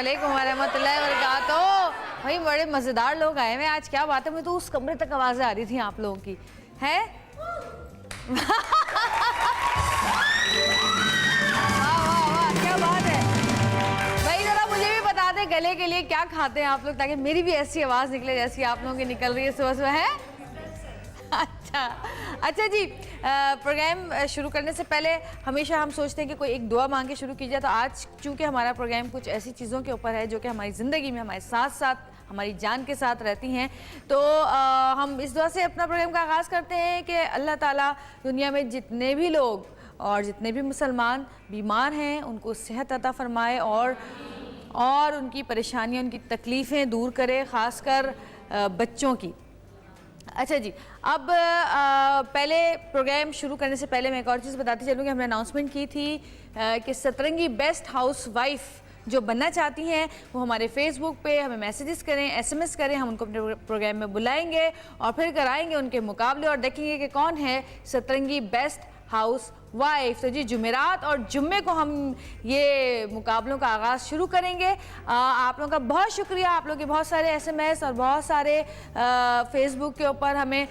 वालेकुम वरहमतुल्लाहि वबरकातुहू। भाई बड़े मज़ेदार लोग आए हैं आज, क्या बात है। मैं तो उस कमरे तक आवाज़ें आ रही थी आप लोगों की, है? वाह वाह वाह, क्या बात है भाई। जरा मुझे भी बता दें गले के लिए क्या खाते हैं आप लोग, ताकि मेरी भी ऐसी आवाज़ निकले जैसी आप लोगों की निकल रही है सुबह सुबह, है? अच्छा जी, प्रोग्राम शुरू करने से पहले हमेशा हम सोचते हैं कि कोई एक दुआ मांग के शुरू की जाए। तो आज चूंकि हमारा प्रोग्राम कुछ ऐसी चीज़ों के ऊपर है जो कि हमारी ज़िंदगी में हमारे साथ साथ हमारी जान के साथ रहती हैं, तो हम इस दुआ से अपना प्रोग्राम का आगाज़ करते हैं कि अल्लाह ताला दुनिया में जितने भी लोग और जितने भी मुसलमान बीमार हैं उनको सेहत अता फरमाए और उनकी परेशानियाँ, उनकी तकलीफ़ें दूर करे, ख़ासकर बच्चों की। अच्छा जी, अब पहले प्रोग्राम शुरू करने से पहले मैं एक और चीज़ बताती चलूँ कि हमने अनाउंसमेंट की थी कि सतरंगी बेस्ट हाउस वाइफ जो बनना चाहती हैं वो हमारे फेसबुक पे हमें मैसेजेस करें, एसएमएस करें, हम उनको अपने प्रोग्राम में बुलाएंगे और फिर कराएंगे उनके मुकाबले और देखेंगे कि कौन है सतरंगी बेस्ट हाउस वाइफ। तो जी जुमेरात और जुम्मे को हम ये मुकाबलों का आगाज़ शुरू करेंगे। आप लोगों का बहुत शुक्रिया, आप लोगों के बहुत सारे एसएमएस और बहुत सारे फेसबुक के ऊपर हमें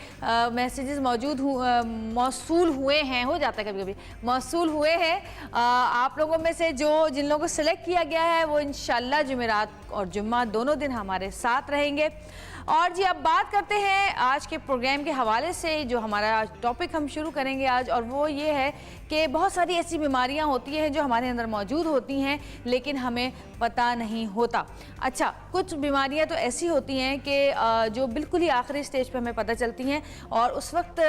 मैसेजेस मौसूल हुए हैं, हो जाता है कभी कभी, मौसूल हुए हैं। आप लोगों में से जिन लोगों को सिलेक्ट किया गया है वो इंशाल्लाह जुमेरात और जुम्मा दोनों दिन हमारे साथ रहेंगे। और जी अब बात करते हैं आज के प्रोग्राम के हवाले से, जो हमारा टॉपिक हम शुरू करेंगे आज, और वो ये है कि बहुत सारी ऐसी बीमारियां होती हैं जो हमारे अंदर मौजूद होती हैं लेकिन हमें पता नहीं होता। अच्छा, कुछ बीमारियां तो ऐसी होती हैं कि जो बिल्कुल ही आखिरी स्टेज पे हमें पता चलती हैं और उस वक्त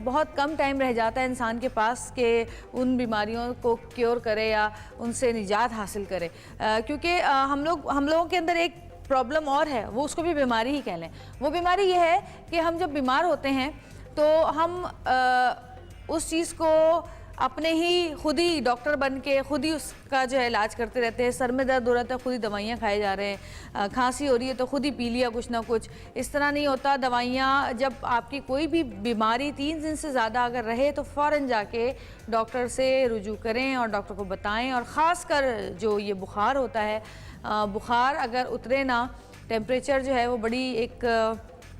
बहुत कम टाइम रह जाता है इंसान के पास कि उन बीमारियों को क्योर करे या उनसे निजात हासिल करे, क्योंकि हम लोगों के अंदर एक प्रॉब्लम और है, वो उसको भी बीमारी ही कह लें। वो बीमारी ये है कि हम जब बीमार होते हैं तो हम उस चीज़ को अपने ही खुद ही डॉक्टर बन के खुद ही उसका जो है इलाज करते रहते हैं। सर में दर्द हो रहा है तो खुद ही दवाइयाँ खाए जा रहे हैं, खांसी हो रही है तो खुद ही पी लिया कुछ ना कुछ। इस तरह नहीं होता। दवाइयाँ, जब आपकी कोई भी बीमारी 3 दिन से ज़्यादा अगर रहे तो फ़ौरन जाके डॉक्टर से रुजू करें और डॉक्टर को बताएं। और ख़ासकर जो ये बुखार होता है, बुखार अगर उतरे ना, टेम्परेचर जो है वो बड़ी एक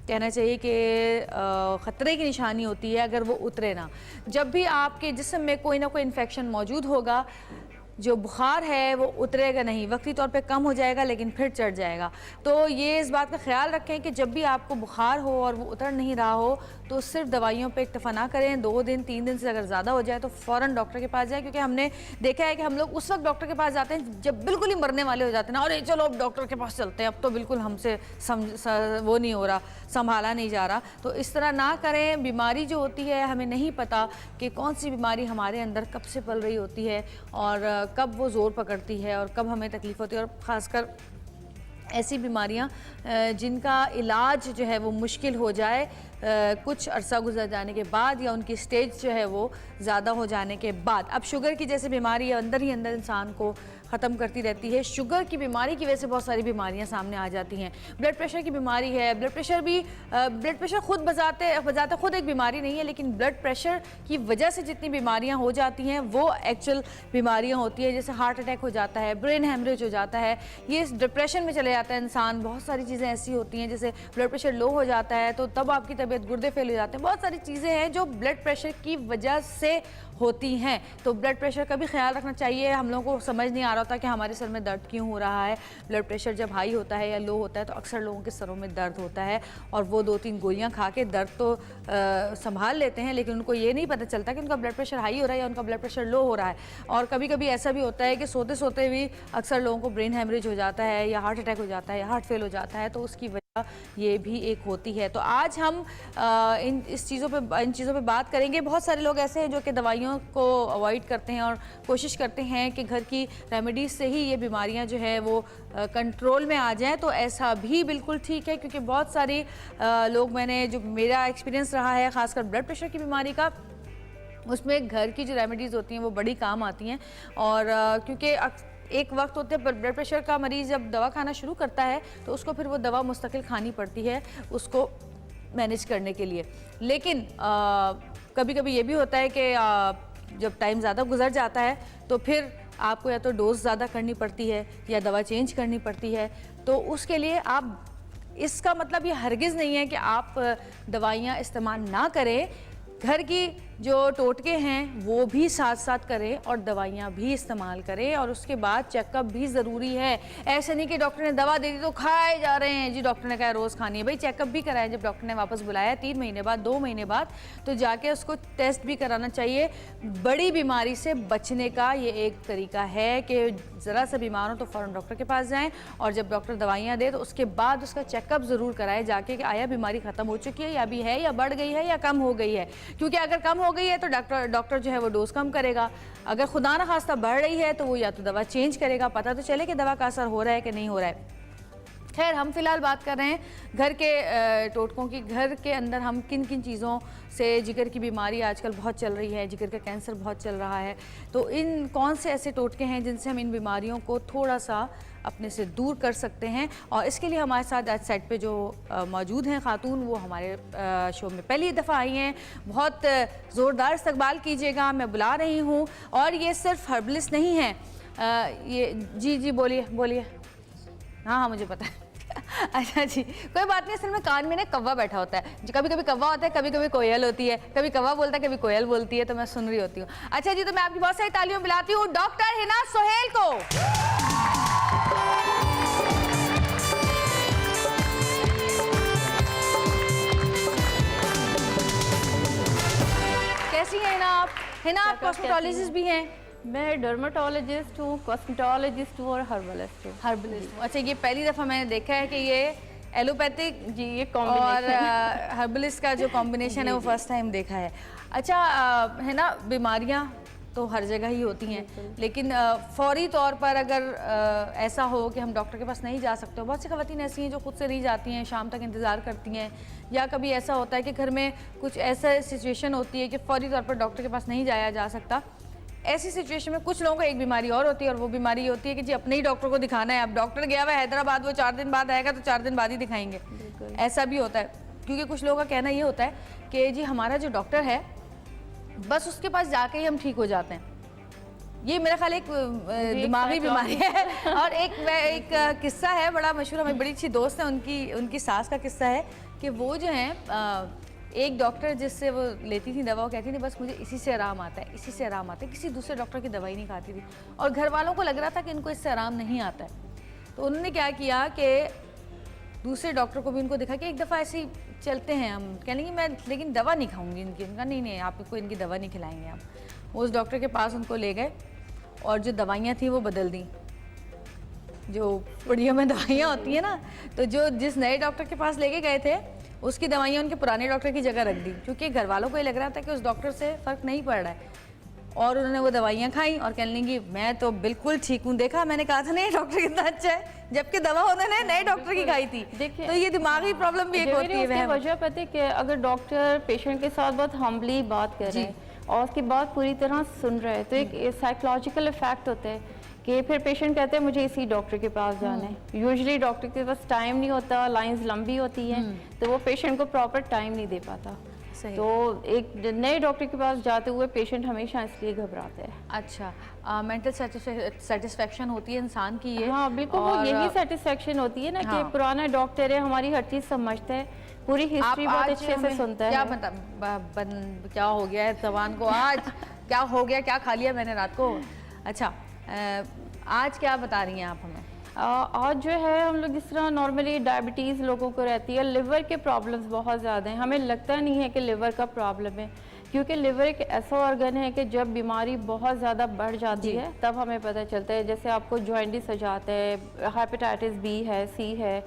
कहना चाहिए कि ख़तरे की निशानी होती है अगर वो उतरे ना। जब भी आपके जिस्म में कोई ना कोई इन्फेक्शन मौजूद होगा, जो बुखार है वो उतरेगा नहीं, वक्ती तौर पे कम हो जाएगा लेकिन फिर चढ़ जाएगा। तो ये इस बात का ख्याल रखें कि जब भी आपको बुखार हो और वो उतर नहीं रहा हो तो सिर्फ दवाइयों पे इक्तफा ना करें। 2 दिन 3 दिन से अगर ज़्यादा हो जाए तो फ़ौरन डॉक्टर के पास जाए, क्योंकि हमने देखा है कि हम लोग उस वक्त डॉक्टर के पास जाते हैं जब बिल्कुल ही मरने वाले हो जाते हैं ना, अरे चलो अब डॉक्टर के पास चलते हैं, अब तो बिल्कुल हमसे वो नहीं हो रहा, संभाला नहीं जा रहा। तो इस तरह ना करें। बीमारी जो होती है हमें नहीं पता कि कौन सी बीमारी हमारे अंदर कब से पल रही होती है और कब वो ज़ोर पकड़ती है और कब हमें तकलीफ़ होती है। और ख़ासकर ऐसी बीमारियां जिनका इलाज जो है वो मुश्किल हो जाए कुछ अरसा गुजर जाने के बाद या उनकी स्टेज जो है वो ज़्यादा हो जाने के बाद। अब शुगर की जैसे बीमारी अंदर ही अंदर इंसान को ख़त्म करती रहती है। शुगर की बीमारी की वजह से बहुत सारी बीमारियां सामने आ जाती हैं। ब्लड प्रेशर की बीमारी है। ब्लड प्रेशर खुद बजाते खुद एक बीमारी नहीं है, लेकिन ब्लड प्रेशर की वजह से जितनी बीमारियां हो जाती हैं वो एक्चुअल बीमारियां होती है। जैसे हार्ट अटैक हो जाता है, ब्रेन हेमरेज हो जाता है, ये डिप्रेशन में चले जाता है इंसान। बहुत सारी चीज़ें ऐसी होती हैं, जैसे ब्लड प्रेशर लो हो जाता है तो तब आपकी तबीयत, गुर्दे फेल हो जाते हैं। बहुत सारी चीज़ें हैं जो ब्लड प्रेशर की वजह से होती हैं। तो ब्लड प्रेशर का भी ख्याल रखना चाहिए। हम लोगों को समझ नहीं आ रहा होता कि हमारे सर में दर्द क्यों हो रहा है। ब्लड प्रेशर जब हाई होता है या लो होता है तो अक्सर लोगों के सरों में दर्द होता है और वो 2-3 गोलियां खा के दर्द तो संभाल लेते हैं, लेकिन उनको ये नहीं पता चलता कि उनका ब्लड प्रेशर हाई हो रहा है या उनका ब्लड प्रेशर लो हो रहा है। और कभी कभी ऐसा भी होता है कि सोते सोते भी अक्सर लोगों को ब्रेन हेमरेज हो जाता है या हार्ट अटैक हो जाता है या हार्ट फेल हो जाता है, तो उसकी वजह ये भी एक होती है। तो आज हम इन चीज़ों पे बात करेंगे। बहुत सारे लोग ऐसे हैं जो कि दवाइयों को अवॉइड करते हैं और कोशिश करते हैं कि घर की रेमेडीज से ही ये बीमारियां जो है वो कंट्रोल में आ जाएं। तो ऐसा भी बिल्कुल ठीक है, क्योंकि बहुत सारी लोग, जो मेरा एक्सपीरियंस रहा है ख़ासकर ब्लड प्रेशर की बीमारी का, उसमें घर की जो रेमेडीज़ होती हैं वो बड़ी काम आती हैं। और क्योंकि एक वक्त होते हैं ब्लड प्रेशर का मरीज़ जब दवा खाना शुरू करता है तो उसको फिर वो दवा मुस्तकिल खानी पड़ती है उसको मैनेज करने के लिए। लेकिन कभी कभी ये भी होता है कि जब टाइम ज़्यादा गुजर जाता है तो फिर आपको या तो डोज ज़्यादा करनी पड़ती है या दवा चेंज करनी पड़ती है। तो उसके लिए आप, इसका मतलब ये हरगिज़ नहीं है कि आप दवाइयाँ इस्तेमाल ना करें, घर की जो टोटके हैं वो भी साथ साथ करें और दवाइयाँ भी इस्तेमाल करें, और उसके बाद चेकअप भी ज़रूरी है। ऐसे नहीं कि डॉक्टर ने दवा दे दी तो खाए जा रहे हैं, जी डॉक्टर ने कहा रोज़ खानी है, भाई चेकअप भी कराएं। जब डॉक्टर ने वापस बुलाया 3 महीने बाद, 2 महीने बाद, तो जाके उसको टेस्ट भी कराना चाहिए। बड़ी बीमारी से बचने का ये एक तरीका है कि ज़रा सा बीमार हो तो फ़ौरन डॉक्टर के पास जाएँ, और जब डॉक्टर दवाइयाँ दे तो उसके बाद उसका चेकअप ज़रूर कराएं जाके कि आया बीमारी ख़त्म हो चुकी है, या अभी है, या बढ़ गई है, या कम हो गई है। क्योंकि अगर कम हो गई है तो डॉक्टर जो है वो डोज कम करेगा। अगर खुदा न खास्ता बढ़ रही है तो वो या तो दवा चेंज करेगा, पता तो चले कि दवा का असर हो रहा है कि नहीं हो रहा है। खैर, हम फिलहाल बात कर रहे हैं घर के टोटकों की। घर के अंदर हम किन किन चीज़ों से, जिगर की बीमारी आजकल बहुत चल रही है, जिगर का कैंसर बहुत चल रहा है, तो इन कौन से ऐसे टोटके हैं जिनसे हम इन बीमारियों को थोड़ा सा अपने से दूर कर सकते हैं। और इसके लिए हमारे साथ आज सेट पे जो मौजूद हैं खातून, वो हमारे शो में पहली दफ़ा आई हैं। बहुत ज़ोरदार इस्तकबाल कीजिएगा, मैं बुला रही हूँ। और ये सिर्फ हर्बलिस्ट नहीं है, ये जी बोलिए बोलिए। हाँ, मुझे पता है। अच्छा जी, कोई बात नहीं। असल में कान में ना कौवा बैठा होता है, कभी कभी कौवा होता है, कभी कभी कोयल होती है, कभी कौवा बोलता है, कभी कोयल बोलती है, तो मैं सुन रही होती हूँ। अच्छा जी, तो मैं आपकी बहुत सारी तालियों बुलाती हूँ डॉक्टर हिना सोहेल को। कैसी हैं हिना आप? हिना, आप कॉस्मेटोलॉजिस्ट भी हैं? मैं डर्माटोलॉजिस्ट हूँ, कॉस्मेटोलॉजिस्ट हूँ और हर्बलिस्ट हूँ। हर्बलिस्ट हूँ। अच्छा, ये पहली दफ़ा मैंने देखा है कि ये एलोपैथिक जी, ये और हर्बलिस्ट का जो कॉम्बिनेशन है वो फर्स्ट टाइम देखा है। अच्छा है ना, बीमारियाँ तो हर जगह ही होती हैं, लेकिन फौरी तौर पर अगर ऐसा हो कि हम डॉक्टर के पास नहीं जा सकते हो, बहुत सी ख़वातीन ऐसी हैं जो खुद से नहीं जाती हैं, शाम तक इंतज़ार करती हैं, या कभी ऐसा होता है कि घर में कुछ ऐसा सिचुएशन होती है कि फौरी तौर पर डॉक्टर के पास नहीं जाया जा सकता। ऐसी सिचुएशन में कुछ लोगों को एक बीमारी और होती है, और वो बीमारी ये होती है कि जी अपने ही डॉक्टर को दिखाना है। अब डॉक्टर गया हुआ है हैदराबाद, वो 4 दिन बाद आएगा तो 4 दिन बाद ही दिखाएंगे। ऐसा भी होता है, क्योंकि कुछ लोगों का कहना ये होता है कि जी हमारा जो डॉक्टर है बस उसके पास जाके ही हम ठीक हो जाते हैं। ये मेरा ख्याल एक दिमागी बीमारी है। और एक किस्सा है बड़ा मशहूर, हमें बड़ी अच्छी दोस्त है, उनकी सास का किस्सा है कि वो जो है एक डॉक्टर जिससे वो लेती थी दवा, वो कहती थी बस मुझे इसी से आराम आता है, इसी से आराम आता है, किसी दूसरे डॉक्टर की दवाई नहीं खाती थी। और घर वालों को लग रहा था कि इनको इससे आराम नहीं आता है, तो उन्होंने क्या किया कि दूसरे डॉक्टर को भी उनको देखा कि एक दफ़ा ऐसे ही चलते हैं हम, कहने लगी मैं लेकिन दवा नहीं खाऊंगी इनकी। उनका नहीं आपको इनकी दवा नहीं खिलाएंगे हम। वो उस डॉक्टर के पास उनको ले गए और जो दवाइयाँ थी वो बदल दी। जो पुड़ियों में दवाइयाँ होती हैं ना, तो जो जिस नए डॉक्टर के पास लेके गए थे उसकी दवाइयाँ उनके पुराने डॉक्टर की जगह रख दी, क्योंकि घर वालों को ये लग रहा था कि उस डॉक्टर से फ़र्क नहीं पड़ रहा है। और उन्होंने वो दवाइयाँ खाई और कहने लगी मैं तो बिल्कुल ठीक हूँ, देखा मैंने कहा था नहीं डॉक्टर कितना अच्छा है, जबकि दवा उन्होंने नए डॉक्टर की खाई थी। देखिए, तो ये दिमागी प्रॉब्लम भी एक होती है। वजह पता है कि अगर डॉक्टर पेशेंट के साथ बहुत हम्बली बात कर रहे हैं और उसकी बात पूरी तरह सुन रहे हैं, तो एक साइकोलॉजिकल इफेक्ट होता है कि फिर पेशेंट कहते हैं मुझे इसी डॉक्टर के पास जाना है। यूजुअली डॉक्टर के पास टाइम नहीं होता, लाइंस लंबी होती हैं, तो वो पेशेंट को प्रॉपर टाइम नहीं दे पाता। तो एक नए डॉक्टर के पास जाते हुए पेशेंट हमेशा इसलिए घबराते हैं। अच्छा, मेंटल सेटिस्फेक्शन होती है इंसान की ये। हाँ बिल्कुल, वो यही सेटिस्फेक्शन होती है ना कि पुराना डॉक्टर है, हमारी हर चीज़ समझता है, पूरी हिस्ट्री बहुत अच्छे से सुनता है। क्या हो गया है जबान को आज? क्या हो गया, क्या खा लिया मैंने रात को? अच्छा, आज क्या बता रही हैं आप हमें? आज जो है हम लोग जिस तरह नॉर्मली डायबिटीज़ लोगों को रहती है, लिवर के प्रॉब्लम्स बहुत ज़्यादा हैं। हमें लगता नहीं है कि लिवर का प्रॉब्लम है, क्योंकि लिवर एक ऐसा ऑर्गन है कि जब बीमारी बहुत ज़्यादा बढ़ जाती है तब हमें पता चलता है। जैसे आपको जॉइंटिस हो जाता है, हेपेटाइटिस बी है, सी है,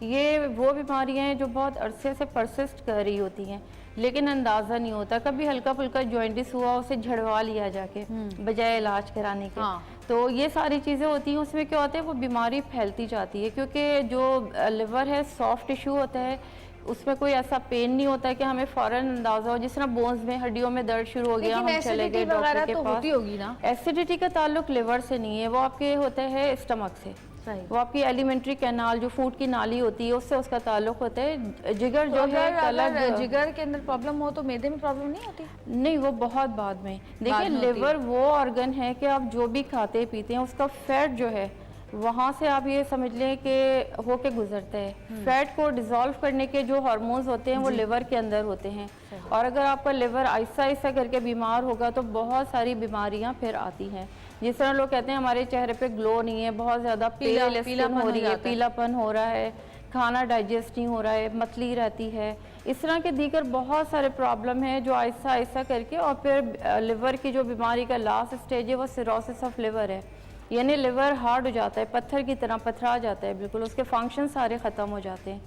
ये वो बीमारियाँ हैं जो बहुत अरसे से परसिस्ट कर रही होती हैं, लेकिन अंदाज़ा नहीं होता। कभी हल्का फुल्का जॉइंटिस हुआ, उसे झड़वा लिया जाके बजाय इलाज कराने के। तो ये सारी चीज़ें होती हैं। उसमें क्या होता है, वो बीमारी फैलती जाती है, क्योंकि जो लिवर है सॉफ्ट टिश्यू होता है, उसमें कोई ऐसा पेन नहीं होता है कि हमें फ़ौरन अंदाज़ा हो। जिस तरह बोन्स में, हड्डियों में दर्द शुरू हो गया, हम चले गए डॉक्टर के पास। होती होगी ना? एसिडिटी का ताल्लुक लिवर से नहीं है, वो आपके होता है स्टमक से। सही। वो आपकी एलिमेंट्री कैनाल जो फूड की नाली होती है उससे उसका ताल्लुक होता है। जिगर तो जो है एक अगर अलग, जिगर के अंदर प्रॉब्लम हो तो मैदे में प्रॉब्लम नहीं होती? नहीं वो बहुत बाद में। देखिए में होती लिवर वो ऑर्गन है कि आप जो भी खाते पीते हैं उसका फैट जो है वहाँ से आप ये समझ लें कि होके गुजरता है। फैट को डिसॉल्व करने के जो हार्मोन्स होते हैं वो लिवर के अंदर होते हैं, और अगर आपका लिवर आहिस्ता आहिस्ता करके बीमार होगा तो बहुत सारी बीमारियाँ फिर आती हैं। जिस तरह लोग कहते हैं हमारे चेहरे पे ग्लो नहीं है, बहुत ज़्यादा पेल स्किन हो रही है, पीलापन हो रहा है, खाना डाइजेस्ट नहीं हो रहा है, मतली रहती है, इस तरह के दीगर बहुत सारे प्रॉब्लम हैं जो आहिस्ता आहिस्ता करके, और फिर लिवर की जो बीमारी का लास्ट स्टेज है वो सिरोसिस ऑफ लिवर है, यानी लिवर हार्ड हो जाता है, पत्थर की तरह पथरा जाता है, बिल्कुल उसके फंक्शन सारे ख़त्म हो जाते हैं,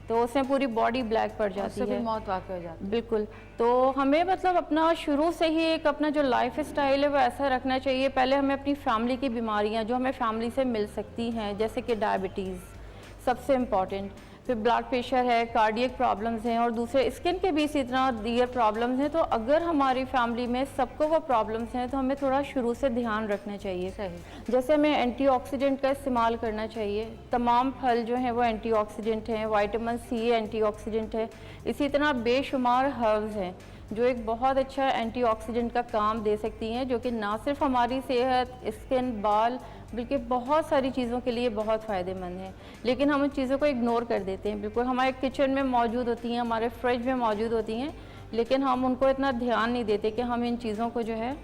तो उसमें पूरी बॉडी ब्लैक पड़ जाती है, मौत वाक़ हो जाती है। बिल्कुल। तो हमें मतलब अपना शुरू से ही एक अपना जो लाइफ स्टाइल है वो ऐसा रखना चाहिए। पहले हमें अपनी फैमिली की बीमारियां जो हमें फैमिली से मिल सकती हैं, जैसे कि डायबिटीज़ सबसे इम्पॉर्टेंट, फिर ब्लड प्रेशर है, कार्डियक प्रॉब्लम्स हैं, और दूसरे स्किन के भी इसी तरह दीगर प्रॉब्लम्स हैं। तो अगर हमारी फैमिली में सबको वो प्रॉब्लम्स हैं तो हमें थोड़ा शुरू से ध्यान रखना चाहिए। सही। जैसे हमें एंटीऑक्सीडेंट का इस्तेमाल करना चाहिए, तमाम फल जो हैं वो एंटीऑक्सीडेंट हैं, विटामिन सी एंटीऑक्सीडेंट है, इसी तरह बेशुमार हर्ब्स हैं जो एक बहुत अच्छा एंटीऑक्सीडेंट का काम दे सकती हैं, जो कि ना सिर्फ हमारी सेहत, स्किन, बाल, बल्कि बहुत सारी चीज़ों के लिए बहुत फ़ायदेमंद है, लेकिन हम उन चीज़ों को इग्नोर कर देते हैं। बिल्कुल हमारे किचन में मौजूद होती हैं, हमारे फ्रिज में मौजूद होती हैं, लेकिन हम उनको इतना ध्यान नहीं देते कि हम इन चीज़ों को जो है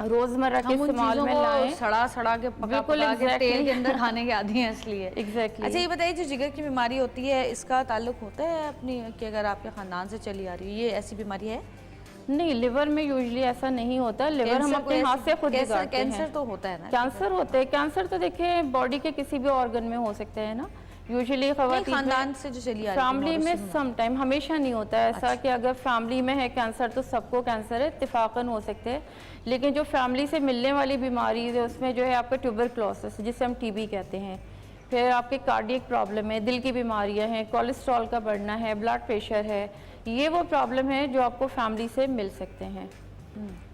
रोज़मर्रा के इस्तेमाल में लाएं। सड़ा के पका के तेल के अंदर खाने के आदी हैं इसलिए। एग्जैक्टली। अच्छा ये बताइए, जो जिगर की बीमारी होती है इसका ताल्लुक होता है अपनी, कि अगर आपके ख़ानदान से चली आ रही है, ये ऐसी बीमारी है? नहीं, लिवर में यूजुअली ऐसा नहीं होता, लिवर हम अपने हाथ से खुद बिगाड़ते हैं। कैंसर तो होता है ना? कैंसर होते हैं, कैंसर तो देखिए बॉडी के किसी भी ऑर्गन में हो सकते हैं ना, यूजुअली खानदान से जो चली आ रही है, फैमिली में सम टाइम, हमेशा नहीं होता है ऐसा कि अगर फैमिली में है कैंसर तो सबको कैंसर है, इत्तेफाकन हो सकते हैं, लेकिन जो फैमिली से मिलने वाली बीमारी है उसमें जो है आपका ट्यूबरक्लोसिस जिसे हम टीबी कहते हैं, फिर आपके कार्डियक प्रॉब्लम है, दिल की बीमारियां हैं, कोलेस्ट्रॉल का बढ़ना है, ब्लड प्रेशर है, ये वो प्रॉब्लम है जो आपको फैमिली से मिल सकते हैं।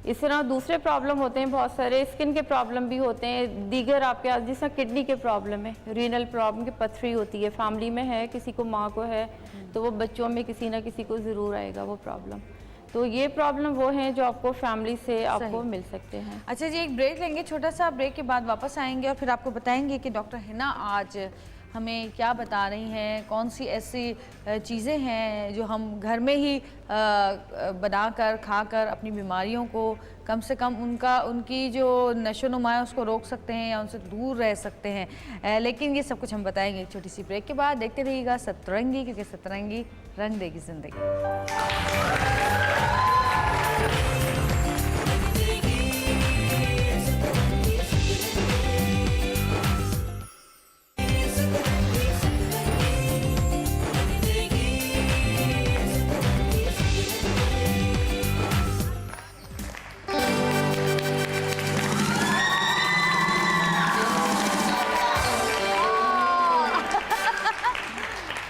इस तरह दूसरे प्रॉब्लम होते हैं बहुत सारे, स्किन के प्रॉब्लम भी होते हैं, दीगर आपके जिस तरह किडनी के प्रॉब्लम है, रीनल प्रॉब्लम की पथरी होती है, फैमिली में है, किसी को माँ को है तो वो बच्चों में किसी ना किसी को ज़रूर आएगा वो प्रॉब्लम। तो ये प्रॉब्लम वो हैं जो आपको फैमिली से आपको मिल सकते हैं। अच्छा जी, एक ब्रेक लेंगे छोटा सा, ब्रेक के बाद वापस आएंगे और फिर आपको बताएंगे कि डॉक्टर हिना आज हमें क्या बता रही हैं, कौन सी ऐसी चीज़ें हैं जो हम घर में ही बनाकर खाकर अपनी बीमारियों को कम से कम उनकी जो नशोनुमा है उसको रोक सकते हैं या उनसे दूर रह सकते हैं। लेकिन ये सब कुछ हम बताएंगे एक छोटी सी ब्रेक के बाद। देखते रहिएगा सतरंगी, क्योंकि सतरंगी रंग देगी ज़िंदगी।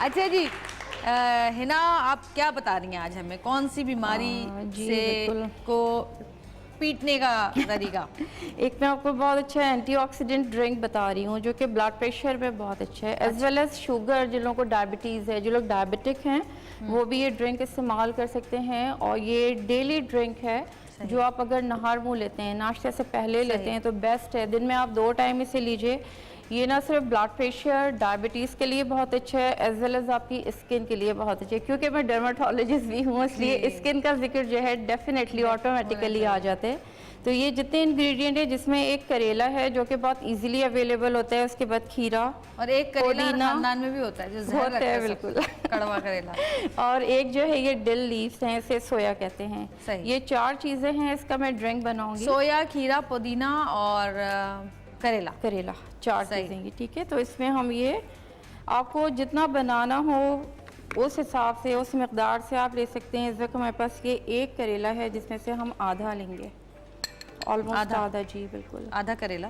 अच्छा जी, हिना आप क्या बता रही हैं आज हमें, कौन सी बीमारी से को पीटने का तरीका? एक मैं आपको बहुत अच्छा एंटीऑक्सीडेंट ड्रिंक बता रही हूँ जो कि ब्लड प्रेशर में बहुत अच्छा है, एज वेल एज शुगर, जिन लोगों को डायबिटीज़ है, जो लोग डायबिटिक हैं वो भी ये ड्रिंक इस्तेमाल कर सकते हैं। और ये डेली ड्रिंक है जो आप अगर नहार मुँह लेते हैं, नाश्ते से पहले लेते हैं तो बेस्ट है। दिन में आप 2 टाइम इसे लीजिए। ये ना सिर्फ ब्लड प्रेशर, डायबिटीज़ के लिए बहुत अच्छा है, एज वेल एज आपकी स्किन के लिए बहुत अच्छा है। क्योंकि मैं डर्माटोलॉजिस्ट भी हूँ इसलिए स्किन का जिक्र जो है डेफिनेटली ऑटोमेटिकली आ जाते हैं। तो ये जितने इंग्रेडिएंट है, जिसमें एक करेला है जो कि बहुत इजीली अवेलेबल होता है, उसके बाद खीरा, और एक करेला खानदान में भी होता है जो जहर होता है, बिल्कुल कड़वा करेला, और एक जो है ये डिल लीव्स हैं, इसे सोया कहते हैं। सही। ये 4 चीज़ें हैं, इसका मैं ड्रिंक बनाऊंगी। सोया, खीरा, पुदीना और करेला 4 चीज़ें, ठीक है। तो इसमें हम ये आपको जितना बनाना हो उस हिसाब से, उस मकदार से आप ले सकते हैं। इस वक्त हमारे पास ये एक करेला है जिसमें से हम आधा लेंगे, ऑलमोस्ट आधा जी, बिल्कुल आधा करेला।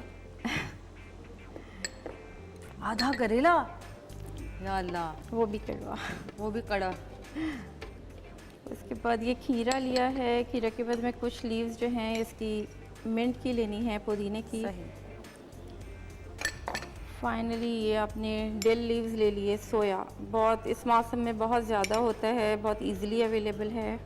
आधा करेला, या अल्लाह, वो भी कड़वा, वो भी कड़ा। उसके बाद ये खीरा लिया है, खीरा के बाद में कुछ लीव्स जो हैं इसकी मिंट की लेनी है, पुदीने की। सही। फाइनली ये आपने डेल लीव्स ले लिए सोया, बहुत इस मौसम में बहुत ज़्यादा होता है, बहुत इजीली अवेलेबल है।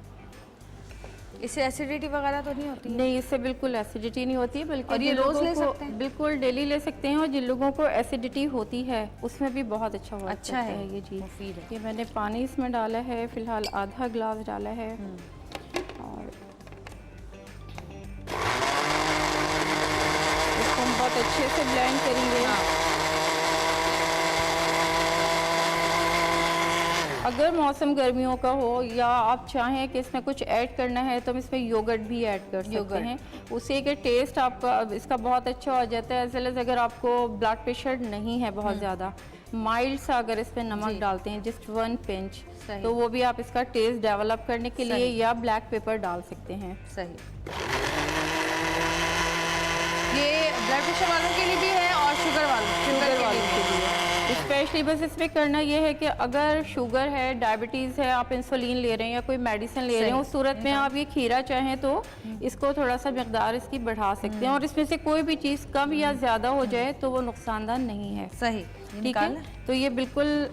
इससे एसिडिटी वगैरह तो नहीं होती है? नहीं, इससे बिल्कुल एसिडिटी नहीं होती, बल्कि और ये जिन रोज़ लोगों ले को सकते हैं? बिल्कुल डेली ले सकते हैं, और जिन लोगों को एसिडिटी होती है उसमें भी बहुत अच्छा वर्क अच्छा करता है, ये जी। मुफीद है। ये मैंने पानी इसमें डाला है, फ़िलहाल आधा ग्लास डाला है, और इसको हम बहुत अच्छे से ब्लेंड करेंगे। अगर मौसम गर्मियों का हो या आप चाहें कि इसमें कुछ ऐड करना है तो हम इसमें योगर्ट भी ऐड कर सकते हैं, उससे कि टेस्ट आपका इसका बहुत अच्छा हो जाता है। एज वेल एज अगर आपको ब्लड प्रेशर नहीं है बहुत ज़्यादा, माइल्ड सा अगर इसमें नमक डालते हैं जस्ट 1 पिंच, तो वो भी आप इसका टेस्ट डेवलप करने के लिए, या ब्लैक पेपर डाल सकते हैं। सही। ये ब्लड प्रेशर वालों के लिए भी है और शुगर वालों के लिए। स्पेशली बस इसमें करना ये है कि अगर शुगर है, डायबिटीज़ है, आप इंसुलिन ले रहे हैं या कोई मेडिसिन ले रहे हैं, उस सूरत में आप ये खीरा चाहें तो इसको थोड़ा सा मकदार इसकी बढ़ा सकते हैं, और इसमें से कोई भी चीज़ कम या ज़्यादा हो जाए तो वो नुकसानदार नहीं है। सही, ठीक है। तो ये बिल्कुल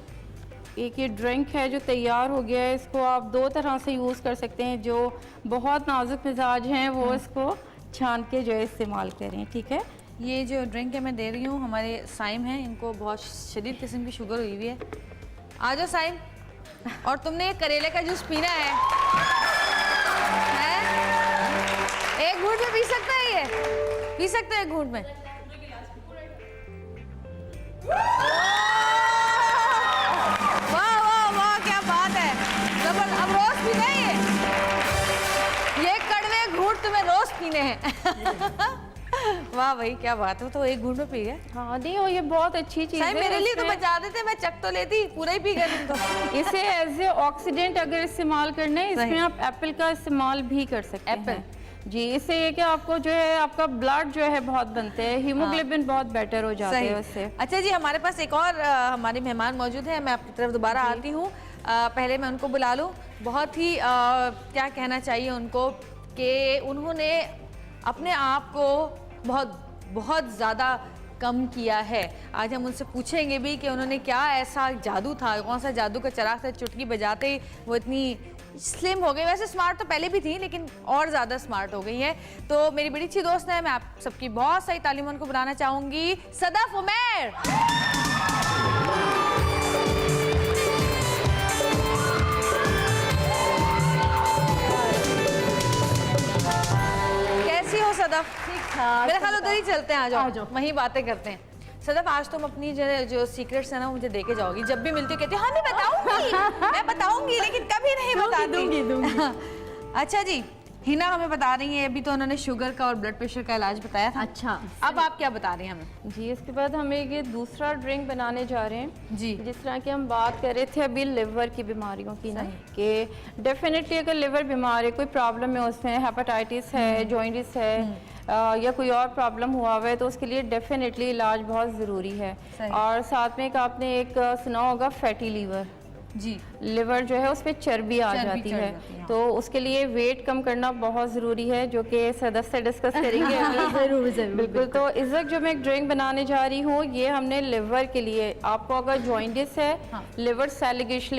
एक ये ड्रिंक है जो तैयार हो गया है। इसको आप दो तरह से यूज़ कर सकते हैं। जो बहुत नाजुक मिजाज हैं वो इसको छान के जो है इस्तेमाल करें। ठीक है। ये जो ड्रिंक है मैं दे रही हूँ, हमारे साइम हैं, इनको बहुत शदीद किस्म की शुगर हुई हुई है। आ जाओ साइम। और तुमने ये करेले का जूस पीना है? एक घूंट में पी सकता है ये? पी सकते हैं एक घूंट में? वाह वाह वाह, क्या बात है। अब रोज पीना है ये कड़वे घूंट तुम्हें रोज पीने हैं। वाह भाई, क्या बात है। तो एक घूंट में पी गए। हाँ नहीं, और ये बहुत अच्छी चीज़ है। मेरे लिए तो बचा देते, मैं चक तो लेती, पूरा ही पी गए तुम तो। इसे एज ए ऑक्सीडेंट अगर इस्तेमाल करना है, इसमें आप एप्पल का इस्तेमाल भी कर सकते हैं जी। इससे ये कि आपको जो है आपका ब्लड जो है बहुत बनते हैं, हीमोग्लोबिन बहुत बेटर हो जाता है उससे। अच्छा जी, हमारे पास एक और हमारे मेहमान मौजूद हैं। मैं आपकी तरफ दोबारा आती हूँ। पहले मैं उनको बुला लूँ। बहुत ही क्या कहना चाहिए उनको कि उन्होंने अपने आप को बहुत ज़्यादा कम किया है। आज हम उनसे पूछेंगे भी कि उन्होंने क्या ऐसा जादू था, कौन सा जादू का चराग था, चुटकी बजाते ही वो इतनी स्लिम हो गई। वैसे स्मार्ट तो पहले भी थी, लेकिन और ज़्यादा स्मार्ट हो गई है। तो मेरी बड़ी अच्छी दोस्त है, मैं आप सबकी बहुत सारी तालीम उनको बुलाना चाहूँगी, सदफ उमैर। कैसी हो सदफ? मेरे ख्याल उधर ही चलते हैं, आ जाओ, वहीं बातें करते हैं। सदफ, आज तुम अपनी जो सीक्रेट्स है ना मुझे देके जाओगी। जब भी मिलती हो कहती हो हाँ मैं बताऊंगी, मैं बताऊंगी, लेकिन कभी नहीं बताती। अच्छा जी, हिना हमें बता रही है, अभी तो उन्होंने शुगर का और ब्लड प्रेशर का इलाज बताया था। अच्छा, अब आप क्या बता रही हैं हमें? जी, इसके बाद हम एक ये दूसरा ड्रिंक बनाने जा रहे हैं जी। जिस तरह की हम बात कर रहे थे अभी लिवर की बीमारियों की ना, कि डेफिनेटली अगर लिवर बीमार है, कोई प्रॉब्लम है, उसमें हेपेटाइटिस है, जॉइंटिस है, या कोई और प्रॉब्लम हुआ हुआ है, तो उसके लिए डेफिनेटली इलाज बहुत ज़रूरी है। और साथ में आपने एक सुना होगा फैटी लीवर जी, लिवर जो है उस पर चर्बी आ जाती है, तो उसके लिए वेट कम करना बहुत ज़रूरी है, जो कि सदस्य से डिस्कस करेंगे। ज़रूर बिल्कुल। तो इस वक्त जो मैं एक ड्रिंक बनाने जा रही हूँ, ये हमने लिवर के लिए, आपको अगर जॉइंटिस है, लिवर सैलिगिश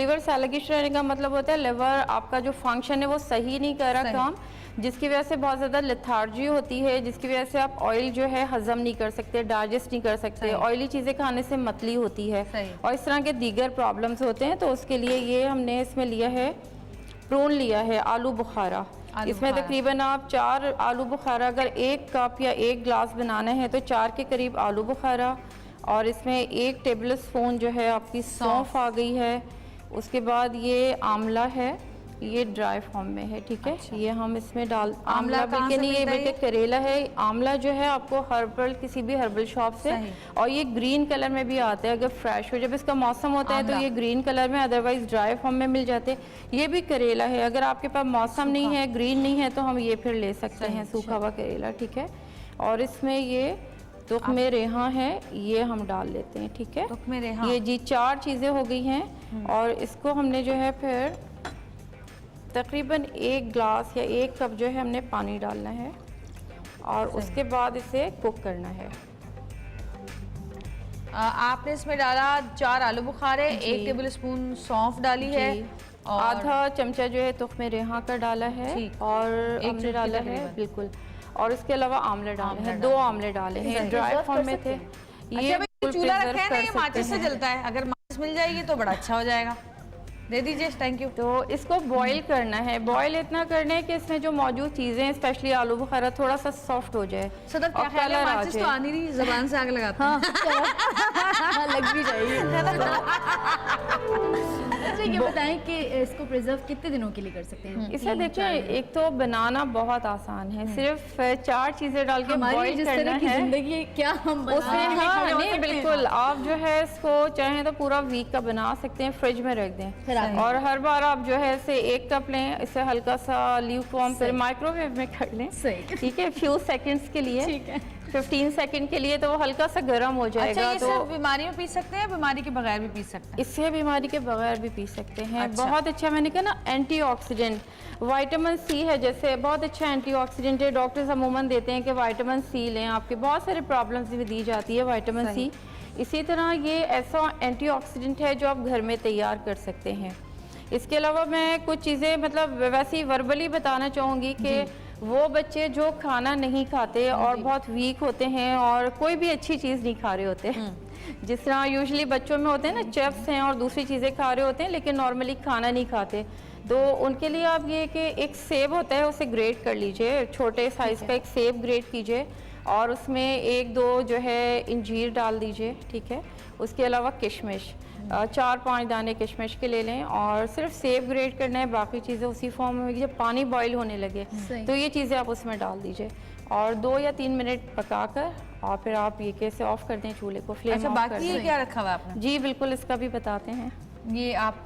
रहने का मतलब होता है लिवर आपका जो फंक्शन है वो सही नहीं कर रहा काम, जिसकी वजह से बहुत ज़्यादा लेथार्जी होती है, जिसकी वजह से आप ऑयल जो है हजम नहीं कर सकते, डाइजेस्ट नहीं कर सकते, ऑयली चीज़ें खाने से मतली होती है, और इस तरह के दीगर प्रॉब्लम्स होते हैं। तो उसके लिए ये हमने इसमें लिया है, प्रून लिया है आलू बुखारा। इसमें तकरीबन आप 4 आलू बुखारा, अगर 1 कप या 1 ग्लास बनाना है तो 4 के करीब आलू बुखारा, और इसमें 1 टेबल स्पून जो है आपकी सौंफ आ गई है। उसके बाद ये आंवला है, ये ड्राई फॉर्म में है। ठीक है। अच्छा। ये हम इसमें डाल, आंवला बल्कि नहीं, ये बल्कि करेला है। आंवला जो है आपको हर्बल, किसी भी हर्बल शॉप से, और ये ग्रीन कलर में भी आता है अगर फ्रेश हो, जब इसका मौसम होता है तो ये ग्रीन कलर में, अदरवाइज ड्राई फॉर्म में मिल जाते हैं। ये भी करेला है, अगर आपके पास मौसम नहीं है, ग्रीन नहीं है, तो हम ये फिर ले सकते हैं, सूखा हुआ करेला। ठीक है। और इसमें ये तुख्मे रेहा है, ये हम डाल लेते हैं। ठीक है। तुख्मे रेहा, ये जी 4 चीज़ें हो गई हैं, और इसको हमने जो है फिर तकरीबन 1 ग्लास या 1 कप जो है हमने पानी डालना है, और उसके बाद इसे कुक करना है। आपने इसमें डाला 4 आलू बुखारे, 1 टेबल स्पून सौंफ डाली है और आधा चमचा जो है तुख्मे रेहा का डाला है ठीक। और एक हमने चुटकी डाला है तकरीबन। बिल्कुल। और इसके अलावा आमले डाले हैं, 2 आमले डाले हैं, ड्राई फॉर्म में थे। अच्छा भाई, चूल्हा रखा है ना, ये माचिस से जलता है, अगर माचिस मिल जाएगी तो बड़ा अच्छा हो जाएगा। दे दीजिए, थैंक यू। तो इसको बॉईल करना है। बॉईल इतना करना है कि इसमें जो मौजूद चीज़ें हैं, स्पेशली आलू बुखारा, थोड़ा सा सॉफ्ट हो जाए। सदर क्या और ख्याल है, कलर आ माचिस तो जाए। आ नहीं रही, ज़बान से आग लगाते हैं। लग भी जाएगी। अच्छा ये बताएं कि इसको प्रिजर्व कितने दिनों के लिए कर सकते हैं? इसे देखिए, एक तो बनाना बहुत आसान है, सिर्फ 4 चीज़ें डाल के हमारी बॉईल जिस करना तरह की है। जिंदगी है, क्या हम बना उसमें के हाँ खड़े हो नहीं सकते हैं? बिल्कुल, आप जो है इसको चाहें तो पूरा वीक का बना सकते हैं, फ्रिज में रख दें। खराब और हर बार आप जो है इसे 1 कप लें, इसे हल्का सा ल्यूक वार्म करें, माइक्रोवेव में कर लें, सही। ठीक है, फ्यू सेकंड्स के लिए, ठीक है। 15 सेकंड के लिए, तो वो हल्का सा गर्म हो अच्छा, जाएगा। ये तो सिर्फ बीमारी में पी सकते हैं, बीमारी के बगैर भी पी सकते हैं? इससे बीमारी के बगैर भी पी सकते हैं। अच्छा। बहुत अच्छा, मैंने कहा ना, एंटीऑक्सीडेंट, विटामिन सी है जैसे, बहुत अच्छा एंटीऑक्सीडेंट है। डॉक्टर्स अमूमन देते हैं कि विटामिन सी लें, आपके बहुत सारे प्रॉब्लम्स भी दी जाती है विटामिन सी। इसी तरह ये ऐसा एंटीऑक्सीडेंट है जो आप घर में तैयार कर सकते हैं। इसके अलावा मैं कुछ चीज़ें मतलब वैसे ही वर्बली बताना चाहूँगी कि वो बच्चे जो खाना नहीं खाते और बहुत वीक होते हैं और कोई भी अच्छी चीज़ नहीं खा रहे होते, जिस तरह यूजुअली बच्चों में होते हैं ना, चिप्स हैं और दूसरी चीज़ें खा रहे होते हैं लेकिन नॉर्मली खाना नहीं खाते, तो उनके लिए आप ये कि एक सेब होता है उसे ग्रेट कर लीजिए, छोटे साइज़ का एक सेब ग्रेट कीजिए और उसमें 1-2 जो है इंजीर डाल दीजिए, ठीक है। उसके अलावा किशमिश, 4-5 दाने किशमिश के ले लें और सिर्फ सेब ग्रेट करना है, बाकी चीज़ें उसी फॉर्म में। जब पानी बॉईल होने लगे तो ये चीज़ें आप उसमें डाल दीजिए और 2 या 3 मिनट पकाकर और फिर आप ये कैसे ऑफ कर दें चूल्हे को, फ्लेम अच्छा, ऑफ कर बाकी ये दें। क्या रखा हुआ है आपने? जी बिल्कुल, इसका भी बताते हैं। ये आप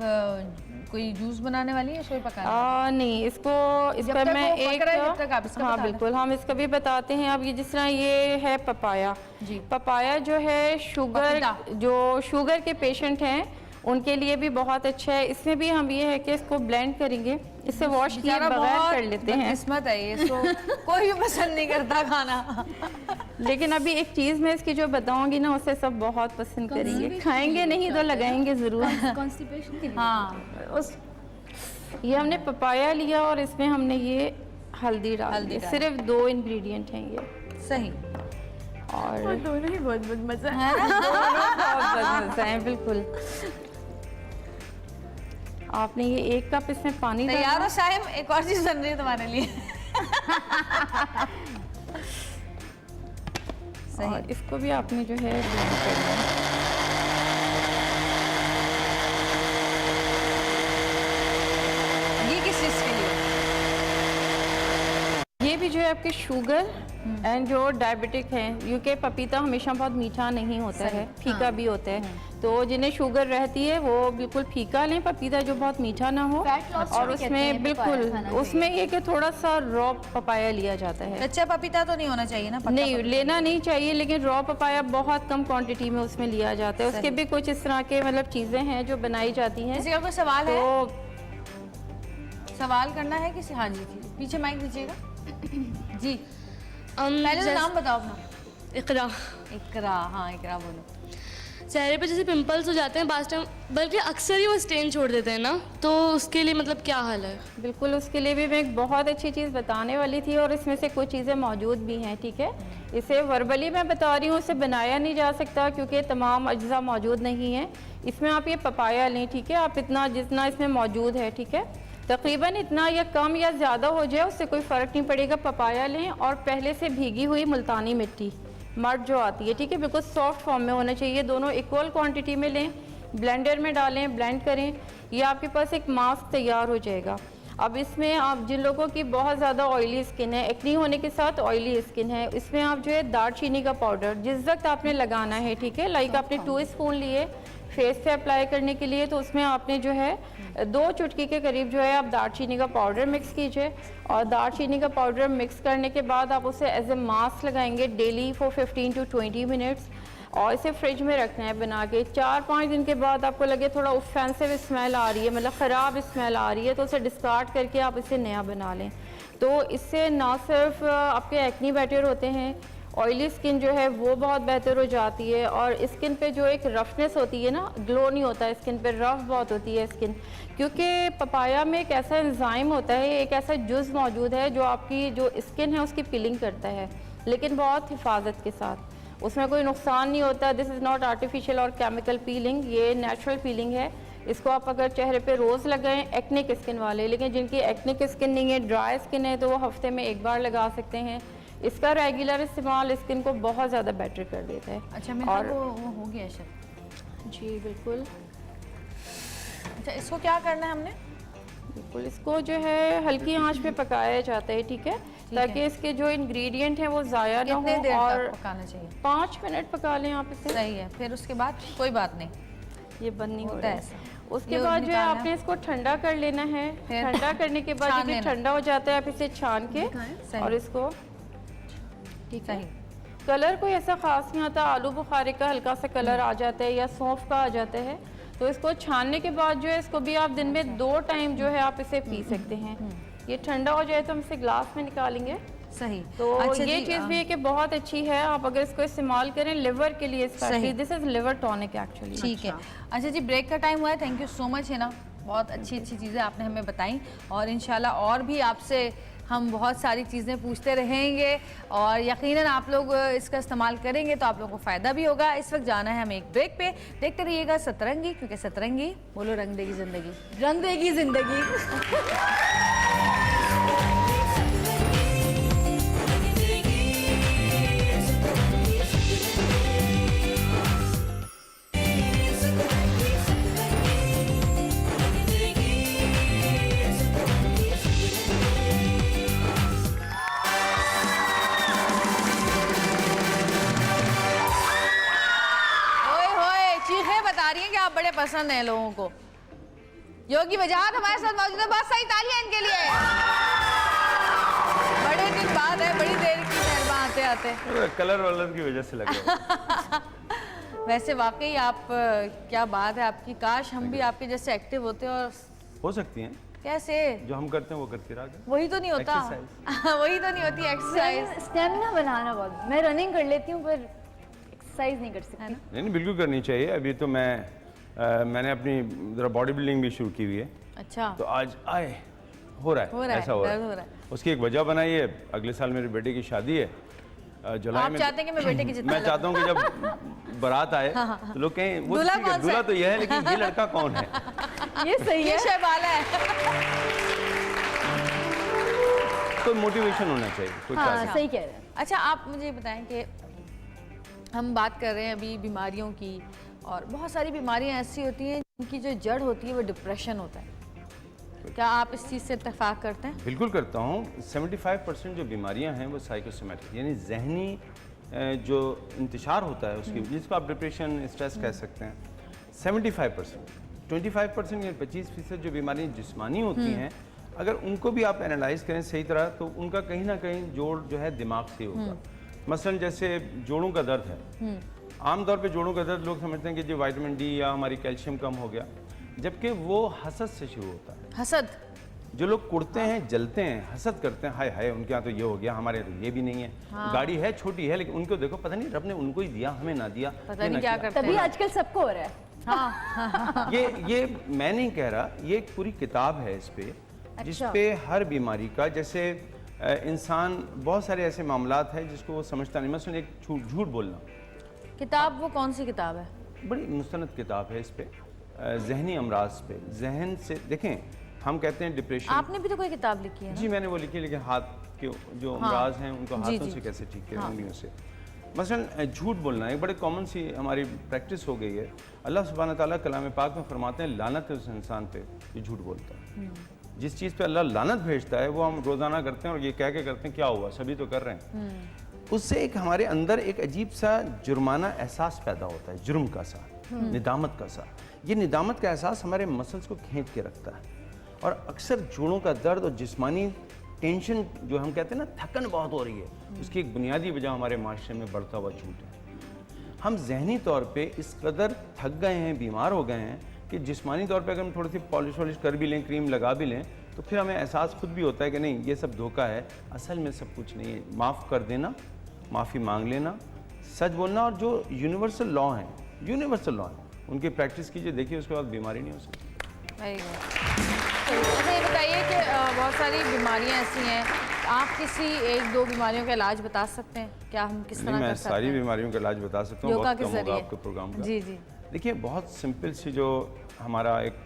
कोई जूस बनाने वाली है, शोई पकाने? नहीं, इसको इस जब पर तक मैं वो पक एक रहा है, जब तक आप इसका हाँ बता दें। बिल्कुल, हम इसका भी बताते हैं। अब ये जिस तरह ये है पपाया, जी। पपाया जो है शुगर, पपीता। जो शुगर के पेशेंट हैं उनके लिए भी बहुत अच्छा है। इसमें भी हम ये है कि इसको ब्लेंड करेंगे, इससे वॉश किए बेचारा बगैर बहुत कर लेते हैं। किस्मत है ये, इसको कोई भी पसंद नहीं करता खाना। लेकिन अभी एक चीज़ मैं इसकी जो बताऊंगी ना, उसे सब बहुत पसंद करेंगे, खाएंगे नहीं तो लगाएंगे ज़रूर। कॉन्स्टिपेशन के लिए हाँ, उस ये हमने पपाया लिया और इसमें हमने ये हल्दी डाल दी, सिर्फ 2 इंग्रेडिएंट हैं ये, सही। और दोनों ही बहुत बहुत मजा है ना? बहुत मज़ा है बिल्कुल। आपने ये 1 कप इसमें पानी डाला, तैयार हो शायम, एक और चीज बन रही है तुम्हारे लिए। और इसको भी आपने जो है ब्लेंड करना है। ये किस चीज के लिए? ये भी जो है आपके शुगर एंड जो डायबिटिक हैं, क्योंकि पपीता हमेशा बहुत मीठा नहीं होता है, फीका भी होता है, तो जिन्हें शुगर रहती है वो बिल्कुल फीका लें पपीता, जो बहुत मीठा ना हो। Fat loss और भी कहते उसमें हैं बिल्कुल पपाया खाना उसमें ये कि थोड़ा सा रॉ पपाया लिया जाता है। कच्चा पपीता तो नहीं होना चाहिए ना? पक्का नहीं, लेना नहीं चाहिए, लेकिन रॉ पपाया बहुत कम क्वांटिटी में उसमें लिया जाता है। उसके भी कुछ इस तरह के मतलब चीज़ें हैं जो बनाई जाती हैं। किसी का कोई सवाल है? तो सवाल करना है किसी? हाँ जी, पीछे माइक दीजिएगा जी। पहले तो नाम बताओ अपना। इकरा। इकरा, हाँ इकरा बोलो। चेहरे पे जैसे पिंपल्स हो जाते हैं बास टाइम, बल्कि अक्सर ही वो स्टेन छोड़ देते हैं ना, तो उसके लिए मतलब क्या हाल है? बिल्कुल, उसके लिए भी मैं एक बहुत अच्छी चीज़ बताने वाली थी और इसमें से कुछ चीज़ें मौजूद भी हैं, ठीक है। इसे वर्बली मैं बता रही हूँ, इसे बनाया नहीं जा सकता क्योंकि तमाम अज्जा मौजूद नहीं हैं। इसमें आप ये पपाया लें, ठीक है, आप इतना जितना इसमें मौजूद है, ठीक है, तकरीबन इतना या कम या ज़्यादा हो जाए उससे कोई फ़र्क नहीं पड़ेगा। पपाया लें और पहले से भीगी हुई मुल्तानी मिट्टी, मड जो आती है, ठीक है, बिल्कुल सॉफ्ट फॉर्म में होना चाहिए, दोनों इक्वल क्वांटिटी में लें, ब्लेंडर में डालें, ब्लेंड करें, ये आपके पास एक मास्क तैयार हो जाएगा। अब इसमें आप जिन लोगों की बहुत ज़्यादा ऑयली स्किन है, एक्नी होने के साथ ऑयली स्किन है, इसमें आप जो है दालचीनी का पाउडर जिस वक्त आपने लगाना है, ठीक है, लाइक आपने 2 स्पून लिए फेस पे अप्लाई करने के लिए, तो उसमें आपने जो है 2 चुटकी के करीब जो है आप दालचीनी का पाउडर मिक्स कीजिए और दालचीनी का पाउडर मिक्स करने के बाद आप उसे एज ए मास्क लगाएंगे डेली फॉर 15 to 20 मिनट्स और इसे फ्रिज में रखना है बना के। 4-5 दिन के बाद आपको लगे थोड़ा ऑफेंसिव स्मेल आ रही है, मतलब ख़राब स्मेल आ रही है, तो उसे डिस्कार्ड करके आप इसे नया बना लें। तो इससे ना सिर्फ आपके एक्नी बेटर होते हैं ऑयली स्किन जो है वो बहुत बेहतर हो जाती है, और स्किन पे जो एक रफनेस होती है ना, ग्लो नहीं होता है स्किन पे, रफ बहुत होती है स्किन, क्योंकि पपाया में एक ऐसा एंजाइम होता है, एक ऐसा जुज़ मौजूद है जो आपकी जो स्किन है उसकी पीलिंग करता है, लेकिन बहुत हिफाजत के साथ, उसमें कोई नुकसान नहीं होता। दिस इज़ नॉट आर्टिफिशियल और केमिकल पीलिंग, ये नेचुरल पीलिंग है। इसको आप अगर चेहरे पे रोज़ लगाएं, एक्निक स्किन वाले, लेकिन जिनकी एक्निक स्किन नहीं है, ड्राई स्किन है, तो वो हफ्ते में एक बार लगा सकते हैं। इसका रेगुलर इस्तेमाल स्किन को बहुत ज़्यादा बेटर कर देता है। अच्छा मेरा और वो हो गया शायद। जी बिल्कुल अच्छा इसको क्या करना है हमने? बिल्कुल, इसको जो है हल्की आंच पे पकाया जाता है, ठीक है, ताकि इसके जो इंग्रेडिएंट हैं वो ज़ाया ना कितने हो, देर और तक पकाना चाहिए? 5 मिनट पका लें आप इसे। सही है, फिर उसके बाद कोई बात नहीं, ये बंद नहीं हो होता रहा है है। ऐसा। उसके ये बाद जो है निकालना। आपने इसको ठंडा कर लेना है। फिर? ठंडा करने के बाद छान जब ये लेना। ठंडा हो जाता है आप इसे छान के सही। और इसको, ठीक है, सही। कलर कोई ऐसा खास नहीं आता, आलू बुखारे का हल्का सा कलर आ जाता है या सौंफ का आ जाता है। तो इसको छानने के बाद जो है इसको भी आप दिन में 2 टाइम जो है आप इसे पी सकते हैं। ये ठंडा हो जाए तो हम इसे ग्लास में निकालेंगे। सही। तो अच्छा ये जी, चीज़ भी है कि बहुत अच्छी है, आप अगर इसको इस्तेमाल करें लिवर के लिए स्पेशली, सही। This is liver tonic actually. ठीक है। अच्छा जी ब्रेक का टाइम हुआ है, थैंक यू सो मच है ना, बहुत अच्छी अच्छी चीज़ें आपने हमें बताई, और इंशाल्लाह और भी आपसे हम बहुत सारी चीज़ें पूछते रहेंगे, और यकीनन आप लोग इसका इस्तेमाल करेंगे तो आप लोगों को फ़ायदा भी होगा। इस वक्त जाना है हमें एक ब्रेक पे, देखते रहिएगा सतरंगी, क्योंकि सतरंगी बोलो रंग देगी ज़िंदगी, रंग देगी ज़िंदगी। ओए होए चीखें बता रही हैं कि आप बड़े पसंद हैं लोगों को। योगी बजाज हमारे साथ मौजूद है, बहुत सारी तालियां इनके लिए। बड़े दिन बाद है, बड़ी देर की मेहरबान आते आते। कलर वलर की वजह से लग रहा है। वैसे वाकई आप क्या बात है आपकी, काश हम भी आपके जैसे एक्टिव होते। और हो सकती हैं, कैसे? जो हम करते हैं वो करती रहा करें। वही तो नहीं होता। वही तो नहीं होती एक्सरसाइज। स्टेमिना बनाना बहुत, मैं रनिंग कर लेती हूँ पर एक्सरसाइज नहीं कर सकती। नहीं बिल्कुल करनी चाहिए। अभी तो मैंने अपनी ज़रा बॉडी बिल्डिंग भी शुरू की हुई है, अच्छा तो आज आए हो रहा है, ऐसा हो दर्द रहा हो रहा है। है। उसकी एक वजह बनाई है, अगले साल मेरे बेटे की शादी है जुलाई आप में। चाहते हैं कि मैं बेटे की जितना मैं चाहता हूँ कि जब बारात आए तो लोग कहें वो दूल्हा ठीक है, कौन सा दूल्हा है? तो यह है, लेकिन ये लड़का कौन है? ये सही ये है। शहबाला है। कोई मोटिवेशन होना चाहिए, कोई हाँ ताकत। सही कह रहे हैं। अच्छा आप मुझे बताएं कि हम बात कर रहे हैं अभी बीमारियों की, और बहुत सारी बीमारियां ऐसी होती हैं जिनकी जो जड़ होती है वो डिप्रेशन होता है। क्या आप इस चीज़ से इत्तेफाक करते हैं? बिल्कुल करता हूँ। 75% जो बीमारियां हैं वो साइकोसोमेटिक, यानी जहनी जो इंतशार होता है उसकी, जिसको आप डिप्रेशन स्ट्रेस कह सकते हैं, 75%। 25% या 25% जो बीमारियां जिस्मानी होती हैं, अगर उनको भी आप एनालाइज करें सही तरह तो उनका कहीं ना कहीं जोड़ जो है दिमाग से होगा। मसलन जैसे जोड़ों का दर्द है, आमतौर पे जोड़ों का दर्द लोग समझते हैं कि जो विटामिन डी या हमारी कैल्शियम कम हो गया, जबकि वो हसद से शुरू होता है। हसद? जो लोग कुड़ते हैं, जलते हैं, हसद करते हैं, हाय हाय उनके यहाँ तो ये हो गया, हमारे यहाँ तो ये भी नहीं है। गाड़ी है छोटी है, लेकिन उनको देखो पता नहीं रब ने उनको ही दिया, हमें ना दिया, पता ये नहीं ना क्या किया। करते तभी हैं। आजकल सबको हो रहा है। हाँ ये मैं नहीं कह रहा, ये एक पूरी किताब है इस पे, जिस पे हर बीमारी का, जैसे इंसान बहुत सारे ऐसे मामलात हैं जिसको वो समझता नहीं। मसलन एक झूठ बोलना, किताब वो कौन सी किताब है? बड़ी मुस्तनद किताब है इस पे, जहनी अमराज पे। जहन से देखें, हम कहते हैं डिप्रेशन। आपने भी तो कोई किताब लिखी है ना? जी मैंने वो लिखी, लेकिन हाथ के जो अमराज हैं उनको जी, हाथों जी। से कैसे ठीक करें, उंगलियों से। मसलन झूठ बोलना एक बड़े कॉमन सी हमारी प्रैक्टिस हो गई है। अल्लाह सुब्हानहू व तआला कलाम पाक में फरमाते हैं, लानत है उस इंसान पे जो झूठ बोलता है। जिस चीज़ पे अल्लाह लानत भेजता है वो हम रोज़ाना करते हैं, और ये कह के करते हैं क्या हुआ, सभी तो कर रहे हैं। उससे एक हमारे अंदर एक अजीब सा जुर्माना एहसास पैदा होता है, जुर्म का सा, निदामत का सा। ये निदामत का एहसास हमारे मसल्स को खींच के रखता है, और अक्सर जोड़ों का दर्द और जिस्मानी टेंशन जो हम कहते हैं ना, थकन बहुत हो रही है, उसकी एक बुनियादी वजह हमारे माशरे में बढ़ता हुआ झूठ है। हम जहनी तौर पे इस कदर थक गए हैं, बीमार हो गए हैं कि जिस्मानी तौर पे अगर हम थोड़ी सी पॉलिश वॉलिश कर भी लें, क्रीम लगा भी लें, तो फिर हमें एहसास खुद भी होता है कि नहीं ये सब धोखा है, असल में सब कुछ नहीं है, माफ़ कर देना माफ़ी मांग लेना, सच बोलना, और जो यूनिवर्सल लॉ हैं, उनकी प्रैक्टिस कीजिए, देखिए उसके बाद बीमारी नहीं हो सकती। Very good. अच्छा ये बताइए कि बहुत सारी बीमारियां ऐसी हैं, आप किसी एक दो बीमारियों का इलाज बता सकते हैं? क्या हम किस तरह नहीं, मैं कर सकते सारी हैं? बीमारियों का इलाज बता सकता हूँ, योगा बहुत के कम होगा जरिए। आपके प्रोग्राम का। जी जी। देखिए, बहुत सिंपल सी जो हमारा एक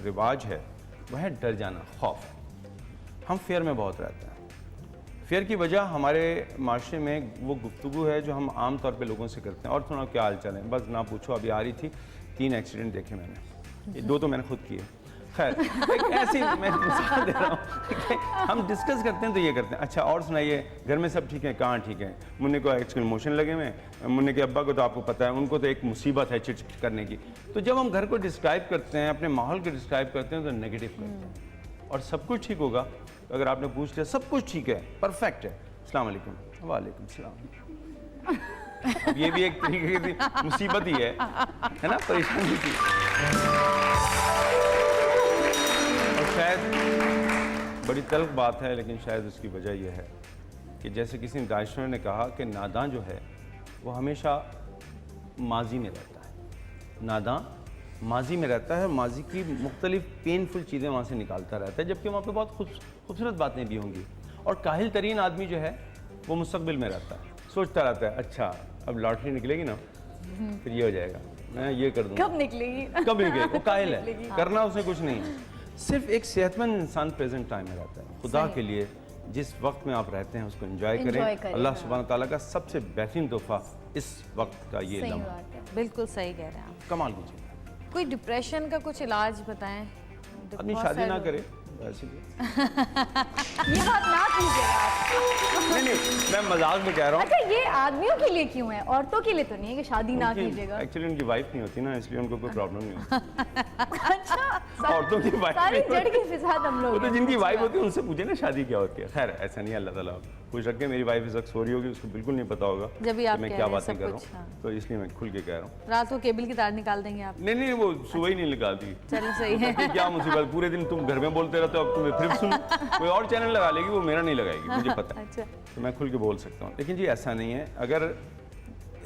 रिवाज है वह है डर जाना, खौफ। हम फेयर में बहुत रहते हैं। फेयर की वजह हमारे माशरे में वो गुफ्तगू है जो हम आम तौर पे लोगों से करते हैं, और सुना क्या हाल चाल है, बस ना पूछो, अभी आ रही थी 3 एक्सीडेंट देखे मैंने, 2 तो मैंने खुद किए। खैर, एक ऐसी मैं मिसाल दे रहा हूँ, हम डिस्कस करते हैं तो ये करते हैं, अच्छा और सुनाइए, घर में सब ठीक है? कहाँ ठीक है? मुन्ने को एक्चुअली मोशन लगे हुए हैं, मुन्ने के अब्बा को तो आपको पता है, उनको तो एक मुसीबत है चिट करने की। तो जब हम घर को डिस्क्राइब करते हैं, अपने माहौल को डिस्क्राइब करते हैं, तो नेगेटिव करते हैं, और सब कुछ ठीक होगा। अगर आपने पूछ लिया सब कुछ ठीक है, परफेक्ट है, अस्सलाम वालेकुम, वालेकुम सलाम, अब ये भी एक तरीके की मुसीबत ही है ना, परेशानी थी। और शायद बड़ी तल्ख बात है, लेकिन शायद उसकी वजह यह है कि जैसे किसी दानिशवर ने कहा कि नादां जो है वो हमेशा माजी में रहता है, नादां माजी में रहता है, माजी की मुख्तलिफ पेनफुल चीज़ें वहाँ से निकालता रहता है, जबकि वहाँ पे बहुत खूबसूरत बातें भी होंगी। और काहिल तरीन आदमी जो है वो मुस्तकबिल में रहता है, सोचता रहता है, अच्छा अब लॉटरी निकलेगी ना, फिर ये हो जाएगा, मैं ये कर दूँगा, कब निकलेगी? कब निकलेगी, वो काहिल है, करना उसने कुछ नहीं है। सिर्फ एक सेहतमंद इंसान प्रेजेंट टाइम में रहता है। खुदा के लिए जिस वक्त में आप रहते हैं उसको एंजॉय करें। अल्लाह सुब्हान ताला का सबसे बेहतरीन तोहफा इस वक्त का ये लम्हा, बिल्कुल सही कह रहे हैं आप। कमाल कीजिए। कोई डिप्रेशन का कुछ इलाज बताएं? अपनी बहुत शादी सारे ना लोग- करे वैसे भी। ये बात ना कीजिएगा आप। नहीं, मैं मजाक में कह रहा हूँ। अच्छा, ये आदमियों के लिए क्यों है, औरतों के लिए तो नहीं है कि शादी ना कीजिएगा? एक्चुअली उनकी वाइफ नहीं होती ना, इसलिए उनको कोई प्रॉब्लम नहीं होती। अच्छा, औरतों की वाइफ सारी नहीं जड़ होती। के साथ हम वो लोग तो हैं। जिनकी वाइफ होती है उनसे पूछे ना शादी क्या होती है। खैर ऐसा नहीं है, अल्लाह ताला खुश रखे। मेरी वाइफ इस वक्त सो रही होगी, उसको बिल्कुल नहीं पता होगा जब भी कि आप मैं कह क्या रहे हैं बातें सब कर रहा कुछ, हूँ, हाँ। तो इसलिए मैं खुल के कह रहा हूँ। रात को केबल की तार निकाल देंगे आप? नहीं, वो सुबह ही नहीं निकालती। चलो सही है। ये क्या मुसीबत, पूरे दिन तुम घर में बोलते रहते हो, अब तुम्हें फिर सुन कोई और चैनल लगा लेगी, वो मेरा नहीं लगाएगी, मुझे पता है। अच्छा। तो मैं खुल के बोल सकता हूँ। लेकिन जी ऐसा नहीं है। अगर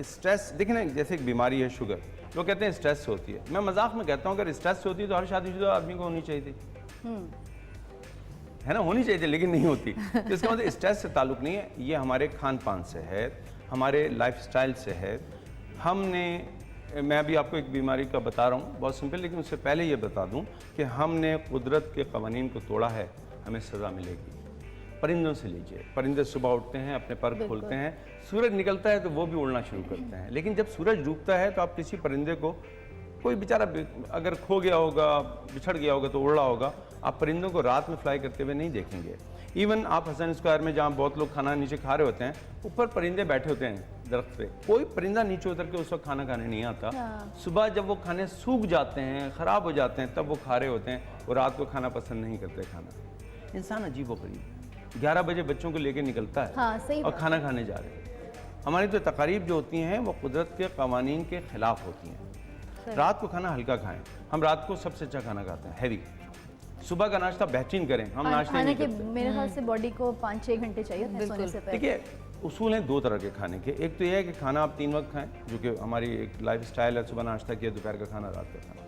स्ट्रेस देखिए ना, जैसे एक बीमारी है शुगर, लोग कहते हैं स्ट्रेस से होती है। मैं मजाक में कहता हूँ अगर स्ट्रेस से होती है तो हर शादीशुदा आदमी को होनी चाहिए थी, है ना, होनी चाहिए थी, लेकिन नहीं होती। तो इसका मतलब स्ट्रेस से ताल्लुक नहीं है, ये हमारे खान पान से है, हमारे लाइफस्टाइल से है। मैं अभी आपको एक बीमारी का बता रहा हूँ, बहुत सिंपल, लेकिन उससे पहले ये बता दूँ कि हमने कुदरत के कवानीन को तोड़ा है, हमें सज़ा मिलेगी। परिंदों से लीजिए, परिंदे सुबह उठते हैं, अपने पर खोलते हैं, सूरज निकलता है तो वो भी उड़ना शुरू करते हैं। लेकिन जब सूरज डूबता है तो आप किसी परिंदे को, कोई बेचारा अगर खो गया होगा, बिछड़ गया होगा तो उड़ रहा होगा, आप परिंदों को रात में फ्लाई करते हुए नहीं देखेंगे। इवन आप हसन स्क्वायर में जहाँ बहुत लोग खाना नीचे खा रहे होते हैं, ऊपर परिंदे बैठे होते हैं दरख्त पे, कोई परिंदा नीचे उतर के उस वक्त खाना खाने नहीं आता। सुबह जब वो खाने सूख जाते हैं, ख़राब हो जाते हैं, तब वो खा रहे होते हैं, और रात को खाना पसंद नहीं करते। खाना इंसान अजीब व गरीब 11 बजे बच्चों को लेके निकलता है, हाँ, सही और बात। खाना खाने जा रहे हैं। हमारी तो तकारीब जो होती हैं वो कुदरत के कवानीन के ख़िलाफ़ होती हैं। रात को खाना हल्का खाएं, हम रात को सबसे अच्छा खाना खाते हैं हैवी। सुबह का नाश्ता बेहतरीन करें, हम नाश्ते खाने नहीं के करते। मेरे ख्याल से बॉडी को 5-6 घंटे चाहिए होते हैं सोने से पहले। देखिए उसूल हैं 2 तरह के खाने के। एक तो ये है कि खाना आप 3 वक्त खाएं, जो कि हमारी एक लाइफ स्टाइल है, सुबह नाश्ता किया, दोपहर का खाना, रात का खाना।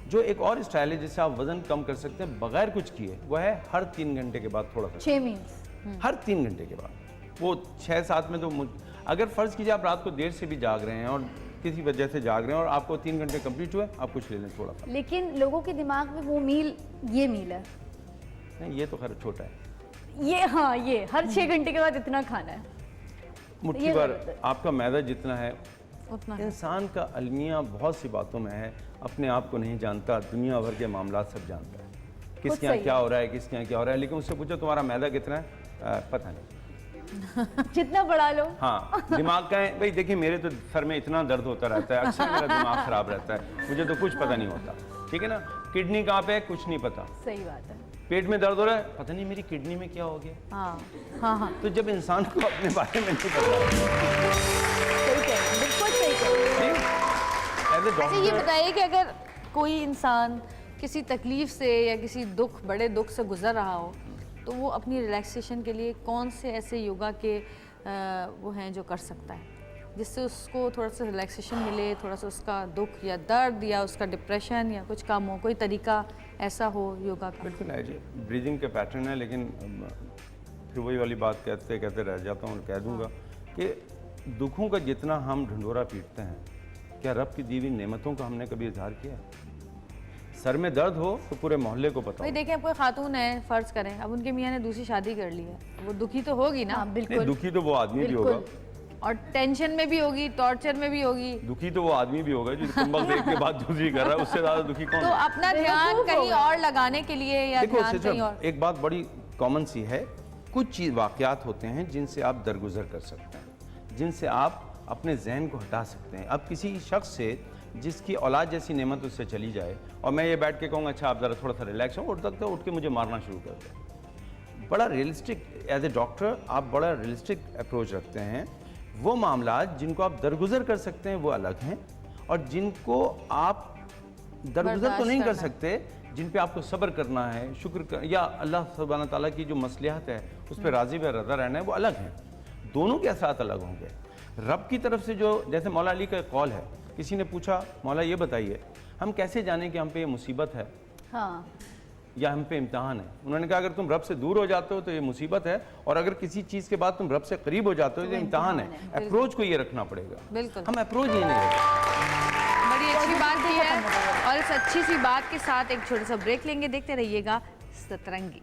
जो एक और स्टाइल है जिससे आप वज़न कम कर सकते हैं बगैर कुछ किए, वह है हर 3 घंटे के बाद थोड़ा सा, 6 मील्स। हर 3 घंटे के बाद। वो 6-7 में तो अगर फ़र्ज़ कीजिए आप रात को देर से भी जाग रहे हैं और किसी वजह से जाग रहे हैं और आपको 3 घंटे कंप्लीट हुए, आप कुछ ले लें थोड़ा सा। लेकिन लोगों के दिमाग में वो मील, ये मील है, नहीं, ये तो खैर छोटा है। ये, हाँ, ये हर 6 घंटे के बाद इतना खाना है। मुट्ठी ये भर गलत है। आपका मैदा जितना है उतना इंसान का अलमिया बहुत सी बातों में है, अपने आप को नहीं जानता, दुनिया भर के मामला सब जानता है, किसके यहाँ सही क्या हो रहा है, किसके यहाँ क्या हो रहा है। लेकिन उससे पूछो तुम्हारा मैदा कितना है, पता नहीं। जितना बढ़ा लो। हाँ, दिमाग का है भाई। देखिए मेरे तो सर में इतना दर्द होता रहता है, अक्सर मेरा दिमाग खराब रहता है, मुझे तो कुछ पता नहीं होता, ठीक है ना। किडनी कहाँ पे है कुछ नहीं पता, सही बात है। पेट में दर्द हो रहा है, पता नहीं मेरी किडनी में क्या हो गया। हाँ हाँ हाँ। तो जब इंसान को अपने बारे में नहीं पता, सही कह रहे हैं, बिल्कुल सही कह रहे हैं। एज ए अच्छा ये डॉक्टर बताइए कि अगर कोई इंसान किसी तकलीफ से या किसी दुख, बड़े दुख से गुजर रहा हो, तो वो अपनी रिलैक्सेशन के लिए कौन से ऐसे योगा के वो हैं जो कर सकता है, जिससे उसको थोड़ा सा रिलैक्सेशन मिले, थोड़ा सा उसका दुख या दर्द या उसका डिप्रेशन या कुछ कम हो, कोई तरीका ऐसा हो योगा का? बिल्कुल है जी, ब्रीदिंग के पैटर्न है, लेकिन फिर वही वाली बात कहते कहते रह जाता हूँ और कह दूँगा कि दुखों का जितना हम ढंढोरा पीटते हैं, क्या रब की दी हुई नेमतों का हमने कभी इजहार किया? सर में दर्द हो तो पूरे मोहल्ले को पता भाई हो। देखें, अब कोई खातून है, फर्ज करें अब उनके मियाँ ने दूसरी शादी कर ली है, वो दुखी तो होगी ना। हाँ नहीं, बिल्कुल दुखी तो वो आदमी भी होगा, और टेंशन में भी होगी, टॉर्चर में भी होगी, दुखी तो वो आदमी भी होगा जो कम्बल देख के बाद दूसरी कर रहा है, उससे ज्यादा दुखी कौन तो है? अपना ध्यान कहीं और लगाने के लिए या देखो ध्यान कहीं और। एक बात बड़ी कॉमन सी है, कुछ चीज वाकयात होते हैं जिनसे आप दरगुजर कर सकते हैं, जिनसे आप अपने जहन को हटा सकते हैं। अब किसी शख्स से जिसकी औलाद जैसी नेमत उससे चली जाए और मैं ये बैठ के कहूँगा अच्छा आप ज़रा थोड़ा सा रिलैक्स हो, उठ सकते हो, उठ के मुझे मारना शुरू कर दे। बड़ा रियलिस्टिक एज ए डॉक्टर आप बड़ा रियलिस्टिक अप्रोच रखते हैं। वो मामलात जिनको आप दरगुजर कर सकते हैं वो अलग हैं, और जिनको आप दरगुजर तो नहीं कर सकते, जिन पे आपको सब्र करना है, या अल्लाह सुब्हानहू ताला की जो मसलिहत है उस पर राज़ी व रज़ा रहना है, वो अलग हैं। दोनों के असरात अलग होंगे। रब की तरफ से जो, जैसे मौला अली का एक कौल है, किसी ने पूछा मौला ये बताइए हम कैसे जानें कि हम पे ये मुसीबत है हाँ या हम पे इम्तहान है? उन्होंने कहा अगर तुम रब से दूर हो जाते हो तो ये मुसीबत है, और अगर किसी चीज़ के बाद तुम रब से करीब हो जाते हो तो ये इम्तहान है। अप्रोच को ये रखना पड़ेगा। बिल्कुल, हम अप्रोच ये नहीं रखते। बड़ी अच्छी बात की है, और इस अच्छी सी बात के साथ एक छोटा सा ब्रेक लेंगे। देखते रहिएगा सतरंगी।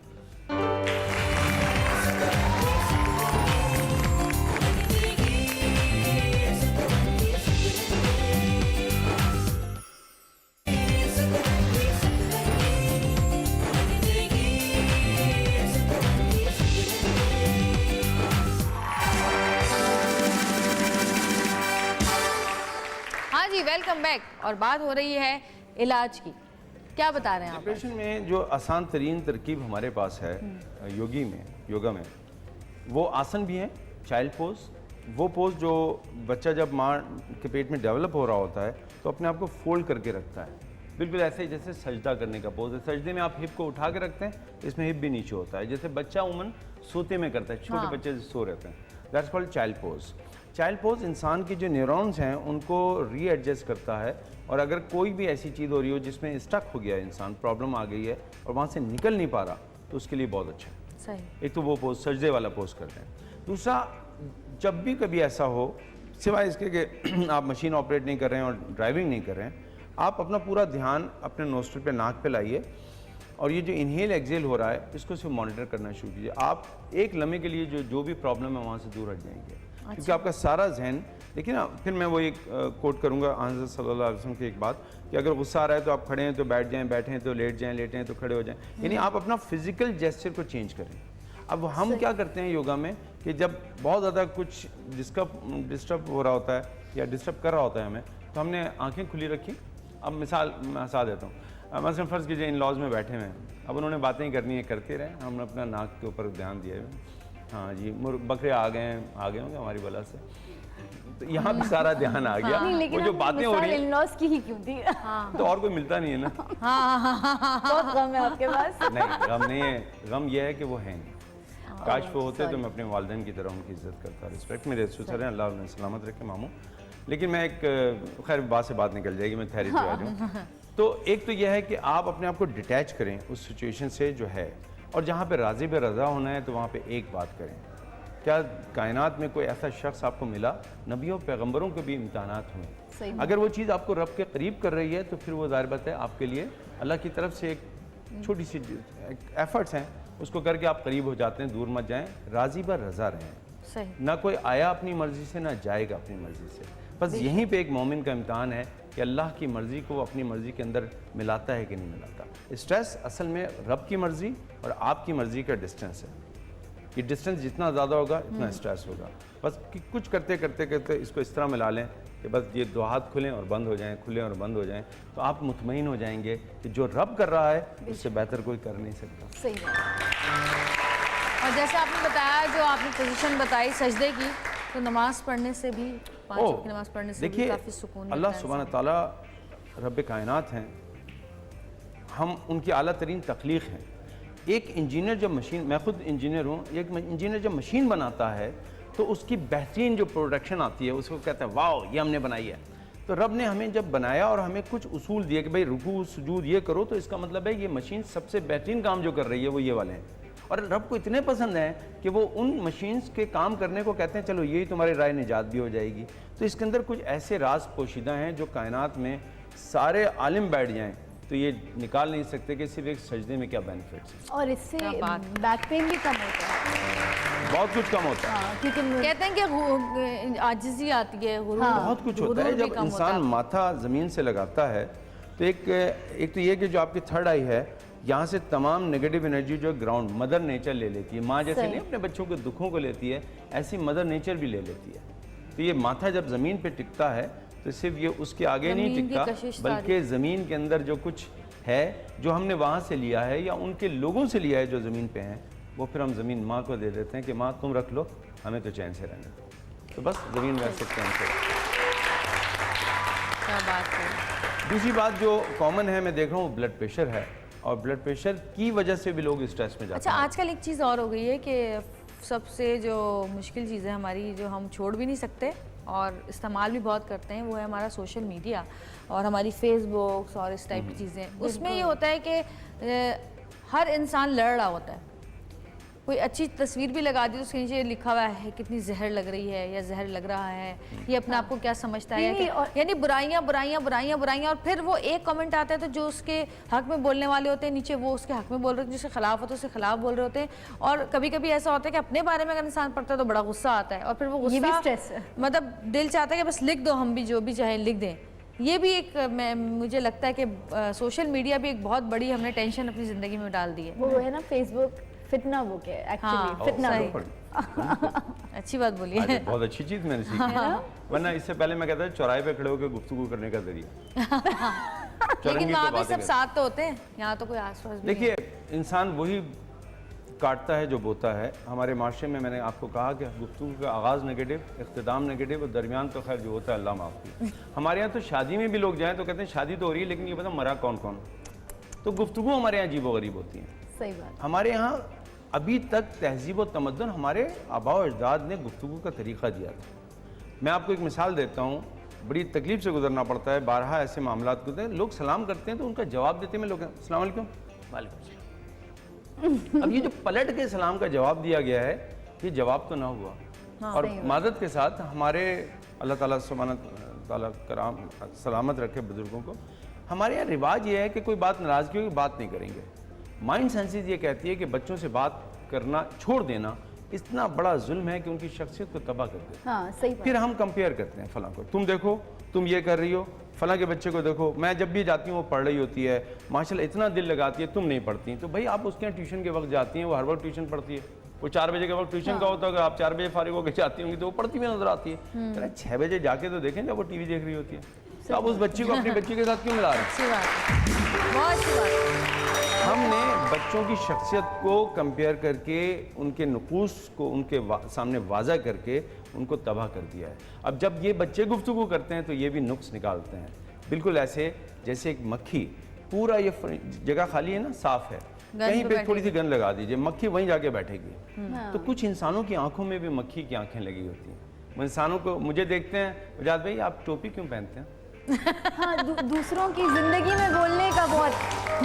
हाँ जी, वेलकम बैक। और बात हो रही है इलाज की। क्या बता रहे हैं आप? डिप्रेशन में जो आसान तरीन तरकीब हमारे पास है योगा में, वो आसन भी हैं, चाइल्ड पोज, वो पोज जो बच्चा जब माँ के पेट में डेवलप हो रहा होता है तो अपने आप को फोल्ड करके रखता है, बिल्कुल ऐसे ही जैसे सजदा करने का पोज है। सजदे में आप हिप को उठा के रखते हैं, इसमें हिप भी नीचे होता है, जैसे बच्चा उमन सोते में करता है, छोटे बच्चे सो रहते हैं। That's called child pose. Child pose इंसान की जो न्यूरॉन्स हैं उनको रीएडजस्ट करता है, और अगर कोई भी ऐसी चीज़ हो रही हो जिसमें स्टक हो गया है इंसान, प्रॉब्लम आ गई है और वहाँ से निकल नहीं पा रहा, तो उसके लिए बहुत अच्छा है। सही। एक तो वो पोज, सजदे वाला पोज करते हैं। दूसरा, जब भी कभी ऐसा हो, सिवाय इसके कि आप मशीन ऑपरेट नहीं कर रहे हैं और ड्राइविंग नहीं कर रहे हैं, आप अपना पूरा ध्यान अपने नोस्ट्रिल पे, नाक पे लाइए, और ये जो इनहेल एक्सेल हो रहा है इसको सिर्फ मॉनिटर करना शुरू कीजिए। आप एक लम्हे के लिए जो भी प्रॉब्लम है वहाँ से दूर हट जाएंगे। अच्छा। क्योंकि आपका सारा जहन, देखिए ना, फिर मैं वो एक कोट करूँगा हज़रत सल्लल्लाहु अलैहि वसल्लम की एक बात, कि अगर गुस्सा आ रहा है तो आप खड़े हैं तो बैठ जाएं, बैठे हैं तो लेट जाएं, लेटे हैं तो खड़े हो जाएं, यानी आप अपना फिजिकल जेस्चर को चेंज करें। अब हम क्या करते हैं योगा में कि जब बहुत ज़्यादा कुछ डिस्टर्ब हो रहा होता है या डिस्टर्ब कर रहा होता है हमें, तो हमने आंखें खुली रखी। अब मिसाल मैं हंसा देता हूँ, मसलन फ़र्ज़ कीजिए इन लॉज में बैठे हुए हैं, अब उन्होंने बातें करनी है, करते रहे, हमने अपना नाक के ऊपर ध्यान दिया है, हाँ जी बकरे आ गए होंगे हमारी बला से, तो यहाँ भी सारा ध्यान आ गया। नहीं, लेकिन वो जो बातें हो रही हैं, इन-लॉज की ही क्यों थी? तो और कोई मिलता नहीं है ना। बहुत गम है आपके पास। नहीं, गम नहीं है, गम यह है कि वो हैं। काश वो होते तो मैं अपने वालिदैन की तरह उनकी इज्जत करता, रिस्पेक्ट। मेरे ससुर हैं, अल्लाह उन्हें सलामत रखे मामू। लेकिन मैं एक, खैर बात से बात निकल जाएगी, मैं ठहरी पे आ जाऊँ। तो एक तो यह है कि आप अपने आप को डिटैच करें उस सिचुएशन से जो है, और जहाँ पे राज़ी बे रज़ा होना है तो वहाँ पे एक बात करें, क्या कायनात में कोई ऐसा शख्स आपको मिला, नबियों पैगंबरों के भी इम्तहानात हुए, अगर वो चीज़ आपको रब के करीब कर रही है तो फिर वो ज़ाहिर बात है आपके लिए अल्लाह की तरफ से एक छोटी सी एफर्ट्स हैं, उसको करके आप करीब हो जाते हैं। दूर मत जाएं, राज़ी बर रज़ा रहें। सही। ना कोई आया अपनी मर्ज़ी से, ना जाएगा अपनी मर्ज़ी से। बस यहीं पे एक मोमिन का इम्तहान है कि अल्लाह की मर्ज़ी को वो अपनी मर्ज़ी के अंदर मिलाता है कि नहीं मिलाता। स्ट्रेस असल में रब की मर्ज़ी और आपकी मर्ज़ी का डिस्टेंस है। ये डिस्टेंस जितना ज़्यादा होगा इतना स्ट्रेस होगा। बस कि कुछ करते करते करते इसको इस तरह मिला लें कि बस ये दो हाथ खुलें और बंद हो जाएं, खुलें और बंद हो जाएं, तो आप मुतमईन हो जाएंगे कि जो रब कर रहा है उससे बेहतर कोई कर नहीं सकता। सही है। और जैसे आपने बताया, जो आपने पोजीशन बताई सजदे की, तो नमाज पढ़ने से भी, 5 वक्त की नमाज पढ़ने से भी काफ़ी सुकून मिलता है। अल्लाह सुब्हान ताला रब कायनात हैं, हम उनकी आला तरीन तख्लीक हैं। एक इंजीनियर जब मशीन, मैं खुद इंजीनियर हूँ, एक इंजीनियर जब मशीन बनाता है तो उसकी बेहतरीन जो प्रोडक्शन आती है उसको कहते हैं वाओ ये हमने बनाई है। तो रब ने हमें जब बनाया और हमें कुछ उसूल दिए कि भाई रुकू सुजूद ये करो, तो इसका मतलब है ये मशीन सबसे बेहतरीन काम जो कर रही है वो ये वाले हैं। और रब को इतने पसंद हैं कि वो उन मशीन्स के काम करने को कहते हैं चलो यही तुम्हारी राय निजात भी हो जाएगी। तो इसके अंदर कुछ ऐसे राज पोशीदा हैं जो कायनात में सारे आलिम बैठ जाएं तो ये निकाल नहीं सकते कि सिर्फ एक सजदे में क्या बेनिफिट्स हैं। और इससे बैक पेन भी कम होता है, बहुत कुछ कम होता है। हाँ, क्योंकि कहते हैं कि आजिज़ी आती है, गुरूर, बहुत कुछ होता है। गुरूर भी जब कम होता इंसान माथा ज़मीन से लगाता है तो एक तो ये कि जो आपकी थर्ड आई है यहाँ से तमाम नेगेटिव एनर्जी जो ग्राउंड मदर नेचर ले लेती है। माँ जैसे नहीं अपने बच्चों के दुखों को लेती है, ऐसी मदर नेचर भी ले लेती है। तो ये माथा जब ज़मीन पे टिकता है तो सिर्फ ये उसके आगे नहीं ज़मीन की टिकता, कशिश बल्कि ज़मीन के अंदर जो कुछ है जो हमने वहाँ से लिया है या उनके लोगों से लिया है जो ज़मीन पे हैं, वो फिर हम ज़मीन माँ को दे देते हैं कि माँ तुम रख लो, हमें तो चैन से रहने दो। तो बस ज़मीन वैसे चैन से। क्या बात है। दूसरी बात जो कॉमन है मैं देख रहा हूँ ब्लड प्रेशर है, और ब्लड प्रेशर की वजह से भी लोग स्ट्रेस में जाते अच्छा, हैं। आजकल एक चीज़ और हो गई है कि सबसे जो मुश्किल चीज़ है हमारी, जो हम छोड़ भी नहीं सकते और इस्तेमाल भी बहुत करते हैं, वो है हमारा सोशल मीडिया और हमारी फेसबुक्स और इस टाइप की चीज़ें। उसमें ये होता है कि हर इंसान लड़ रहा होता है। कोई अच्छी तस्वीर भी लगा दी तो उसके नीचे लिखा हुआ है कितनी जहर लग रही है या जहर लग रहा है, ये अपने आप को क्या समझता है, नहीं, यानी बुराइयां बुराइयां बुराइयां बुराइयां। और फिर वो एक कमेंट आता है तो जो उसके हक में बोलने वाले होते हैं नीचे वो उसके हक में बोल रहे होते हैं, जिसके खिलाफ होते हैं उसके खिलाफ बोल रहे होते हैं। और कभी कभी ऐसा होता है कि अपने बारे में अगर इंसान पढ़ता है तो बड़ा गुस्सा आता है और फिर वो ये भी गुस्सा स्ट्रेस है। मतलब दिल चाहता है कि बस लिख दो, हम भी जो भी चाहे लिख दें। ये भी एक मुझे लगता है कि सोशल मीडिया भी एक बहुत बड़ी हमने टेंशन अपनी ज़िंदगी में डाल दी है। वो है ना फेसबुक फितना बुक है एक्चुअली, हाँ, फितना सही। बुक। अच्छी बात बोली आज है। एक बहुत अच्छी चीज़ मैंने सीखी है। वरना इससे पहले मैं कहता था चौराहे पे खड़े होकर गुफ्तगू करने का जरिया। लेकिन चौरंगी वहाँ पे पे बातें सब करते। साथ तो होते हैं, यहाँ तो कोई आसपास भी नहीं है। देखिए इंसान वही काटता है जो बोता है। हमारे माशरे में मैंने आपको कहा कि गुफ्तगू का आगाज़ नेगेटिव, इख्तिताम नेगेटिव और दरमियान तो खैर जो होता है अल्लाह माफ़ करे। हमारे यहाँ तो शादी में भी लोग जाएँ तो कहते हैं शादी तो हो रही है लेकिन ये पता मरा कौन कौन। तो गुफ्तगू हमारे यहाँ अजीब व गरीब होती हैं। सही बात। हमारे यहाँ अभी तक तहजीब व तमद्दुन हमारे आबा व अजदाद ने गुफ्तगू का तरीक़ा दिया था। मैं आपको एक मिसाल देता हूँ, बड़ी तकलीफ से गुजरना पड़ता है, बारहा ऐसे मामलात होते हैं। लोग सलाम करते हैं तो उनका जवाब देते हैं, लोग अस्सलाम वालेकुम, वालेकुम सलाम। अब ये जो पलट के सलाम का जवाब दिया गया है ये जवाब तो ना हुआ। और मादत के साथ हमारे अल्लाह ताला सुब्हानहू ताला कराम सलामत रखे बुजुर्गों को, हमारे यहाँ रिवाज ये है कि कोई बात नाराज़गी होगी बात नहीं करेंगे। माइंड साइंसेस ये कहती है कि बच्चों से बात करना छोड़ देना इतना बड़ा जुल्म है कि उनकी शख्सियत को तबाह कर देता है। हाँ सही बात। फिर हम कंपेयर करते हैं फलां को, तुम देखो तुम ये कर रही हो, फलां के बच्चे को देखो, मैं जब भी जाती हूँ वो पढ़ रही होती है माशाल्लाह इतना दिल लगाती है, तुम नहीं पढ़ती। तो भाई आप उसके यहाँ ट्यूशन के वक्त जाती हैं, वो हर वक्त ट्यूशन पढ़ती है। वो 4 बजे के वक्त ट्यूशन का होता है, आप 4 बजे फारिग होकर जाती होंगी तो वो पढ़ती हुई नजर आती है। 6 बजे जाके तो देखें जब वो टीवी देख रही होती है। तो आप उस बच्ची को अपनी बच्ची के साथ क्यों मिला रहे हैं? अच्छी बात है, बहुत अच्छी बात है। हमने बच्चों की शख्सियत को कंपेयर करके उनके नुकूस को उनके सामने वाज़ा करके उनको तबाह कर दिया है। अब जब ये बच्चे गुफ्तगू करते हैं तो ये भी नुक्स निकालते हैं, बिल्कुल ऐसे जैसे एक मक्खी, पूरा ये जगह खाली है ना, साफ है, कहीं पे थोड़ी सी गंद लगा दीजिए, मक्खी वहीं जाके बैठेगी। तो कुछ इंसानों की आंखों में भी मक्खी की आंखें लगी होती हैं। वो इंसानों को मुझे देखते हैं, वजाद भाई आप टोपी क्यों पहनते हैं? हाँ दूसरों की जिंदगी में बोलने का बहुत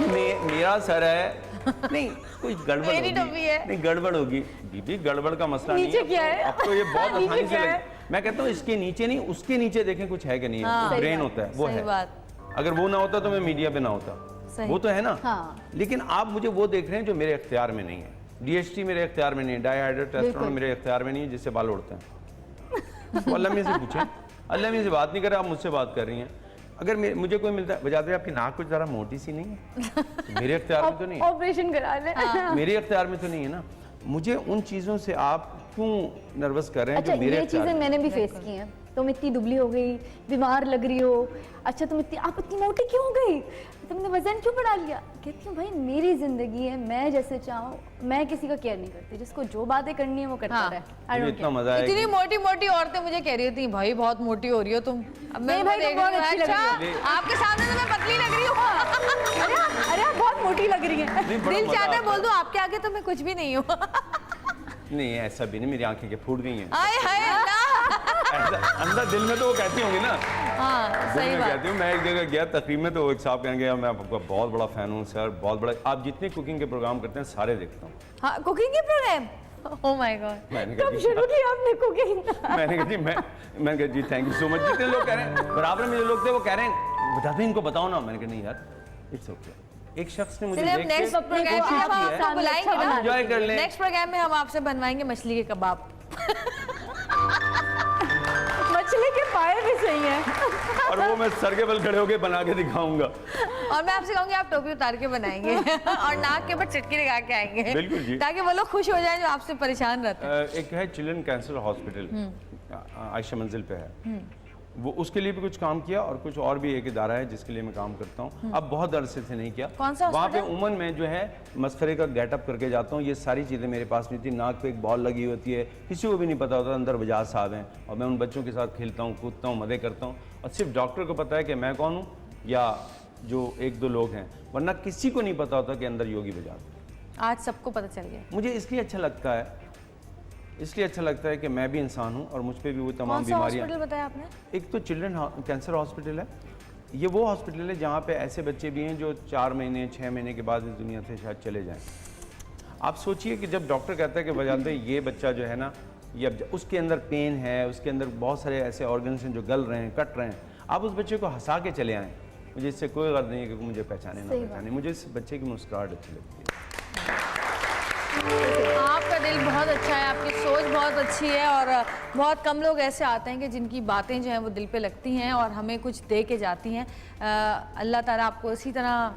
मेरा सर है नहीं, कोई गड़बड़ मेरी होगी, टोपी है। नहीं गड़बड़ होगी बीबी, गड़बड़ का मसला नहीं नीचे है। क्या है? अब तो ये बहुत नीचे आसानी से क्या है? मैं कहता हूँ इसके नीचे नहीं, उसके नीचे देखें कुछ है कि नहीं है। हाँ, ब्रेन होता है, वो सही है। बात। अगर वो ना होता तो मैं मीडिया पे ना होता, सही। वो तो है ना। हाँ। लेकिन आप मुझे वो देख रहे हैं जो मेरे इख्तियार में नहीं है। DHT मेरे इख्तियार में नहीं है, डाईहाइड्रोटेस्टेरोन मेरे इख्तियार में नहीं है, जिससे बाल उड़ते हैं। तो अल्लाह में से पूछें, अल्लाह में से बात नहीं कर रहे, आप मुझसे बात कर रही हैं। अगर मुझे कोई मिलता है, बजाते भाई आपकी नाक कुछ ज़रा मोटी सी नहीं है, तो मेरे इख्तियार में तो नहीं है। ऑपरेशन करा ले। मेरे इख्तियार में तो नहीं है ना। मुझे उन चीज़ों से आप क्यों नर्वस कर रहे हैं अच्छा जो मेरे ये इख्तियार चीजें में? मैंने भी फेस की हैं। तुम इतनी दुबली हो गई, बीमार लग रही हो, अच्छा आप इतनी मोटी क्यों हो गई, तुमने वजन क्यों बढ़ा लिया? कहती हूँ भाई मेरी जिंदगी है, मैं जैसे चाहूँ, मैं किसी का केयर नहीं करती, जिसको जो बातें करनी है वो करता हाँ। रहे। I मुझे don't इतना care। मजा आया इतनी कि मोटी मोटी औरतें मुझे कह रही थी भाई बहुत मोटी हो रही हो तुम। अब मैं नहीं भाई, देख तुम बहुत रही हूँ, अच्छी लग अच्छा, रही आपके सामने तो मैं पतली लग रही हूँ। अरे आप बहुत मोटी लग रही है। नहीं, बड़ा दिल मजा चाहता है आता बोल दूं आपके आगे तो मैं कुछ भी नहीं हूँ। नहीं ऐसा भी नहीं, मेरी आंखें के फूट गई हैं। आए हाय अल्लाह। ऐसा अंदर दिल में तो वो कहती होंगी ना, हाँ दिल सही में बात। कहती हूँ। मैं एक जगह गया तकरीब में, तो एक साहब कहेंगे यार मैं आपका बहुत बड़ा फ़ैन हूँ सर, बहुत बड़ा। आप जितने कुकिंग के प्रोग्राम करते हैं सारे देखता हूँ। हाँ कुकिंग के प्रोग्राम, ओह माय गॉड। मैंने कहा कब जी, शुरू की आपने कुकिंग? मैंने कहा जी मैंने कहा जी थैंक यू सो मच। जितने लोग कह रहे हैं, बराबर में जो लोग थे वो कह रहे हैं बता दो इनको, बताओ ना। मैंने कहा नहीं यार इट्स ओके। एक शख्स ने मुझे चलिए अब देख के नेक्स्ट प्रोग्राम में हम कोशिश की आपको है, बुलाएंगे ना, एंजॉय कर लें। नेक्स्ट प्रोग्राम में हम आपसे बनवाएंगे मछली के कबाब। मछली के पाए भी सही है। और वो मैं सर के बल खड़े होके बना के दिखाऊंगा। और मैं आपसे कहूंगी आप टोपी उतार के बनाएंगे और नाक के ऊपर चटकी लगा के आएंगे, बिल्कुल जी। ताकि वो लोग खुश हो जाएं जो आपसे परेशान रहते हैं। एक है चिल्ड्रन कैंसर हॉस्पिटल, आयशा मंजिल पे है, वो उसके लिए भी कुछ काम किया, और कुछ और भी एक इदारा है जिसके लिए मैं काम करता हूँ। अब बहुत अरसे से नहीं किया। कौन सा वहाँ पे हॉस्पिटल? उमन में जो है मस्खरे का गेटअप करके जाता हूँ। ये सारी चीज़ें मेरे पास नहीं थी। नाक पे एक बॉल लगी होती है, किसी को भी नहीं पता होता अंदर बजाज साहब हैं, और मैं उन बच्चों के साथ खेलता हूँ, कूदता हूँ, मज़े करता हूँ, और सिर्फ डॉक्टर को पता है कि मैं कौन हूँ, या जो एक दो लोग हैं, वरना किसी को नहीं पता होता कि अंदर योगी बजाज। आज सबको पता चल गया। मुझे इसलिए अच्छा लगता है, इसलिए अच्छा लगता है कि मैं भी इंसान हूँ और मुझ पे भी वो तमाम कौन सा बीमारियाँ। हॉस्पिटल बताया आपने? एक तो चिल्ड्रन कैंसर हॉस्पिटल है। ये वो हॉस्पिटल है जहाँ पे ऐसे बच्चे भी हैं जो 4 महीने 6 महीने के बाद इस दुनिया से शायद चले जाएं। आप सोचिए कि जब डॉक्टर कहता है कि बजाते ये बच्चा जो है ना, ये अब उसके अंदर पेन है, उसके अंदर बहुत सारे ऐसे ऑर्गन्स हैं जो गल रहे हैं, कट रहे हैं, आप उस बच्चे को हंसा के चले आएँ। मुझे इससे कोई गर्ज नहीं है कि मुझे पहचाने ना पहचाने, मुझे इस बच्चे की मुस्कुराहट अच्छी लगती है। आपका दिल बहुत अच्छा है, आपकी सोच बहुत अच्छी है, और बहुत कम लोग ऐसे आते हैं कि जिनकी बातें जो हैं वो दिल पे लगती हैं और हमें कुछ दे के जाती हैं। अल्लाह ताला आपको इसी तरह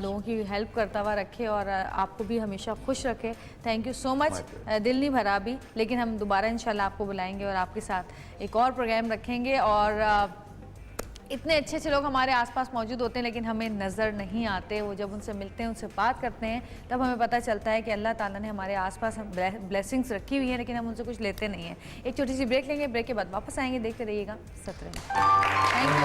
लोगों की हेल्प करता हुआ रखे और आपको भी हमेशा खुश रखे। Thank you so much. दिल नहीं भरा अभी, लेकिन हम दोबारा इंशाल्लाह आपको बुलाएंगे और आपके साथ एक और प्रोग्राम रखेंगे। और इतने अच्छे अच्छे लोग हमारे आसपास मौजूद होते हैं, लेकिन हमें नज़र नहीं आते। वो जब उनसे मिलते हैं, उनसे बात करते हैं, तब हमें पता चलता है कि अल्लाह ताला ने हमारे आसपास ब्लेसिंग्स रखी हुई हैं, लेकिन हम उनसे कुछ लेते नहीं हैं। एक छोटी सी ब्रेक लेंगे, ब्रेक के बाद वापस आएंगे। देखते रहिएगा सत्र में। Thank you.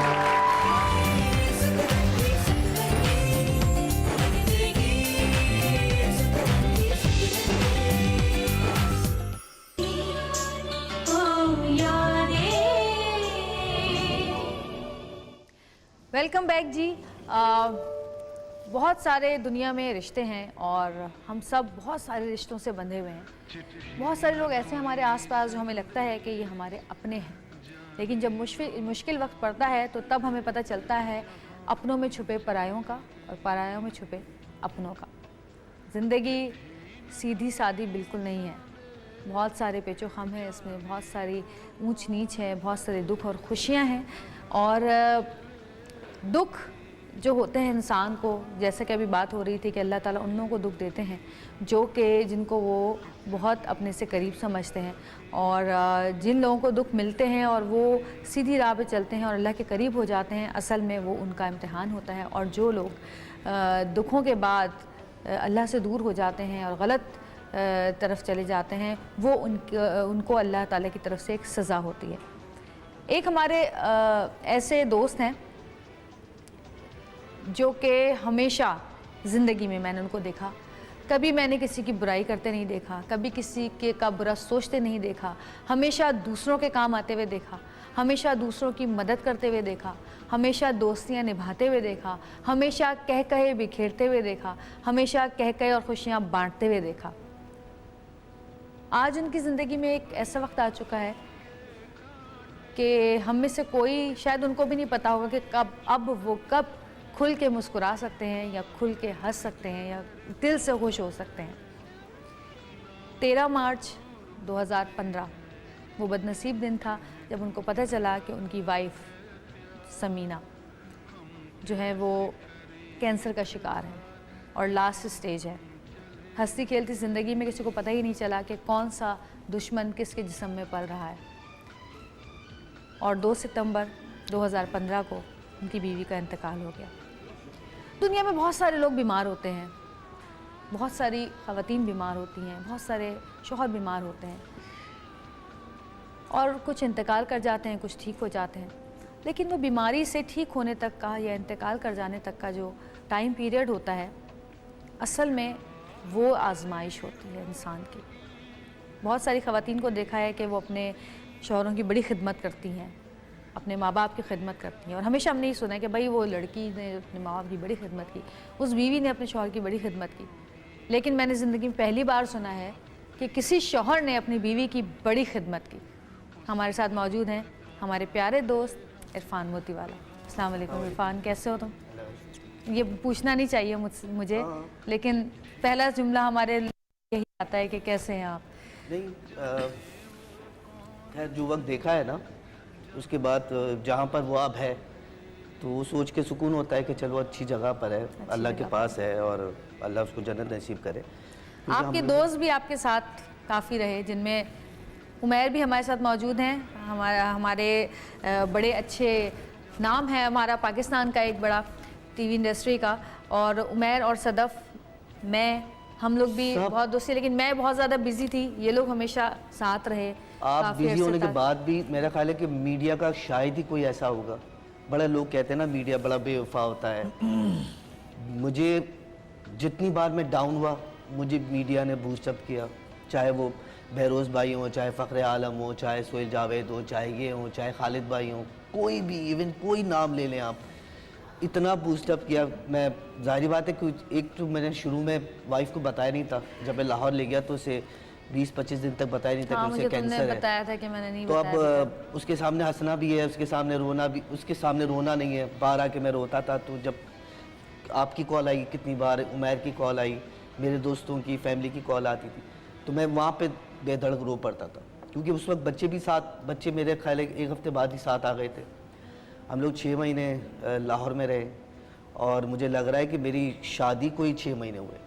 वेलकम बैक जी। बहुत सारे दुनिया में रिश्ते हैं और हम सब बहुत सारे रिश्तों से बंधे हुए हैं। बहुत सारे लोग ऐसे हमारे आसपास जो हमें लगता है कि ये हमारे अपने हैं, लेकिन जब मुश्किल वक्त पड़ता है तो तब हमें पता चलता है अपनों में छुपे परायों का और परायों में छुपे अपनों का। ज़िंदगी सीधी सादी बिल्कुल नहीं है, बहुत सारे पेचो खम हैं इसमें, बहुत सारी ऊंच नीच है, बहुत सारे दुख और खुशियाँ हैं। और दुख जो होते हैं इंसान को, जैसे कि अभी बात हो रही थी कि अल्लाह ताला उन लोगों को दुख देते हैं जो कि जिनको वो बहुत अपने से करीब समझते हैं, और जिन लोगों को दुख मिलते हैं और वो सीधी राह पे चलते हैं और अल्लाह के करीब हो जाते हैं, असल में वो उनका इम्तिहान होता है। और जो लोग दुखों के बाद अल्लाह से दूर हो जाते हैं और गलत तरफ चले जाते हैं, वो उनको अल्लाह ताला की तरफ से एक सज़ा होती है। एक हमारे ऐसे दोस्त हैं जो कि हमेशा ज़िंदगी में मैंने उनको देखा, कभी मैंने किसी की बुराई करते नहीं देखा, कभी किसी के का बुरा सोचते नहीं देखा, हमेशा दूसरों के काम आते हुए देखा, हमेशा दूसरों की मदद करते हुए देखा, हमेशा दोस्तियां निभाते हुए देखा, हमेशा कह कहे बिखेरते हुए देखा, हमेशा कह कहे और खुशियां बांटते हुए देखा। आज उनकी ज़िंदगी में एक ऐसा वक्त आ चुका है कि हम में से कोई शायद उनको भी नहीं पता होगा कि कब खुल के मुस्कुरा सकते हैं या खुल के हंस सकते हैं या दिल से खुश हो सकते हैं। 13 मार्च 2015 वो बदनसीब दिन था जब उनको पता चला कि उनकी वाइफ समीना जो है वो कैंसर का शिकार है और लास्ट स्टेज है। हंसती खेलती ज़िंदगी में किसी को पता ही नहीं चला कि कौन सा दुश्मन किसके जिस्म में पल रहा है। और 2 सितंबर 2015 को उनकी बीवी का इंतकाल हो गया। दुनिया में बहुत सारे लोग बीमार होते हैं, बहुत सारी ख़वातीन बीमार होती हैं, बहुत सारे शौहर बीमार होते हैं, और कुछ इंतकाल कर जाते हैं, कुछ ठीक हो जाते हैं। लेकिन वो बीमारी से ठीक होने तक का या इंतकाल कर जाने तक का जो टाइम पीरियड होता है, असल में वो आजमाइश होती है इंसान की। बहुत सारी ख़वातीन को देखा है कि वो अपने शौहरों की बड़ी खिदमत करती हैं, अपने माँ बाप की खिदमत करती हैं, और हमेशा हमने ये सुना है कि भाई वो लड़की ने अपने माँ बाप की बड़ी खिदमत की, उस बीवी ने अपने शौहर की बड़ी खिदमत की। लेकिन मैंने ज़िंदगी में पहली बार सुना है कि किसी शौहर ने अपनी बीवी की बड़ी खिदमत की। हमारे साथ मौजूद हैं हमारे प्यारे दोस्त इरफान मोतीवाला। अस्सलाम वालेकुम इरफान, कैसे हो तुम? ये पूछना नहीं चाहिए मुझे, लेकिन पहला जुमला हमारे यही आता है कि कैसे हैं आप? नहीं, खैर जो वक्त देखा है ना, उसके बाद जहाँ पर वो अब है तो वो सोच के सुकून होता है कि चलो अच्छी जगह पर है, अल्लाह के पास है और अल्लाह उसको जन्नत नसीब करे। आपके दोस्त भी आपके साथ काफ़ी रहे, जिनमें उमैर भी हमारे साथ मौजूद हैं। हमारे बड़े अच्छे नाम है हमारा पाकिस्तान का एक बड़ा टीवी इंडस्ट्री का, और उमैर और सदफ़, हम लोग भी बहुत दोस्ती, लेकिन मैं बहुत ज़्यादा बिजी थी, ये लोग हमेशा साथ रहे। आप काफ़ी बिजी अरसे होने के तक। बाद भी मेरा ख्याल है कि मीडिया का शायद ही कोई ऐसा होगा। बड़ा लोग कहते हैं ना मीडिया बड़ा बेवफा होता है। मुझे जितनी बार मैं डाउन हुआ, मुझे मीडिया ने बूस्टअप किया, चाहे वो बहरोज़ भाई हों, चाहे फ़ख्र आलम हो, चाहे सोहेल जावेद हो, चाहे ये हो, चाहे खालिद भाई हों, कोई भी, इवन कोई नाम ले लें आप, इतना बूस्टअप किया। मैं ज़ाहिर बात है कि एक तो मैंने शुरू में वाइफ को बताया नहीं था, जब मैं लाहौर ले गया तो उसे 20-25 दिन तक बताया नहीं था हाँ, कि मुझे उसे तुमने कैंसर है। बताया था कि मैंने नहीं तो बताया अब उसके सामने हंसना भी है, उसके सामने रोना भी, उसके सामने रोना नहीं है। बाहर आके मैं रोता था, तो जब आपकी कॉल आई, कितनी बार उमैर की कॉल आई, मेरे दोस्तों की, फैमिली की कॉल आती थी, तो मैं वहाँ पे बेधड़क रो पड़ता था, क्योंकि उस वक्त बच्चे भी साथ, बच्चे मेरे ख्याल है 1 हफ्ते बाद ही साथ आ गए थे। हम लोग 6 महीने लाहौर में रहे, और मुझे लग रहा है कि मेरी शादी को ही 6 महीने हुए।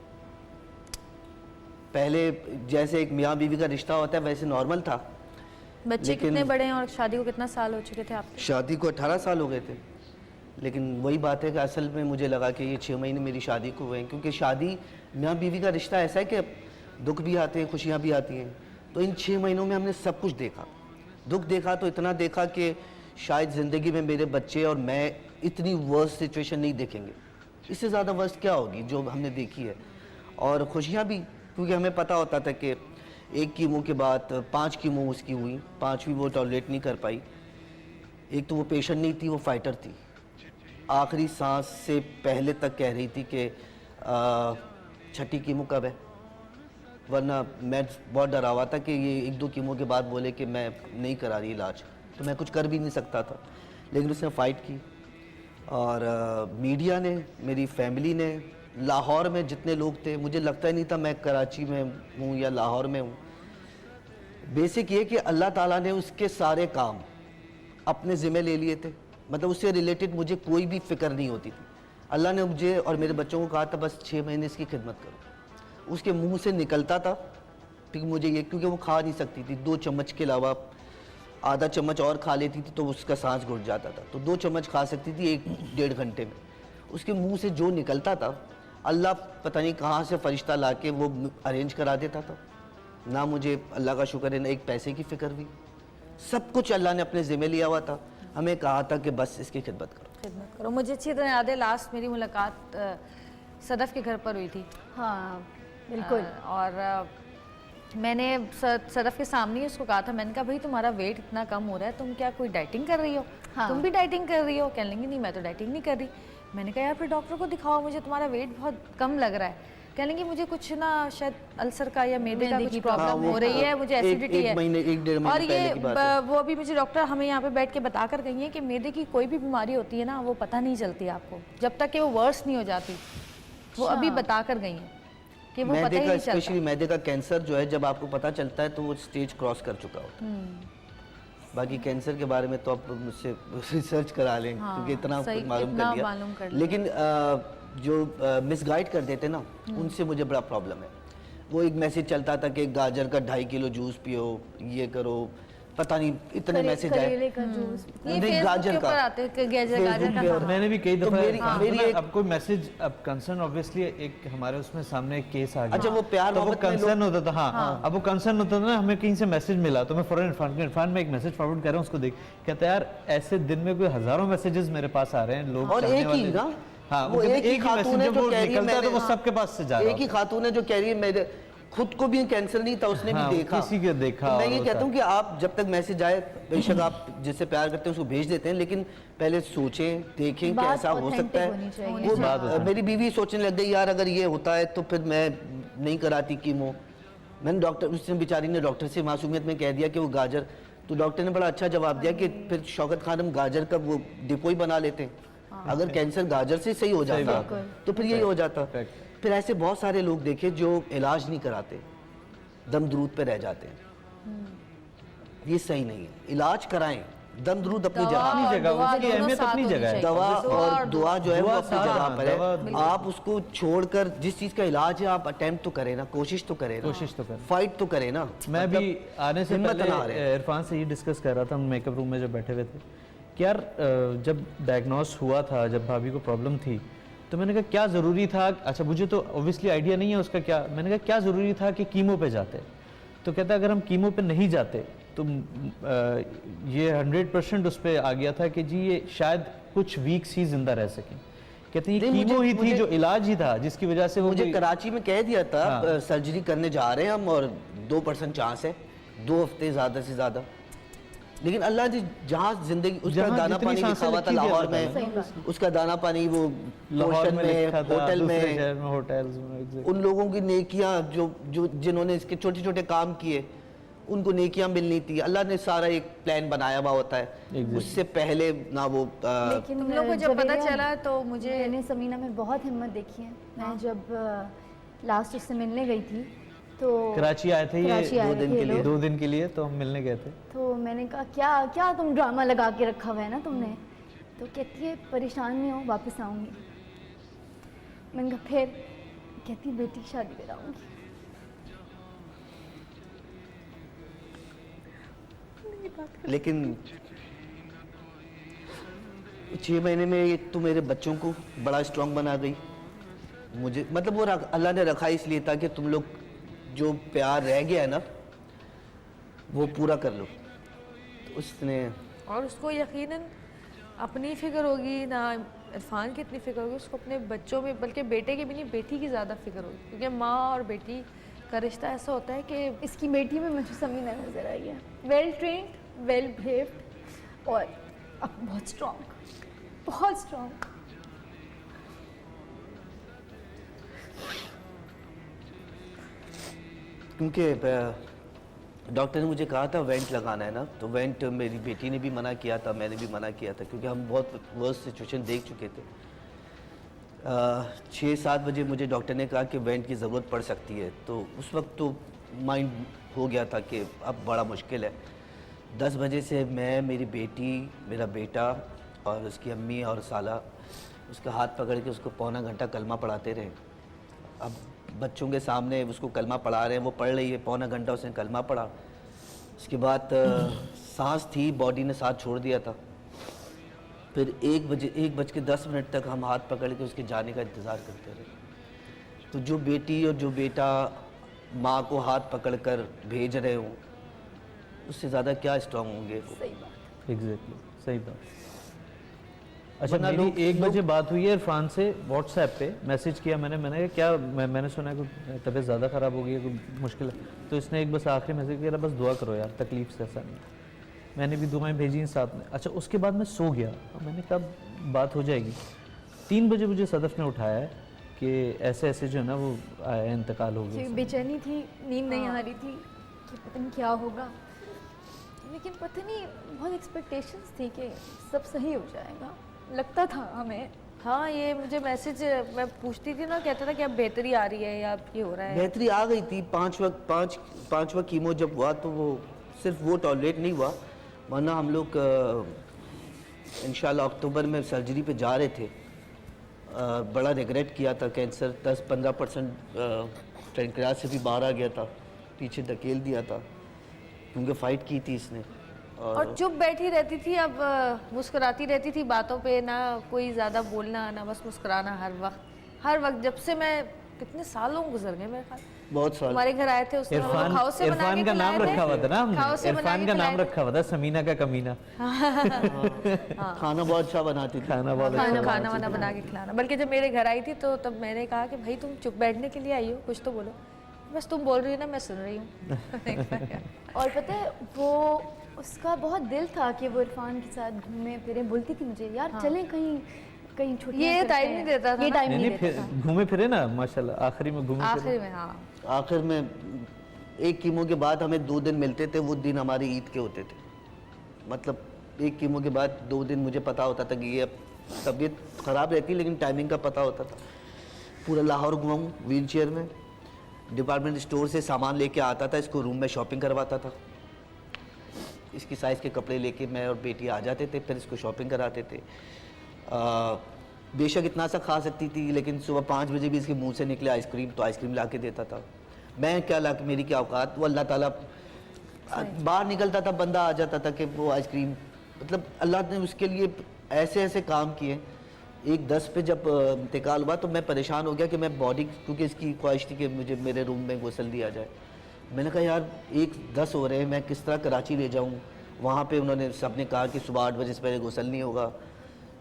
पहले जैसे एक मियाँ बीवी का रिश्ता होता है वैसे नॉर्मल था। बच्चे लेकिन- कितने बड़े हैं और शादी को कितना साल हो चुके थे आपके? शादी को 18 साल हो गए थे, लेकिन वही बात है कि असल में मुझे लगा कि ये 6 महीने मेरी शादी को हुए हैं, क्योंकि शादी मियाँ बीवी का रिश्ता ऐसा है कि दुख भी आते हैं, खुशियाँ भी आती हैं। तो इन 6 महीनों में हमने सब कुछ देखा। दुख देखा तो इतना देखा कि शायद ज़िंदगी में मेरे बच्चे और मैं इतनी वर्स्ट सिचुएशन नहीं देखेंगे, इससे ज़्यादा वर्स्ट क्या होगी जो हमने देखी है। और खुशियाँ भी, क्योंकि हमें पता होता था कि 1 कीमो के बाद 5 कीमो उसकी हुई, 5वीं वो टॉलरेट नहीं कर पाई। एक तो वो पेशेंट नहीं थी, वो फाइटर थी। आखिरी सांस से पहले तक कह रही थी कि 6ठी कीमो कब है, वरना मैं बहुत डरा हुआ था कि ये 1-2 कीमो के बाद बोले कि मैं नहीं करा रही इलाज, तो मैं कुछ कर भी नहीं सकता था। लेकिन उसने फ़ाइट की, और मीडिया ने, मेरी फैमिली ने, लाहौर में जितने लोग थे, मुझे लगता ही नहीं था मैं कराची में हूँ या लाहौर में हूँ। बेसिक ये कि अल्लाह ताला ने उसके सारे काम अपने ज़िम्मे ले लिए थे, मतलब उससे रिलेटेड मुझे कोई भी फ़िक्र नहीं होती थी। अल्लाह ने मुझे और मेरे बच्चों को कहा था बस 6 महीने इसकी खिदमत करो। उसके मुंह से निकलता था, क्योंकि मुझे ये, क्योंकि वो खा नहीं सकती थी, 2 चम्मच के अलावा आधा चम्मच और खा लेती थी तो उसका सांस घुट जाता था, तो 2 चम्मच खा सकती थी 1-1.5 घंटे में। उसके मुंह से जो निकलता था, अल्लाह पता नहीं कहाँ से फरिश्ता ला के वो अरेंज करा देता था। ना मुझे अल्लाह का शुक्र है ना एक पैसे की फ़िक्र हुई, सब कुछ अल्लाह ने अपने ज़िम्मे लिया हुआ था। हमें कहा था कि बस इसकी खिदमत करो। मुझे अच्छी तरह याद है, लास्ट मेरी मुलाकात सदफ़ के घर पर हुई थी। हाँ बिल्कुल। और मैंने सदफ़ के सामने ही उसको कहा था, मैंने कहा भाई तुम्हारा वेट इतना कम हो रहा है, तुम क्या कोई डाइटिंग कर रही हो? हाँ। तुम भी डाइटिंग कर रही हो? कहने लगी नहीं मैं तो डाइटिंग नहीं कर रही। मैंने कहा यार फिर डॉक्टर को दिखाओ, मुझे तुम्हारा वेट बहुत कम लग रहा है। कहने लगी मुझे कुछ ना शायद अल्सर का या मैदे का कुछ प्रॉब्लम हो रही है, मुझे एसिडिटी है। 1-1.5 महीने और ये पहले की बात है। वो अभी मुझे डॉक्टर हमें यहाँ पे बैठ के बता कर गई है कि मैदे की कोई भी बीमारी होती है ना, वो पता नहीं चलती आपको जब तक कि वो वर्स नहीं हो जाती। वो अभी बता कर गई हैं कि वो पता मैदे ही का, नहीं चलता। स्पेशली मैदे का कैंसर जो है, जब आपको पता चलता है तो वो स्टेज क्रॉस कर चुका होता है। बाकी कैंसर के बारे में तो आप मुझसे रिसर्च करा लें, हाँ, क्योंकि इतना सही, मालूम इतना कर मालूम कर लिया। लिया। लेकिन जो मिसगाइड कर देते ना, उनसे मुझे बड़ा प्रॉब्लम है। वो एक मैसेज चलता था कि गाजर का 2.5 किलो जूस पियो, ये करो, पता नहीं इतने मैसेज आए। करेले का जूस। ये नहीं, फेसबुक गाजर के ऊपर का। आते हैं कि गाजर फेसबुक पे का। और- मैंने भी कई तो दफा मेरी एक- अब कोई मैसेज, अब कंसर्न ऑब्वियसली एक हमारे उसमें सामने एक केस आ गया। अच्छा, वो प्यार तो वो मोहब्बत में कंसर्न होता था। हाँ, अब वो कंसर्न होता था ना, हमें कहीं से मैसेज मिला तो मैं फौरन इरफान में एक मैसेज फॉरवर्ड कर रहा हूँ, उसको देख कहता है यार ऐसे दिन में कोई हजारों मैसेजेस मेरे पास आ रहे हैं, लोग और चाहने एक ही वाले- ना, हाँ, वो एक ही खातून है मैसेज जो वो कह रही है निकलता है तो वो मैंने- सबके पास से जा रहा एक ही खातून है जो कह रही है मेरे खुद को भी कैंसर नहीं था, उसने हाँ, भी देखा, किसी को देखा तो मैं और ये वो कहता हूँ कि आप जब तक मैसेज आए, बेशक आप जिससे प्यार करते हैं उसको भेज देते हैं, लेकिन पहले सोचें, देखें कि बात ऐसा हो authentic सकता होनी है। चाहिए। वो बात मेरी बीवी सोचने लग गई, यार अगर ये होता है तो फिर मैं नहीं कराती कीमो। मैंने डॉक्टर, उसने बेचारी ने डॉक्टर से मासूमियत में कह दिया कि वो गाजर, तो डॉक्टर ने बड़ा अच्छा जवाब दिया कि फिर शौकत खान हम गाजर का वो डिपो ही बना लेते हैं, अगर कैंसर गाजर से सही हो जाता तो फिर यही हो जाता। फिर ऐसे बहुत सारे लोग देखे जो इलाज नहीं कराते, दम दरूद पे रह जाते हैं। ये सही नहीं है, इलाज कराएं, दम दरूद अपनी जगह, अपनी जगह, उसकी अहमियत अपनी जगह है। दवा और दुआ जो है वो दुआ अपनी साथ जगह में, पर दवा- है। आप उसको छोड़कर जिस चीज का इलाज है आप अटेम्प्ट तो करें ना, कोशिश तो करें ना, कोशिश तो करें। फाइट तो करें ना। मैं मतलब भी आने से हिम्मत पहले ना हारें। इरफान से ये डिस्कस कर रहा था, हम मेकअप रूम में जब बैठे हुए थे कि यार जब डायग्नोस हुआ था, जब भाभी को प्रॉब्लम थी, तो मैंने कहा क्या ज़रूरी था, अच्छा मुझे तो ऑब्वियसली आइडिया नहीं है उसका क्या, मैंने कहा क्या ज़रूरी था कि कीमो पे जाते, तो कहता अगर हम कीमो पे नहीं जाते तो ये 100% उस पर आ गया था कि जी ये शायद कुछ वीक्स ही जिंदा रह सकें। कहते हैं ये नहीं, कीमो ही थी मुझे- जो इलाज ही था जिसकी वजह से वो मुझे कोई- कराची में कह दिया था हाँ। सर्जरी करने जा रहे हैं हम और 2% चांस है, 2 हफ्ते ज़्यादा से ज़्यादा। लेकिन अल्लाह जी जहाँ जिंदगी, उसका जहाँ दाना जितनी पानी सांसें लिखा हुआ था लिखी थी लाहौर अल्लाह सही में, बात। उसका दाना पानी वो लाहौर पोर्शन में में, लिखा था, होटल दूसरे में, शहर में, होटल्स में, exactly। उन लोगों की नेकियां जो जिन्होंने इसके छोटे छोटे काम किए उनको नेकियां मिलनी थी। अल्लाह ने सारा एक प्लान बनाया हुआ होता है, Exactly। उससे पहले ना वो लेकिन तुम लोग को जब पता जवेरिया, चला तो मुझे मैंने समीना में बहुत हिम्मत देखी है। मैं जब लास्ट उससे मिलने गई थी तो कराची आए थे ये कराची आए 2 दिन थे के लिए। लोग। 2 दिन के लिए, तो हम मिलने गए थे। तो मैंने कहा क्या क्या तुम ड्रामा लगा के रखा हुआ है ना तुमने, तो कहती है परेशान नहीं हो, वापस आऊँगी। मैंने कहा फिर, कहती बेटी की शादी कराऊँगी। लेकिन 6 महीने में ये तो मेरे बच्चों को बड़ा स्ट्रांग बना गई। मुझे मतलब वो अल्लाह ने रखा इसलिए था कि तुम लोग जो प्यार रह गया है ना वो पूरा कर लो। तो उसने और उसको यकीनन अपनी फिक्र होगी ना, इरफान की इतनी फिक्र होगी, उसको अपने बच्चों में, बल्कि बेटे की भी नहीं, बेटी की ज़्यादा फिक्र होगी, क्योंकि माँ और बेटी का रिश्ता ऐसा होता है कि इसकी बेटी में मुझे समीना नजर आई है, वेल ट्रेन्ड, वेल बिहेव्ड और अब बहुत स्ट्रॉन्ग, बहुत स्ट्रॉन्ग। क्योंकि डॉक्टर ने मुझे कहा था वेंट लगाना है ना, तो वेंट मेरी बेटी ने भी मना किया था, मैंने भी मना किया था, क्योंकि हम बहुत वर्स्ट सिचुएशन देख चुके थे। 6-7 बजे मुझे डॉक्टर ने कहा कि वेंट की ज़रूरत पड़ सकती है, तो उस वक्त तो माइंड हो गया था कि अब बड़ा मुश्किल है। 10 बजे से मैं, मेरी बेटी, मेरा बेटा और उसकी अम्मी और साला उसका हाथ पकड़ के उसको पौना घंटा कलमा पढ़ाते रहे। अब बच्चों के सामने उसको कलमा पढ़ा रहे हैं, वो पढ़ रही है, पौना घंटा उसने कलमा पढ़ा। उसके बाद सांस थी, बॉडी ने साथ छोड़ दिया था। फिर 1:10 तक हम हाथ पकड़ के उसके जाने का इंतज़ार करते रहे। तो जो बेटी और जो बेटा माँ को हाथ पकड़ कर भेज रहे हो, उससे ज़्यादा क्या स्ट्रांग होंगे। सही बात। एग्जैक्टली, सही बात। अच्छा, वरना मेरी लोग- 1 बजे बात हुई है इरफान से, व्हाट्सएप पे मैसेज किया मैंने कहा क्या, मैंने सुना है कोई तबीयत ज़्यादा ख़राब हो गई है, कोई मुश्किल है, तो इसने एक बस आखिरी मैसेज किया, बस दुआ करो यार, तकलीफ से ऐसा नहीं। मैंने भी दुआएं भेजी साथ में। अच्छा, उसके बाद मैं सो गया, मैंने कहा बात हो जाएगी। 3 बजे मुझे सदफ ने उठाया है कि ऐसे ऐसे जो है ना वो आया, इंतकाल हो गया। बेचैनी थी, नींद नहीं आ रही थी कि पता नहीं क्या होगा, लेकिन पता नहीं बहुत एक्सपेक्टेशंस थी कि सब सही हो जाएगा, लगता था हमें। हाँ, ये मुझे मैसेज मैं पूछती थी ना, कहता था कि अब बेहतरी आ रही है या अब ये हो रहा है। बेहतरी आ गई थी। 5वां कीमो जब हुआ तो वो सिर्फ वो टॉलरेट नहीं हुआ, वरना हम लोग इंशाल्लाह अक्टूबर में सर्जरी पे जा रहे थे। बड़ा रिग्रेट किया था, कैंसर 10-15% पैंक्रियाज से भी बाहर आ गया था, पीछे धकेल दिया था, क्योंकि फ़ाइट की थी इसने। और चुप बैठी रहती थी, अब मुस्कुराती रहती थी बातों पे, ना कोई ज़्यादा बोलना, ना बस मुस्कुराना हर वक्त। जब से मैं, कितने सालों गुजर गए मेरे ख्याल, बहुत साल। हमारे घर आए थे उसने इरफान, खाओ से बना इरफान के का नाम खिलाए थे। रखा हुआ था ना हमने, खाओ से बना इरफान के का नाम खिलाए थे। रखा हुआ था समीना का कमीना। खाना बहुत अच्छा बनाती थी। खाना बहुत अच्छा खाना खाना वाना बना के खिलाना। बल्कि जब मेरे घर आई थी तो तब मैंने कहा कि भाई तुम चुप बैठने के लिए आई हो, कुछ तो बोलो। बस तुम बोल रही हो ना, मैं सुन रही हूँ। और पता है वो उसका बहुत दिल था कि वो इरफान के साथ घूमे फिरे, बोलती थी मुझे यार चलें कहीं कहीं छुट्टियां ये करते टाइम हैं। नहीं देता था ये ना? टाइम नहीं नहीं नहीं देता फिर घूमे फिरे ना माशाल्लाह, आखिरी में घूमे फिरे। आखिर में। हाँ, आखिर में एक कीमो के बाद हमें 2 दिन मिलते थे, वो दिन हमारी ईद के होते थे। मतलब एक कीमो के बाद 2 दिन मुझे पता होता था कि ये अब तबीयत ख़राब रहती, लेकिन टाइमिंग का पता होता था। पूरा लाहौर घुमाऊँ व्हील चेयर में, डिपार्टमेंट स्टोर से सामान लेके आता था, इसको रूम में शॉपिंग करवाता था, इसकी साइज़ के कपड़े लेके मैं और बेटी आ जाते थे, फिर इसको शॉपिंग कराते थे। बेशक इतना सा खा सकती थी, लेकिन सुबह 5 बजे भी इसके मुंह से निकले आइसक्रीम तो आइसक्रीम ला के देता था। मैं क्या ला के, मेरी क्या औकात, वो अल्लाह ताला बाहर निकलता था, बंदा आ जाता था कि वो आइसक्रीम, मतलब अल्लाह ने उसके लिए ऐसे ऐसे काम किए। एक 10 पे जब इंतकाल हुआ तो मैं परेशान हो गया कि मैं बॉडी, क्योंकि इसकी ख्वाहिश थी कि मुझे मेरे रूम में गुसल दिया जाए। मैंने कहा यार 1:10 हो रहे हैं, मैं किस तरह कराची ले जाऊँ। वहाँ पे उन्होंने सबने कहा कि सुबह 8 बजे से पहले गुसल नहीं होगा।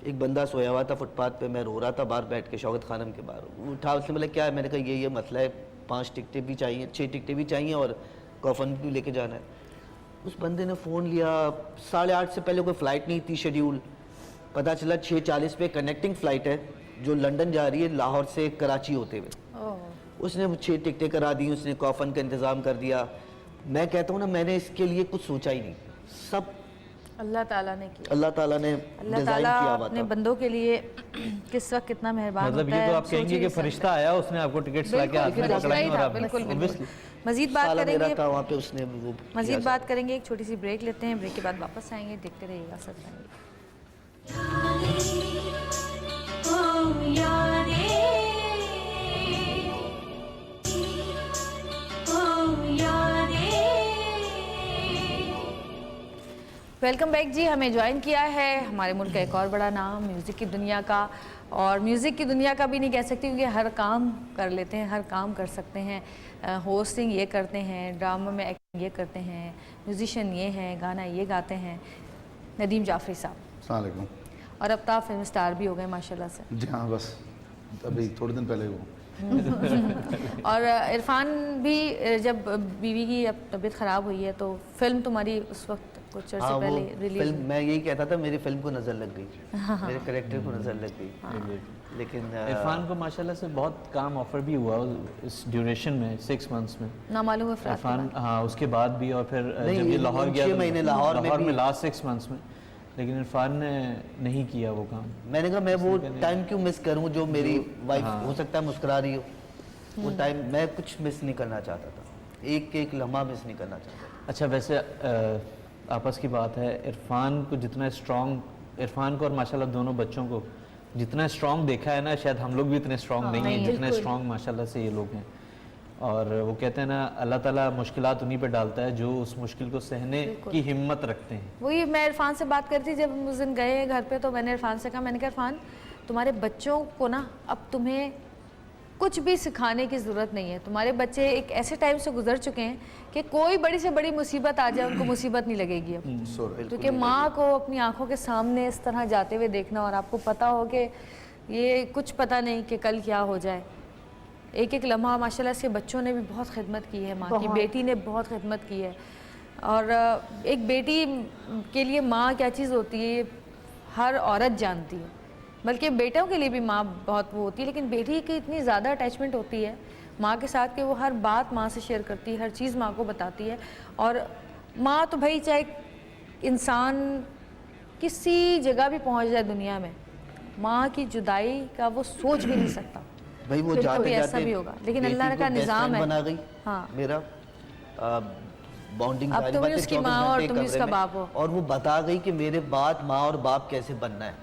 एक बंदा सोया हुआ था फुटपाथ पे, मैं रो रहा था बाहर बैठ के शौकत खानम के बाहर। वो उठा, उसने बोला क्या है, मैंने कहा ये मसला है, 5 टिकटें भी चाहिए, 6 टिकटें भी चाहिए और कॉफन भी लेके जाना है। उस बंदे ने फ़ोन लिया, 8:30 से पहले कोई फ़्लाइट नहीं थी शेड्यूल, पता चला 6:40 पे कनेक्टिंग फ़्लाइट है जो लंदन जा रही है लाहौर से कराची होते हुए। उसने 6 टिकटें करा दी, उसने कॉफन का इंतज़ाम कर दिया। मैं कहता हूँ ना, मैंने इसके लिए कुछ सोचा ही नहीं, सब अल्लाह ताला ने किया। अल्लाह ताला ने अल्लाह डिज़ाइन ताला किया हुआ अपने था। बंदों के लिए किस वक्त कितना मेहरबान मतलब होता ये है, तो आप हम सोच ही कहेंगे कि नहीं सकते। फरिश्ता आया, उसने आपको टिकट्स लाके हाथ में बिल्कुल, पकड़ाई और था, आप बिल्कुल, बिल्कुल। obviously मजीद बात साला मेरा करेंगे, था वहाँ पे, उसने वो मजीद किया बात करेंगे। एक छोटी सी ब्रेक लेते हैं, ब्रेक के बाद वापस आएंगे, देखते रहिएगा सच। वेलकम बैक जी। हमें ज्वाइन किया है हमारे मुल्क का एक और बड़ा नाम म्यूज़िक की दुनिया का, और म्यूज़िक की दुनिया का भी नहीं कह सकती क्योंकि हर काम कर लेते हैं, हर काम कर सकते हैं। होस्टिंग ये करते हैं, ड्रामा में एक्टिंग ये करते हैं, म्यूजिशियन ये हैं, गाना ये गाते हैं, नदीम जाफरी साहब। अस्सलाम वालेकुम। और अब तो आप फिल्म स्टार भी हो गए माशाल्लाह से। जी हाँ, बस अभी थोड़े दिन पहले वो और इरफान भी जब बीवी की अब तबीयत ख़राब हुई है तो फिल्म तुम्हारी उस वक्त कुछ अर्से हाँ, वो पहले रिलीज फिल्म, मैं यही कहता था, मेरी फिल्म को नज़र लग गई, मेरे कैरेक्टर को नज़र लग गई। लेकिन इरफान को माशाल्लाह से बहुत काम ऑफर भी हुआ इस ड्यूरेशन में, 6 मंथ्स में। नामालूम अफराद के इरफान बाद। हाँ, उसके बाद भी, और फिर नहीं, जब ये ये लाहौर 6 गया तो महीने लाहौर में भी- लास्ट 6 मंथ्स में, लेकिन इरफान ने नहीं किया वो काम। मैंने कहा मैं वो टाइम क्यों मिस करूं जो मेरी वाइफ हाँ। हो सकता है मुस्कुरा रही हो, वो टाइम मैं कुछ मिस नहीं करना चाहता था, एक एक लम्हा मिस नहीं करना चाहता। अच्छा, वैसे आपस की बात है, इरफान को जितना स्ट्रॉन्ग, इरफान को और माशाल्लाह दोनों बच्चों को जितना स्ट्रॉन्ग देखा है ना, शायद हम लोग भी इतने स्ट्रॉन्ग नहीं हैं जितने स्ट्रॉन्ग माशाल्लाह से ये लोग हैं। और वो कहते हैं ना, अल्लाह ताला मुश्किलात उन्हीं पे डालता है जो उस मुश्किल को सहने की हिम्मत रखते हैं। वही मैं इरफान से बात करती जब हम उस दिन गए घर पे, तो मैंने इरफान से कहा, मैंने कहा इरफान तुम्हारे बच्चों को ना अब तुम्हें कुछ भी सिखाने की ज़रूरत नहीं है, तुम्हारे बच्चे एक ऐसे टाइम से गुजर चुके हैं कि कोई बड़ी से बड़ी मुसीबत आ जाए उनको मुसीबत नहीं लगेगी अब। क्योंकि माँ को अपनी आंखों के सामने इस तरह जाते हुए देखना, और आपको पता हो कि ये कुछ पता नहीं कि कल क्या हो जाए, एक एक लम्हा माशाल्लाह से बच्चों ने भी बहुत खिदमत की है, माँ की बेटी ने बहुत खिदमत की है। और एक बेटी के लिए माँ क्या चीज़ होती है हर औरत जानती है, बल्कि बेटों के लिए भी माँ बहुत वो होती है, लेकिन बेटी की इतनी ज़्यादा अटैचमेंट होती है माँ के साथ कि वो हर बात माँ से शेयर करती है, हर चीज़ माँ को बताती है। और माँ तो भाई चाहे इंसान किसी जगह भी पहुँच जाए दुनिया में, माँ की जुदाई का वो सोच भी नहीं सकता। भाई वो फिर जाते कभी जाते ऐसा भी होगा, लेकिन बेटी अल्लाह को का best निज़ाम friend है। बना गई हाँ। मेरा बॉन्डिंग अब तुम भी उसकी माँ हो और तुम भी उसका बाप हो। और वो बता गई कि मेरे बाद माँ और बाप कैसे बनना है,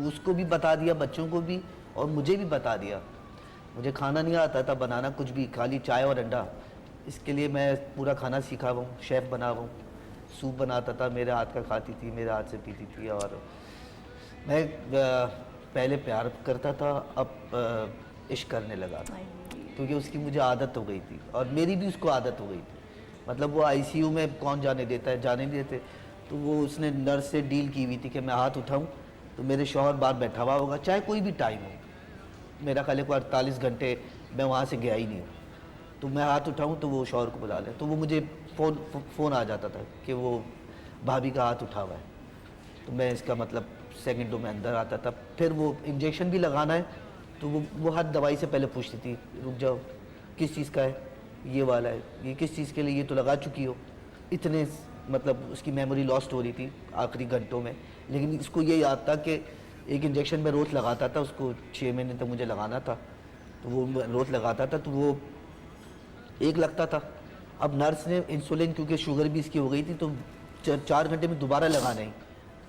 उसको भी बता दिया, बच्चों को भी, और मुझे भी बता दिया। मुझे खाना नहीं आता था बनाना कुछ भी, खाली चाय और अंडा, इसके लिए मैं पूरा खाना सीखा हुआ हूँ, शेफ़ बना हुआ हूँ। सूप बनाता था, मेरे हाथ का खाती थी, मेरे हाथ से पीती थी। और मैं पहले प्यार करता था, अब इश्क करने लगा, क्योंकि उसकी मुझे आदत हो गई थी और मेरी भी उसको आदत हो गई थी। मतलब वो आईसीयू में कौन जाने देता है, जाने नहीं देते, तो वो उसने नर्स से डील की हुई थी कि मैं हाथ उठाऊं तो मेरे शौहर बाहर बैठा हुआ होगा, चाहे कोई भी टाइम हो। मेरा ख्याल है 48 घंटे मैं वहाँ से गया ही नहीं हूँ। तो मैं हाथ उठाऊँ तो वो शौहर को बुला लें, तो वो मुझे फ़ोन आ जाता था कि वो भाभी का हाथ उठा हुआ है, तो मैं इसका मतलब सेकंडों में अंदर आता था। फिर वो इंजेक्शन भी लगाना है तो वो हर दवाई से पहले पूछती थी, रुक जाओ किस चीज़ का है, ये वाला है, ये किस चीज़ के लिए, ये तो लगा चुकी हो। इतने मतलब उसकी मेमोरी लॉस्ट हो रही थी आखिरी घंटों में, लेकिन इसको ये याद था कि एक इंजेक्शन मैं रोज़ लगाता था, उसको 6 महीने तक मुझे लगाना था, तो वो रोज़ लगाता था तो वो एक लगता था। अब नर्स ने इंसुलिन, क्योंकि शुगर भी इसकी हो गई थी, तो 4 घंटे में दोबारा लगाना ही,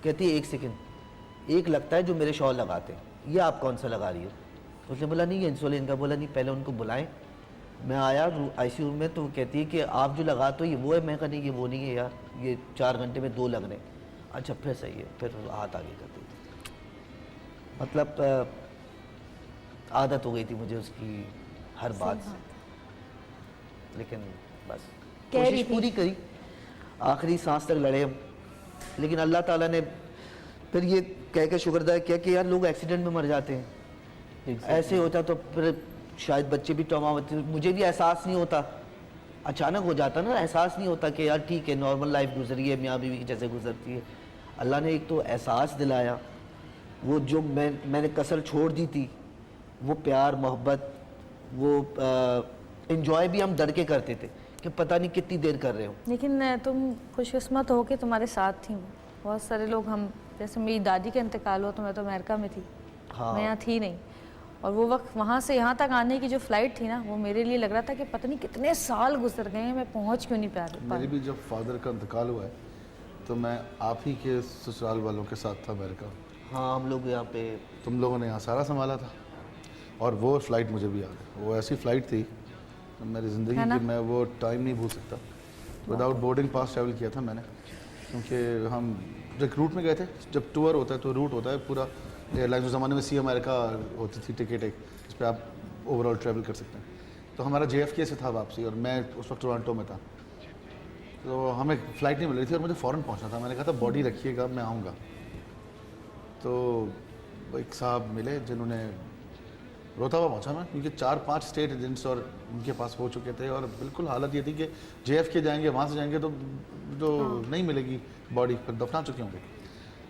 कहती है 1 सेकंड, एक लगता है जो मेरे शौहर लगाते हैं, ये आप कौन सा लगा रही हो? उसने बोला नहीं ये इंसुलिन का। बोला नहीं, पहले उनको बुलाएं। मैं आया आईसीयू में तो वो कहती है कि आप जो लगा तो ये वो है। मैं कहा नहीं ये वो नहीं है यार, ये 4 घंटे में 2 लगने। अच्छा फिर सही है, फिर हाथ आगे करती थी। मतलब आदत हो गई थी मुझे उसकी हर बात से, लेकिन बस कोशिश पूरी करी, आखिरी सांस तक लड़े हम। लेकिन अल्लाह ताला ने फिर ये कह के शुक्रदा किया कि यार लोग एक्सीडेंट में मर जाते हैं, ऐसे होता तो फिर शायद बच्चे भी ट्रॉमा होते। मुझे भी एहसास नहीं होता, अचानक हो जाता ना, एहसास नहीं होता कि यार ठीक है नॉर्मल लाइफ गुजरी है, मियाँ बीवी की जैसे गुजरती है। अल्लाह ने एक तो एहसास दिलाया, वो जो मैंने कसर छोड़ दी थी, वो प्यार मोहब्बत, वो इन्जॉय भी हम डर के करते थे कि पता नहीं कितनी देर कर रहे हो। लेकिन तुम खुशकिस्मत हो कि तुम्हारे साथ थी वो। बहुत सारे लोग, हम जैसे मेरी दादी का इंतकाल हुआ तो मैं तो अमेरिका में थी, हाँ। मैं यहाँ थी नहीं, और वो वक्त वहाँ से यहाँ तक आने की जो फ़्लाइट थी ना, वो मेरे लिए लग रहा था कि पता नहीं कितने साल गुजर गए हैं, मैं पहुँच क्यों नहीं पा मेरी भी जब फादर का इंतकाल हुआ है तो मैं आप ही के ससुराल वालों के साथ था अमेरिका। हाँ हम लोग यहाँ पे, तुम लोगों ने यहाँ सारा संभाला था, और वो फ़्लाइट मुझे भी याद है। वो ऐसी फ़्लाइट थी मेरी ज़िंदगी की, मैं वो टाइम नहीं भूल सकता। विदाउट बोर्डिंग पास ट्रैवल किया था मैंने, क्योंकि हम जब रूट में गए थे, जब टूर होता है तो रूट होता है पूरा एयरलाइंस। उस ज़माने में सी अमेरिका होती थी टिकट एक, जिस पर आप ओवरऑल ट्रैवल कर सकते हैं। तो हमारा JFK से था वापसी, और मैं उस वक्त टोरंटो में था, तो हमें फ़्लाइट नहीं मिल रही थी और मुझे फ़ौरन पहुंचना था। मैंने कहा था बॉडी रखिएगा, मैं आऊँगा। तो एक साहब मिले जिन्होंने, रोता हुआ पहुँचा मैं, क्योंकि 4-5 स्टेट एजेंट्स और उनके पास हो चुके थे, और बिल्कुल हालत ये थी कि JFK जाएंगे, वहाँ से जाएंगे तो जो नहीं मिलेगी बॉडी, फिर दफना चुके होंगे।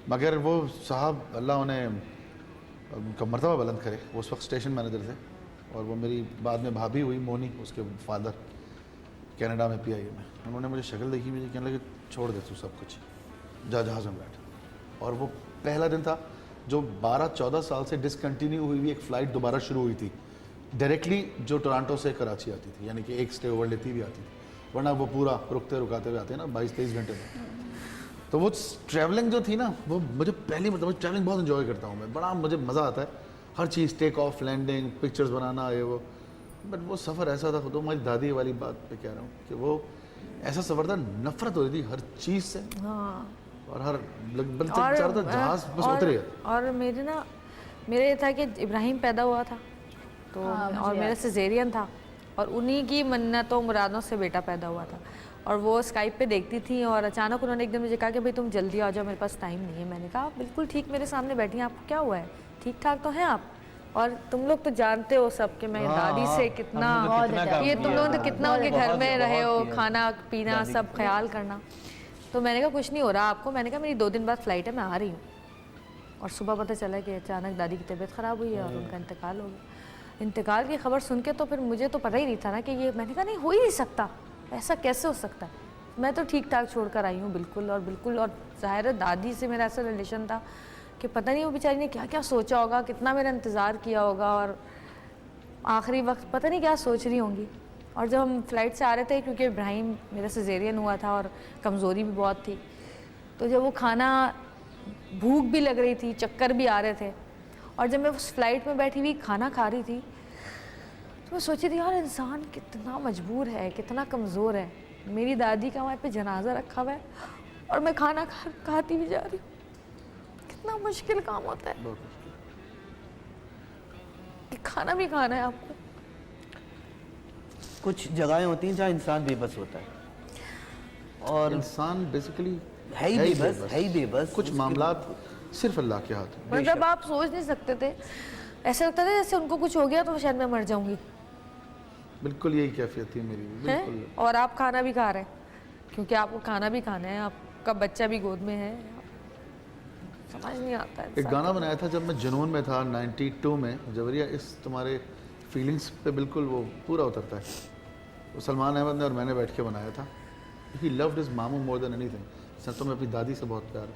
मगर वो साहब, अल्लाह उन्हें उनका मर्तबा बुलंद करे, वो उस वक्त स्टेशन मैनेजर थे, और वो मेरी बाद में भाभी हुई, मोनी, उसके फादर कनाडा में PIA में। उन्होंने मुझे शक्ल देखी, मुझे कहने लगे छोड़ दे तू सब कुछ, जा जहाज़ में बैठ। और वो पहला दिन था जो 12-14 साल से डिसकंटिन्यू हुई हुई एक फ़्लाइट दोबारा शुरू हुई थी, डायरेक्टली जो टोरंटो से कराची आती थी, यानी कि एक स्टे ओवर लेती भी आती थी, वरना वो पूरा रुकते रुकाते हुए आते हैं ना 22-23 घंटे में। तो वो ट्रैवलिंग जो थी ना, वो मुझे पहली मतलब ट्रैवलिंग बहुत इन्जॉय करता हूँ मैं, बड़ा मुझे मज़ा आता है, हर चीज़, टेक ऑफ, लैंडिंग, पिक्चर्स बनाना, ये वो। बट वो सफ़र ऐसा था, खुद हमारी दादी वाली बात पे कह रहा हूँ कि वो ऐसा सफ़र था, नफरत हो रही थी हर चीज़ से, और हर जहाज़ बस उतरे। और मेरे था कि इब्राहिम पैदा हुआ था तो और मेरा सिजेरियन था, और उन्हीं की मन्नतों मुरादों से बेटा पैदा हुआ था। और वो स्काइप पे देखती थी, और अचानक उन्होंने एक दिन मुझे कहा कि भाई तुम जल्दी आ जाओ, मेरे पास टाइम नहीं है। मैंने कहा बिल्कुल ठीक, मेरे सामने बैठी हैं, आपको क्या हुआ है, ठीक ठाक तो हैं आप? और तुम लोग तो जानते हो सब कि मैं दादी से कितना, ये तुम लोग तो कितना उनके घर में रहे हो, खाना पीना सब ख्याल करना। तो मैंने कहा कुछ नहीं हो रहा आपको। मैंने कहा मेरी 2 दिन बाद फ़्लाइट है, मैं आ रही हूँ। और सुबह पता चला कि अचानक दादी की तबीयत ख़राब हुई है और उनका इंतकाल हो गया। इंतकाल की खबर सुन के तो फिर मुझे तो पता ही नहीं था ना कि ये, मैंने कहा नहीं हो ही नहीं सकता, ऐसा कैसे हो सकता है। मैं तो ठीक ठाक छोड़ कर आई हूँ बिल्कुल। और ज़ाहिर है दादी से मेरा ऐसा रिलेशन था कि पता नहीं वो बेचारी ने क्या क्या सोचा होगा, कितना मेरा इंतज़ार किया होगा, और आखिरी वक्त पता नहीं क्या सोच रही होंगी। और जब हम फ़्लाइट से आ रहे थे, क्योंकि इब्राहिम मेरा सिजेरियन हुआ था और कमज़ोरी भी बहुत थी, तो जब वो खाना, भूख भी लग रही थी, चक्कर भी आ रहे थे, और जब मैं उस फ्लाइट में बैठी हुई खाना खा रही थी तो मैं सोची थी यार इंसान कितना मजबूर है, कितना कमज़ोर है। मेरी दादी का वहाँ पे जनाजा रखा हुआ है और मैं खाना खाती भी जा रही हूँ। कितना मुश्किल काम होता है कि खाना भी खाना है आपको। कुछ जगहें होती हैं जहाँ इंसान बेबस होता है, और इंसान बेसिकली है ही बेबस। कुछ मामलात सिर्फ अल्लाह के हाथ में। मतलब आप सोच नहीं सकते थे, ऐसा लगता था जैसे उनको कुछ हो गया तो शायद मैं मर जाऊंगी। बिल्कुल यही कैफियत थी मेरी भी, हैं? बिल्कुल। और आप खाना भी खा रहे हैं क्योंकि आपको खाना भी खाना है, आपका बच्चा भी गोद में है, समझ नहीं आता है एक गाना बनाया था जब मैं जुनून में था 92 में, जवरिया इस तुम्हारे फीलिंग्स पे बिल्कुल वो पूरा उतरता है। वो सलमान अहमद ने और मैंने बैठ के बनाया था। ही लव्ड हिज मामू मोर देन एनीथिंग। सच तो मैं अपनी दादी से बहुत प्यार है,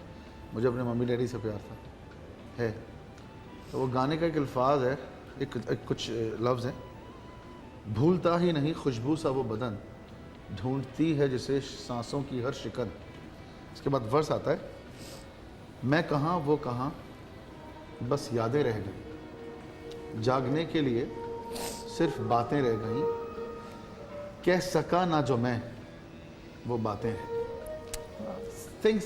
मुझे अपने मम्मी डैडी से प्यार था है। तो वो गाने का एक अल्फाज है, एक कुछ लफ्ज़ हैं, भूलता ही नहीं खुशबू सा वो बदन, ढूंढती है जिसे सांसों की हर शिकन। इसके बाद वर्स आता है, मैं कहाँ वो कहाँ बस यादें रह गई, जागने के लिए सिर्फ बातें रह गईं, कह सका ना जो मैं वो बातें हैं। Things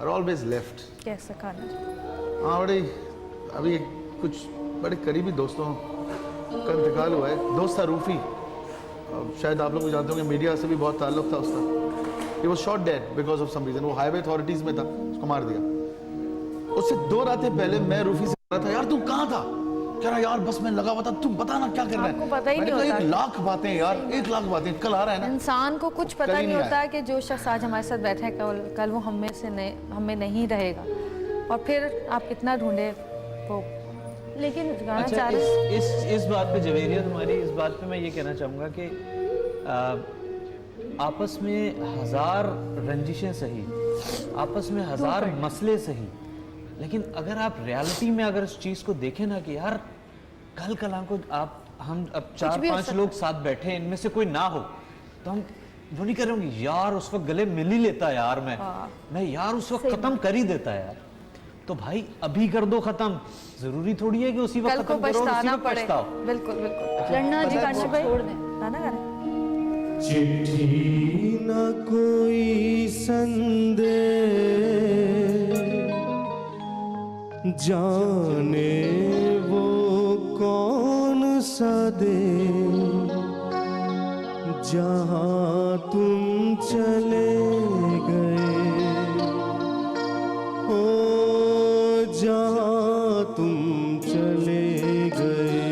are always left. कैसा खाना? हाँ बड़े, अभी कुछ बड़े करीबी दोस्तों का इंतकाल हुआ है। दोस्त था रूफी, शायद आप लोग भी जानते होंगे, मीडिया से भी बहुत ताल्लुक था उसका। He was shot dead because of some reason. वो हाईवे अथॉरिटीज़ में था, उसको मार दिया। उससे 2 रातें पहले मैं रूफी से कह रहा था, यार तू कहाँ था? कह रहा यार बस मैं लगा हुआ था, तू बता ना क्या कर रहा है। आपको पता ही मैंने नहीं कहा, होता। 1 लाख बातें यार, 1 लाख बातें, कल आ रहा है ना। इंसान को कुछ पता कल ही नहीं नहीं होता आया। है कि जो शख्स आज हमारे साथ बैठा है कल वो हमें नहीं रहेगा, और फिर आप कितना ढूंढे वो। लेकिन गाना अच्छा, चाह रहे इस बात पे जवेरिया, तुम्हारी इस बात पे मैं ये कहना चाहूँगा कि आपस में 1000 रंजिशें सही, आपस में 1000 मसले सही, लेकिन अगर आप रियलिटी में अगर इस चीज़ को देखें ना कि यार कल को हम अब 4-5 लोग साथ बैठे हैं, इनमें से कोई ना हो तो हम वो नहीं करेंगे यार उस वक्त गले मिल ही लेता यार, मैं यार उस वक्त खत्म कर ही देता यार। तो भाई अभी कर दो खत्म, जरूरी थोड़ी है कि उसी वक्त कल को खत्म करो और उसी पछताना वक्त पड़े। पछताओ। बिल्कुल बिल्कुल। लड़ना जी काशी भाई छोड़ दें। गाना गा रहे हैं? चिट्ठी न कोई संदेश, जाने वो कौन सा देश, जहाँ तुम चले गए, ओ जहाँ तुम चले गए।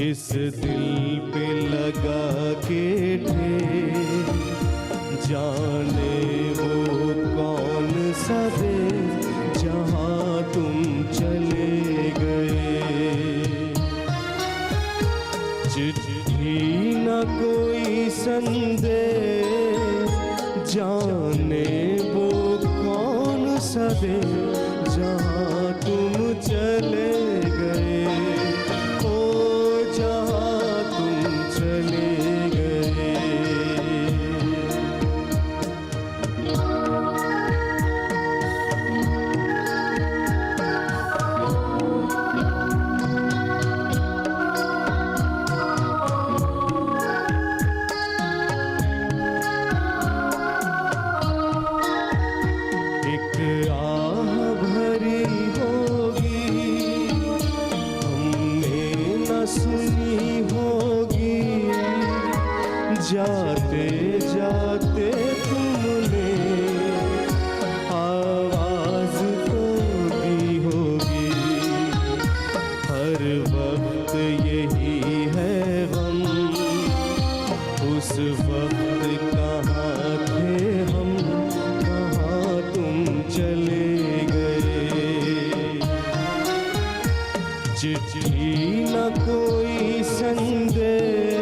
इस दिल पे लगा के ठेर, जाने वो कौन सा देश, जहाँ तुम चले गए। चिट्ठी न कोई संदेश, जाने वो कौन सा देश, जहाँ तुम चले गए, जाते जाते तुमने आवाज तो दी होगी, हर वक्त यही है गम, उस वक्त कहाँ थे हम, कहाँ तुम चले गए। चिट्ठी न कोई संदेश,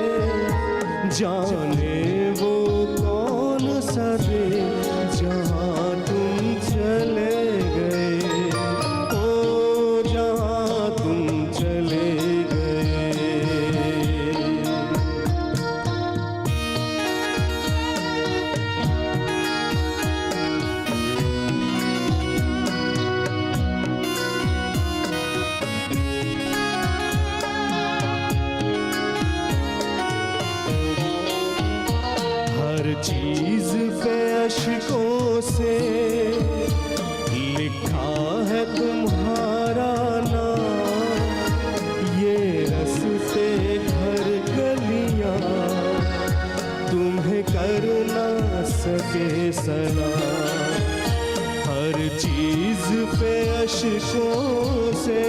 जाने वो कौन सा देश, जहाँ तुम चले गए, ओ जहाँ तुम चले गए। हर चीज पे अशकों से लिखा है तुम्हारा नाम, ये रस्ते हर गलियां तुम्हें कर ना सके सलाम। हर चीज पे अशकों से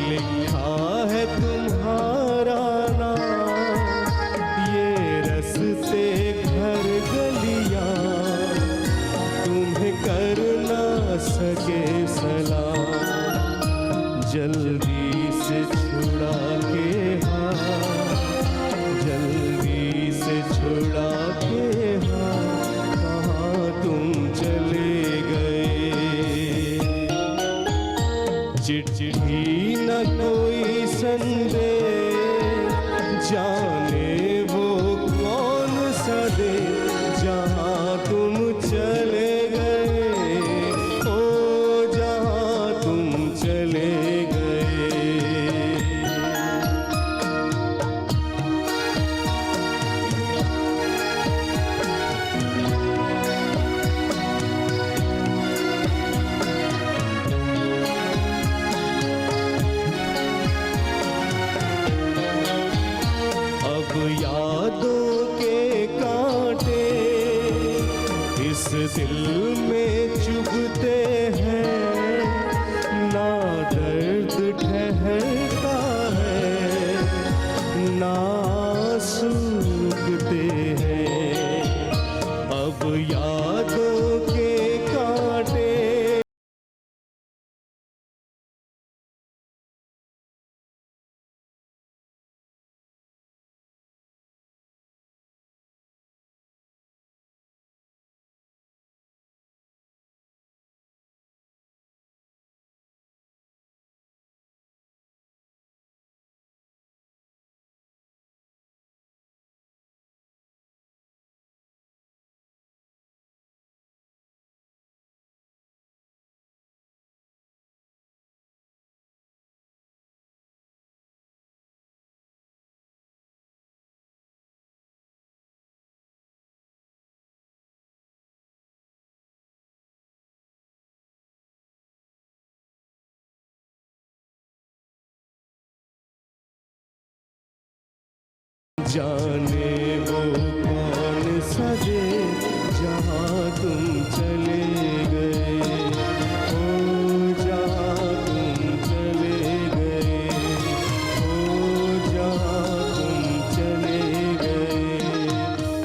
लिखा है तुम्हारा चिट्ठी न कोई संदेश, जाने वो कौन सा दे जहाँ तुम चले गए, ओ जहाँ तुम चले गए। अब यादों के कांटे इस दिल में चुभते हैं, ना दर्द ठहरता है ना आंसू रुकते हैं। अब यादों के कांटे जाने वो कौन सा दे जहाँ तुम चले गए, ओ जहाँ तुम चले गए, ओ जहाँ तुम चले गए,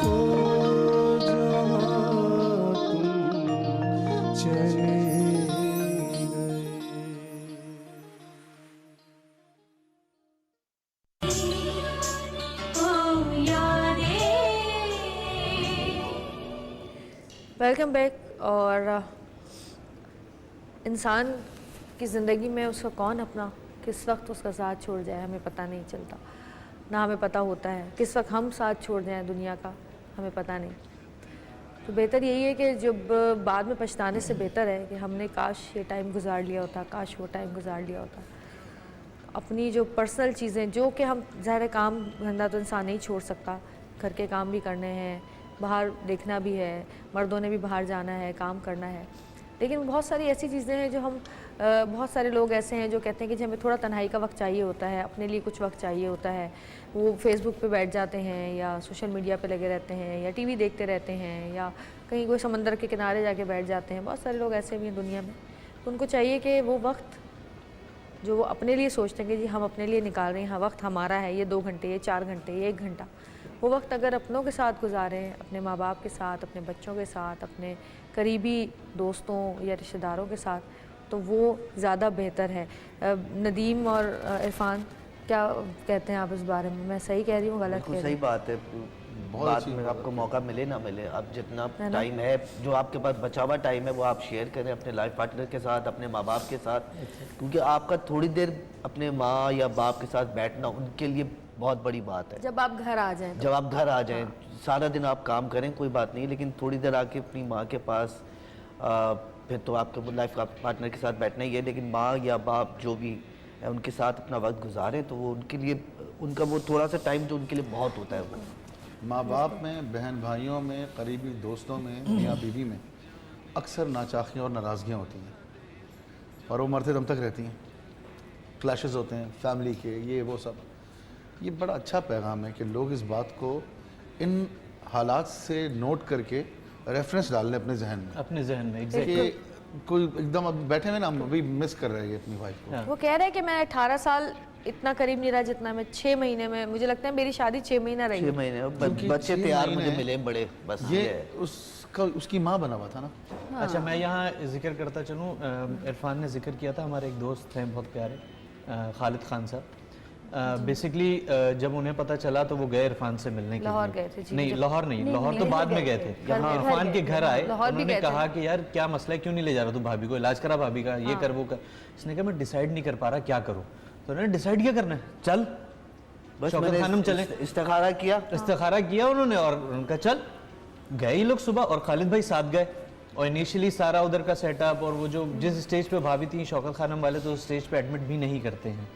ओ जहाँ तुम चले गए। Welcome back. और इंसान की ज़िंदगी में उसका कौन अपना किस वक्त उसका साथ छोड़ जाए हमें पता नहीं चलता, ना हमें पता होता है किस वक्त हम साथ छोड़ जाएं दुनिया का, हमें पता नहीं। तो बेहतर यही है कि जब बाद में पछताने से बेहतर है कि हमने काश ये टाइम गुजार लिया होता, काश वो टाइम गुजार लिया होता। अपनी जो पर्सनल चीज़ें जो कि हम ज़ाहिर काम धंधा तो इंसान नहीं छोड़ सकता, घर के काम भी करने हैं, बाहर देखना भी है, मर्दों ने भी बाहर जाना है, काम करना है, लेकिन बहुत सारी ऐसी चीज़ें हैं जो हम बहुत सारे लोग ऐसे हैं जो कहते हैं कि जी हमें थोड़ा तन्हाई का वक्त चाहिए होता है, अपने लिए कुछ वक्त चाहिए होता है। वो फेसबुक पे बैठ जाते हैं या सोशल मीडिया पे लगे रहते हैं या टीवी देखते रहते हैं या कहीं कोई समंदर के किनारे जाके बैठ जाते हैं। बहुत सारे लोग ऐसे भी हैं दुनिया में। उनको चाहिए कि वो वक्त जो वो अपने लिए सोचते हैं कि जी हम अपने लिए निकाल रहे हैं, हाँ वक्त हमारा है, ये 2 घंटे, ये 4 घंटे, ये 1 घंटा, वो वक्त अगर अपनों के साथ गुजारें, अपने माँ बाप के साथ, अपने बच्चों के साथ, अपने करीबी दोस्तों या रिश्तेदारों के साथ, तो वो ज़्यादा बेहतर है। नदीम और इरफान क्या कहते हैं आप इस बारे में? मैं सही कह रही हूँ, गलत कह रही सही हूँ? बात है। बाद में आपको मौका मिले ना मिले, अब जितना टाइम है जो आपके पास बचा हुआ टाइम है वो आप शेयर करें अपने लाइफ पार्टनर के साथ, अपने माँ बाप के साथ, क्योंकि आपका थोड़ी देर अपने माँ या बाप के साथ बैठना उनके लिए बहुत बड़ी बात है। जब आप घर आ जाएं तो। जब आप घर आ जाएं, सारा दिन आप काम करें कोई बात नहीं, लेकिन थोड़ी देर आके अपनी माँ के पास फिर तो आपके लाइफ पार्टनर के साथ बैठना ही है, लेकिन माँ या बाप जो भी है उनके साथ अपना वक्त गुजारें तो वो उनके लिए उनका वो थोड़ा सा टाइम जो उनके लिए बहुत होता है। वो माँ बाप में, बहन भाइयों में, करीबी दोस्तों में, मियाँ बीवी में अक्सर नाचाकियाँ और नाराज़गियाँ होती हैं और वो मरते दम तक रहती हैं। क्लैशेस होते हैं फैमिली के, ये वो सब। ये बड़ा अच्छा पैगाम है कि लोग इस बात को इन हालात से नोट करके रेफरेंस डाल लें अपने जहन में, अपने जहन में कि कोई एकदम अब बैठे हुए ना हम अभी मिस कर रहे हैं अपनी वाइफ को। वो कह रहे हैं कि मैं 18 साल इतना करीब नहीं रहा जितना मैं 6 महीने में, मुझे लगता है मेरी शादी 6 महीना रही 6 महीने बच्चे तैयार मुझे मिले बड़े, बस ये उसका उसकी माँ बना हुआ था ना। अच्छा, मैं यहाँ जिक्र करता चलूँ, इरफान ने जिक्र किया था, हमारे एक दोस्त हैं बहुत प्यारे, खालिद खान साहब। बेसिकली जब उन्हें पता चला तो वो गए इरफान से मिलने के लाहौर लिए। गए थे जी, नहीं, लाहौर नहीं, लाहौर तो बाद में गए थे। घर इरफान के घर आए, लाहौर भी उन्होंने गए थे। कहा कि यार क्या मसला है, क्यों नहीं ले जा रहा तू भाभी को, इलाज करा भाभी का, ये कर वो कर। इसने कहा मैं डिसाइड नहीं कर पा रहा क्या करूँ। तो उन्होंने डिसाइड क्या करना है, चल बस शौकत मैंने खानम चले। इस्तिखारा किया। इस्तिखारा किया उन्होंने और उनका चल गए ही लोग सुबह, और खालिद भाई साथ गए। और इनिशियली सारा उधर का सेटअप और वो जो जिस स्टेज पे भाभी थी शौकत खानम वाले, तो उस स्टेज पे एडमिट भी नहीं करते हैं,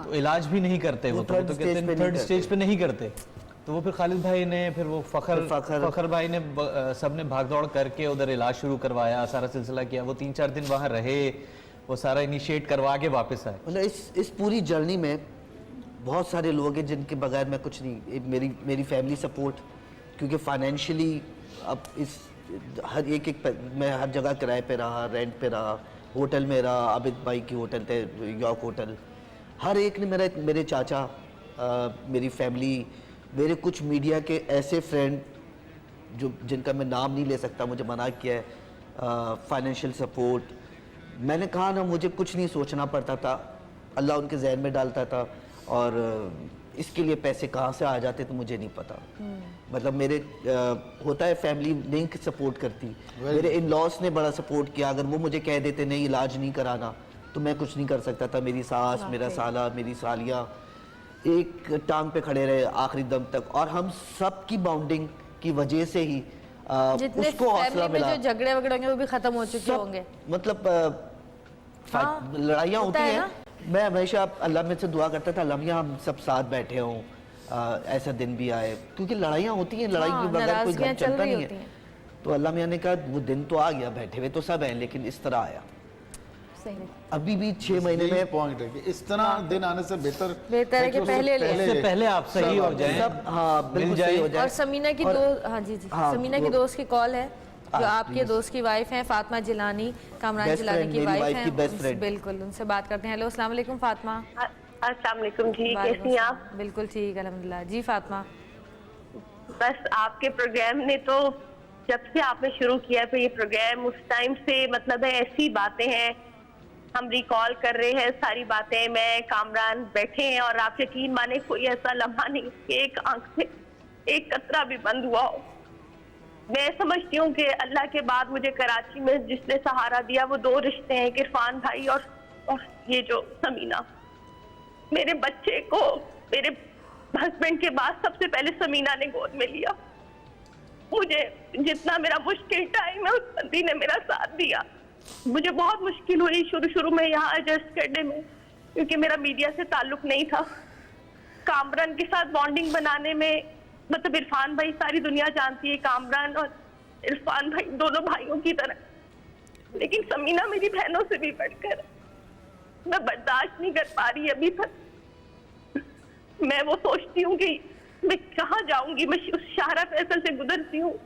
तो इलाज भी नहीं करते वो, तो कहते हैं थर्ड स्टेज पे नहीं करते। तो वो फिर खालिद भाई ने, फिर वो फखर भाई ने, सब ने भाग दौड़ करके उधर इलाज शुरू करवाया, सारा सिलसिला किया। वो 3-4 दिन वहाँ रहे, वो सारा इनिशिएट करवा के वापस आए। मतलब इस पूरी जर्नी में बहुत सारे लोग हैं जिनके बगैर मैं कुछ नहीं। मेरी फैमिली सपोर्ट, क्योंकि फाइनेंशियली अब इस हर एक मैं हर जगह किराए पे रहा, रेंट पे रहा, होटल में रहा, आबिद भाई की होटल थे, यॉर्क होटल, हर एक ने मेरे चाचा, मेरी फैमिली, मेरे कुछ मीडिया के ऐसे फ्रेंड जो जिनका मैं नाम नहीं ले सकता, मुझे मना किया है। फाइनेंशियल सपोर्ट, मैंने कहा ना, मुझे कुछ नहीं सोचना पड़ता था, अल्लाह उनके जहन में डालता था। और इसके लिए पैसे कहाँ से आ जाते तो मुझे नहीं पता। मतलब मेरे होता है फैमिली नहीं सपोर्ट करती, मेरे इन लॉस ने बड़ा सपोर्ट किया। अगर वो मुझे कह देते नहीं इलाज नहीं कराना तो मैं कुछ नहीं कर सकता था। मेरी सास, मेरा साला, मेरी सालिया एक टांग पे खड़े रहे आखिरी दम तक, और हम सब की बाउंडिंग की वजह से ही जितने उसको हौसला फैमिली में मिला। जो झगड़े वगड़े होंगे वो भी खत्म हो चुके होंगे। मतलब लड़ाइयाँ होती होता है हैं। ना? मैं हमेशा अल्लाह में से दुआ करता था, अल्लाह मियां हम सब साथ बैठे हों, ऐसा दिन भी आए, क्योंकि लड़ाइयाँ होती हैं, लड़ाई के बगैर कोई घर चलता नहीं है। तो अल्लाह मियां ने कहा वो दिन तो आ गया, बैठे हुए तो सब हैं, लेकिन इस तरह आया। सही। अभी भी 6 महीने में पॉइंट है कि इस तरह दिन आने से बेहतर है कि पहले ले इससे पहले आप सही हो जाएं, सब, हाँ बिल्कुल सही हो और जाए। समीना की हाँ जी समीना की दोस्त की कॉल है, जो आपके दोस्त की वाइफ हैं, फातिमा जिलानी, कामरान Best जिलानी friend, की मेरी वाइफ wife हैं। की best friend। बिल्कुल, उनसे बात करते हैं। हेलो, अस्सलाम वालेकुम फातिमा। अस्सलाम वालेकुम जी, कैसी हैं आप? बिल्कुल ठीक, अल्हम्दुलिल्लाह। जी फातिमा, बस आपके प्रोग्राम ने तो जब से आपने शुरू किया है ये प्रोग्राम, उस टाइम से मतलब है ऐसी बातें हैं, हम रिकॉल कर रहे हैं सारी बातें। मैं कामरान बैठे हैं और आप यकीन माने कोई ऐसा लम्हा नहीं कि एक आंख से एक कतरा भी बंद हुआ हो। मैं समझती हूँ कि अल्लाह के बाद मुझे कराची में जिसने सहारा दिया वो 2 रिश्ते हैं, इरफान भाई और ये जो समीना। मेरे बच्चे को मेरे हस्बैंड के बाद सबसे पहले समीना ने गोद में लिया। मुझे जितना मेरा मुश्किल टाइम है उस बंदी ने मेरा साथ दिया। मुझे बहुत मुश्किल हुई शुरू में यहाँ एडजस्ट करने में, क्योंकि मेरा मीडिया से ताल्लुक नहीं था। कामरान के साथ बॉन्डिंग बनाने में, मतलब इरफान भाई सारी दुनिया जानती है, कामरान और इरफान भाई दोनों भाइयों की तरह, लेकिन समीना मेरी बहनों से भी बढ़कर। मैं बर्दाश्त नहीं कर पा रही अभी तक। मैं वो सोचती हूँ कि मैं कहाँ जाऊंगी। मैं उस शाहरा फैसल से गुजरती हूँ,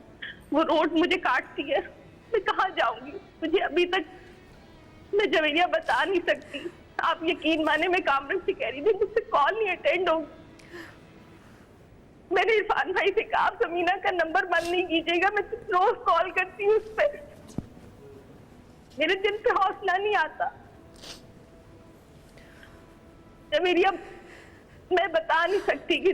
वो रोड मुझे काटती है, मैं कहाँ जाऊंगी। मुझे अभी तक मैं जवेरिया बता नहीं सकती। आप यकीन माने, मैं कामरान से कह रही थी मुझसे कॉल नहीं अटेंड होगी। मैंने इरफान भाई से कहा आप समीना का नंबर बंद नहीं कीजिएगा, मैं रोज कॉल करती हूँ उस पर, मेरे दिल पे हौसला नहीं आता। जवेरिया मैं बता नहीं सकती कि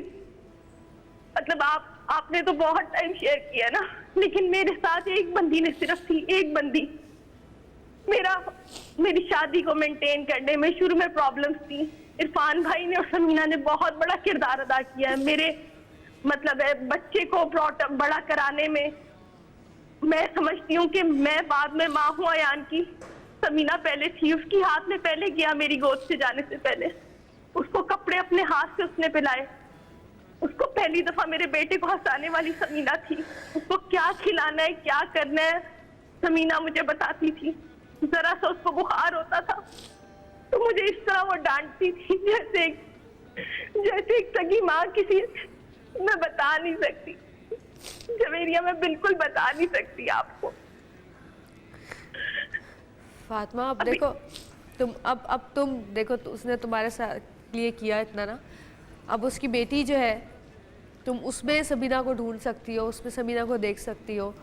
मतलब आपने तो बहुत टाइम शेयर किया ना, लेकिन मेरे साथ एक बंदी ने सिर्फ थी, एक बंदी। मेरी शादी को मेंटेन करने में शुरू में प्रॉब्लम्स थी। इरफान भाई ने और समीना ने बहुत बड़ा किरदार अदा किया है मेरे मतलब है बच्चे को बड़ा कराने में। मैं समझती हूँ कि मैं बाद में माँ हूँ अयान की, समीना पहले थी, उसकी हाथ में पहले गया मेरी गोद से जाने से पहले। उसको कपड़े अपने हाथ से उसने पिलाए। उसको पहली दफा मेरे बेटे को हंसाने वाली समीना थी। उसको क्या खिलाना है, क्या करना है, समीना मुझे बताती थी। जरा सा उसको बुखार होता था तो मुझे इस तरह वो डांटती थी जैसे एक सगी माँ किसी। मैं बता नहीं सकती जवेरिया, मैं बिल्कुल बता नहीं सकती आपको। फातिमा अब देखो तुम अब तुम देखो तो उसने तुम्हारे साथ लिए किया इतना ना, अब उसकी बेटी जो है तुम उसमें सबीना को ढूंढ सकती हो, उसमें सबीना को देख सकती हो,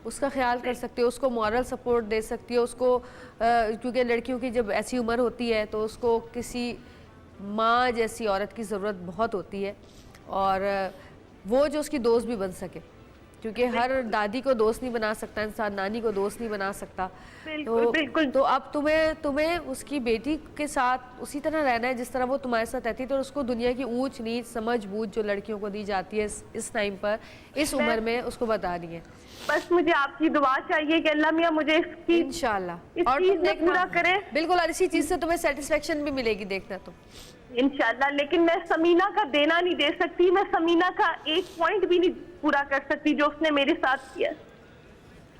उसका ख्याल कर सकती हो, उसको मॉरल सपोर्ट दे सकती हो उसको, क्योंकि लड़कियों की जब ऐसी उम्र होती है तो उसको किसी माँ जैसी औरत की ज़रूरत बहुत होती है, और वो जो उसकी दोस्त भी बन सके, क्योंकि हर दादी को दोस्त नहीं बना सकता इंसान, नानी को दोस्त नहीं बना सकता। बिल्कुल। तो अब तुम्हें उसकी बेटी के साथ उसी तरह रहना है जिस तरह वो तुम्हारे साथ रहती है, तो उसको दुनिया की ऊंच नीच समझ बूझ जो लड़कियों को दी जाती है इस टाइम पर, इस उम्र में, उसको बतानी है। बस मुझे आपकी दुआ चाहिए कि अल्लाह मियाँ मुझे इसकी इंशाल्लाह, इस और चीज़ तुम में देखना पूरा करे। बिल्कुल, और इसी चीज़ से तुम्हें सेटिस्फेक्शन भी मिलेगी, देखना तुम। इंशाल्लाह। लेकिन मैं समीना का देना नहीं दे सकती, मैं समीना का एक पॉइंट भी नहीं पूरा कर सकती जो उसने मेरे साथ किया,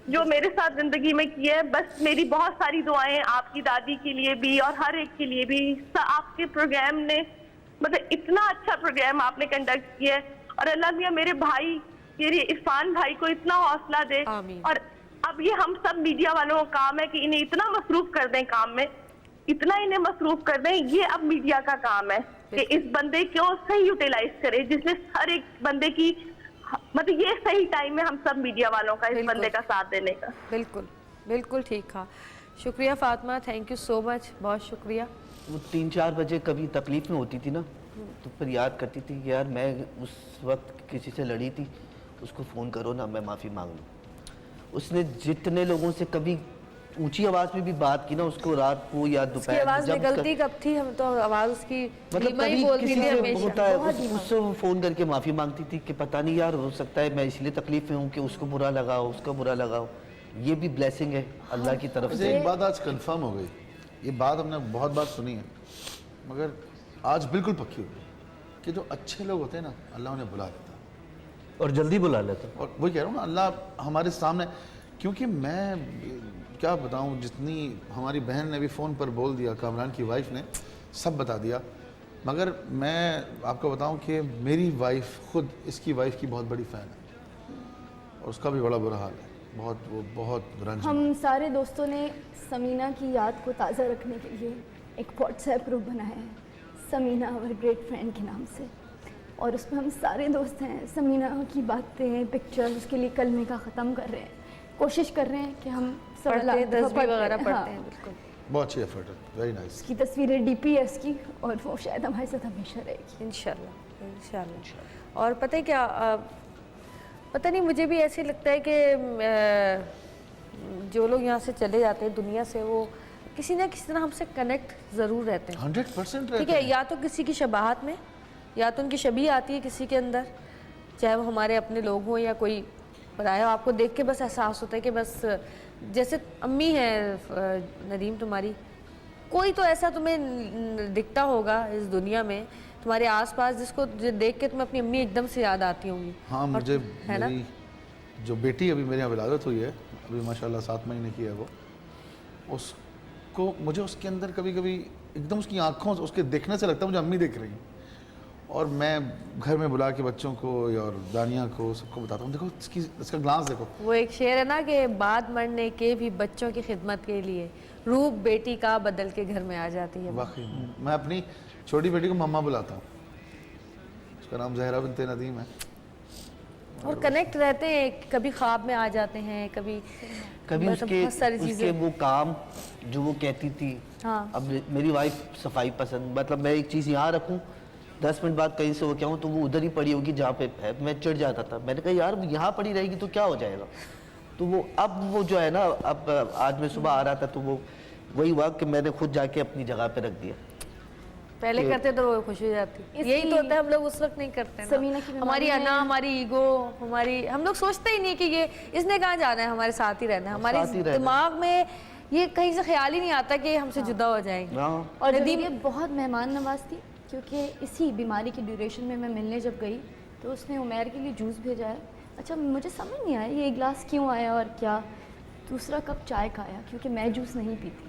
जो मेरे साथ जिंदगी में किया है। बस मेरी बहुत सारी दुआएं आपकी दादी के लिए भी और हर एक के लिए भी। आपके प्रोग्राम ने मतलब इतना अच्छा प्रोग्राम आपने कंडक्ट किया है, और अल्लाह मियाँ मेरे भाई, मेरे इरफान भाई को इतना हौसला दे। आमीन। और अब ये हम सब मीडिया वालों का काम है कि इन्हें इतना मसरूफ कर दें काम में, इतना इन्हें मसरूफ कर दें, ये अब मीडिया का काम है कि इस बंदे को सही यूटिलाइज करे, जिसने हर एक बंदे की मतलब ये सही टाइम है हम सब मीडिया वालों का इस बंदे का साथ देने का। बिल्कुल बिल्कुल ठीक कहा। शुक्रिया Fatima, thank you so much, बहुत शुक्रिया। वो 3-4 बजे कभी तकलीफ में होती थी ना, तो फिर याद करती थी कि यार मैं उस वक्त किसी से लड़ी थी, उसको फ़ोन करो ना, मैं माफ़ी मांग लूँ। उसने जितने लोगों से कभी ऊंची आवाज़ में भी बात की ना, उसको रात को या उसकी दोपहर आवाज़ निकलती कब थी? हम तो आवाज़ उसकी मतलब धीमा ही कभी बोलती किसी थी से हमेशा। होता है उससे वो फ़ोन करके माफ़ी मांगती थी कि पता नहीं यार, हो सकता है मैं इसलिए तकलीफ में हूँ कि उसको बुरा लगा हो, उसको बुरा लगा हो। ये भी ब्लेसिंग है अल्लाह की तरफ वैसे से। एक बात आज कंफर्म हो गई, ये बात हमने बहुत बार सुनी है, मगर आज बिल्कुल पक्की हो गई कि जो अच्छे लोग होते हैं ना, अल्लाह उन्हें बुला लेता है, और जल्दी बुला लेता है। और वही कह रहा हूँ ना, अल्लाह हमारे सामने। क्योंकि मैं क्या बताऊँ, जितनी हमारी बहन ने भी फ़ोन पर बोल दिया, कामरान की वाइफ ने सब बता दिया, मगर मैं आपको बताऊँ कि मेरी वाइफ खुद इसकी वाइफ की बहुत बड़ी फ़ैन है, और उसका भी बड़ा बुरा हाल है, वो बहुत रंज में। हम सारे दोस्तों ने समीना की याद को ताज़ा रखने के लिए एक व्हाट्सएप ग्रुप बनाया है, समीना आवर ग्रेट फ्रेंड के नाम से, और उसमें हम सारे दोस्त हैं, समीना की बातें, पिक्चर्स, उसके लिए कलमे का ख़त्म कर रहे हैं, कोशिश कर रहे हैं कि हम पढ़ते हैं, तस्बीह वगैरह हाँ। पढ़ते हैं। बिल्कुल बहुत अच्छी एफर्ट है, वेरी नाइस। उसकी तस्वीरें डीपी है उसकी, और वो शायद हमारे साथ हमेशा रहेगी इंशाल्लाह इंशाल्लाह। और पता है क्या, पता नहीं, मुझे भी ऐसे लगता है कि जो लोग यहाँ से चले जाते हैं दुनिया से, वो किसी ना किसी तरह हमसे कनेक्ट ज़रूर रहते हैं। 100% ठीक है, या तो किसी की शबाहत में, या तो उनकी शबी आती है किसी के अंदर, चाहे वो हमारे अपने लोग हों या कोई पराया हो। आपको देख के बस एहसास होता है कि बस जैसे अम्मी है नदीम तुम्हारी, कोई तो ऐसा तुम्हें दिखता होगा इस दुनिया में तुम्हारे आसपास जिसको देख के तुम्हें अपनी अम्मी एकदम से याद आती होंगी। हाँ, मुझे है ना? मेरी जो बेटी अभी मेरे यहाँ विलादत हुई है, अभी माशाल्लाह 7 महीने की है वो, उसको मुझे उसके अंदर कभी कभी एकदम उसकी आँखों से, उसके देखने से लगता है मुझे अम्मी देख रही हैं, और मैं घर में बुला के बच्चों को और दानिया को सबको बताता हूँ, देखो इसका ग्लास देखो। वो एक शेर है ना कि बाद मरने के भी बच्चों की खिदमत के लिए रूप बेटी का बदल के घर में आ जाती है। वाकई मैं अपनी छोटी बेटी को मम्मा बुलाता हूँ, उसका नाम जहरा बिनते नदीम है। और कनेक्ट रहते हैं, कभी ख्वाब में आ जाते हैं, कभी मतलब उसके बहुत सारी उसके चीज़ें। वो काम जो वो कहती थी। हाँ। अब मेरी वाइफ सफाई पसंद, मतलब मैं एक चीज़ यहाँ रखूँ, 10 मिनट बाद कहीं से हो क्या हूँ तो वो उधर ही पड़ी होगी जहाँ पे है। मैं चिढ़ जाता था, मैंने कहा यार यहाँ पड़ी रहेगी तो क्या हो जाएगा। तो वो अब वो जो है ना, अब आज मैं सुबह आ रहा था तो वो वही हुआ कि मैंने खुद जाके अपनी जगह पे रख दिया। पहले करते तो वो खुश हो जाती। यही तो होता है, हम लोग उस वक्त नहीं करते समीना ना। की बीमारी हमारी में- अना, हमारी ईगो, हमारी, हम लोग सोचते ही नहीं कि ये इसने कहाँ जाना है, हमारे साथ ही रहना है। साथ ही हमारे रहना है। दिमाग में ये कहीं से ख्याल ही नहीं आता कि हमसे जुदा हो जाएंगे। हाँ। और नदीम- ये बहुत मेहमान नवाज थी, क्योंकि इसी बीमारी की ड्यूरेशन में मैं मिलने जब गई तो उसने उमैर के लिए जूस भेजा है। अच्छा, मुझे समझ नहीं आया ये गिलास क्यों आया और क्या दूसरा कप चाय का आया, क्योंकि मैं जूस नहीं पीती।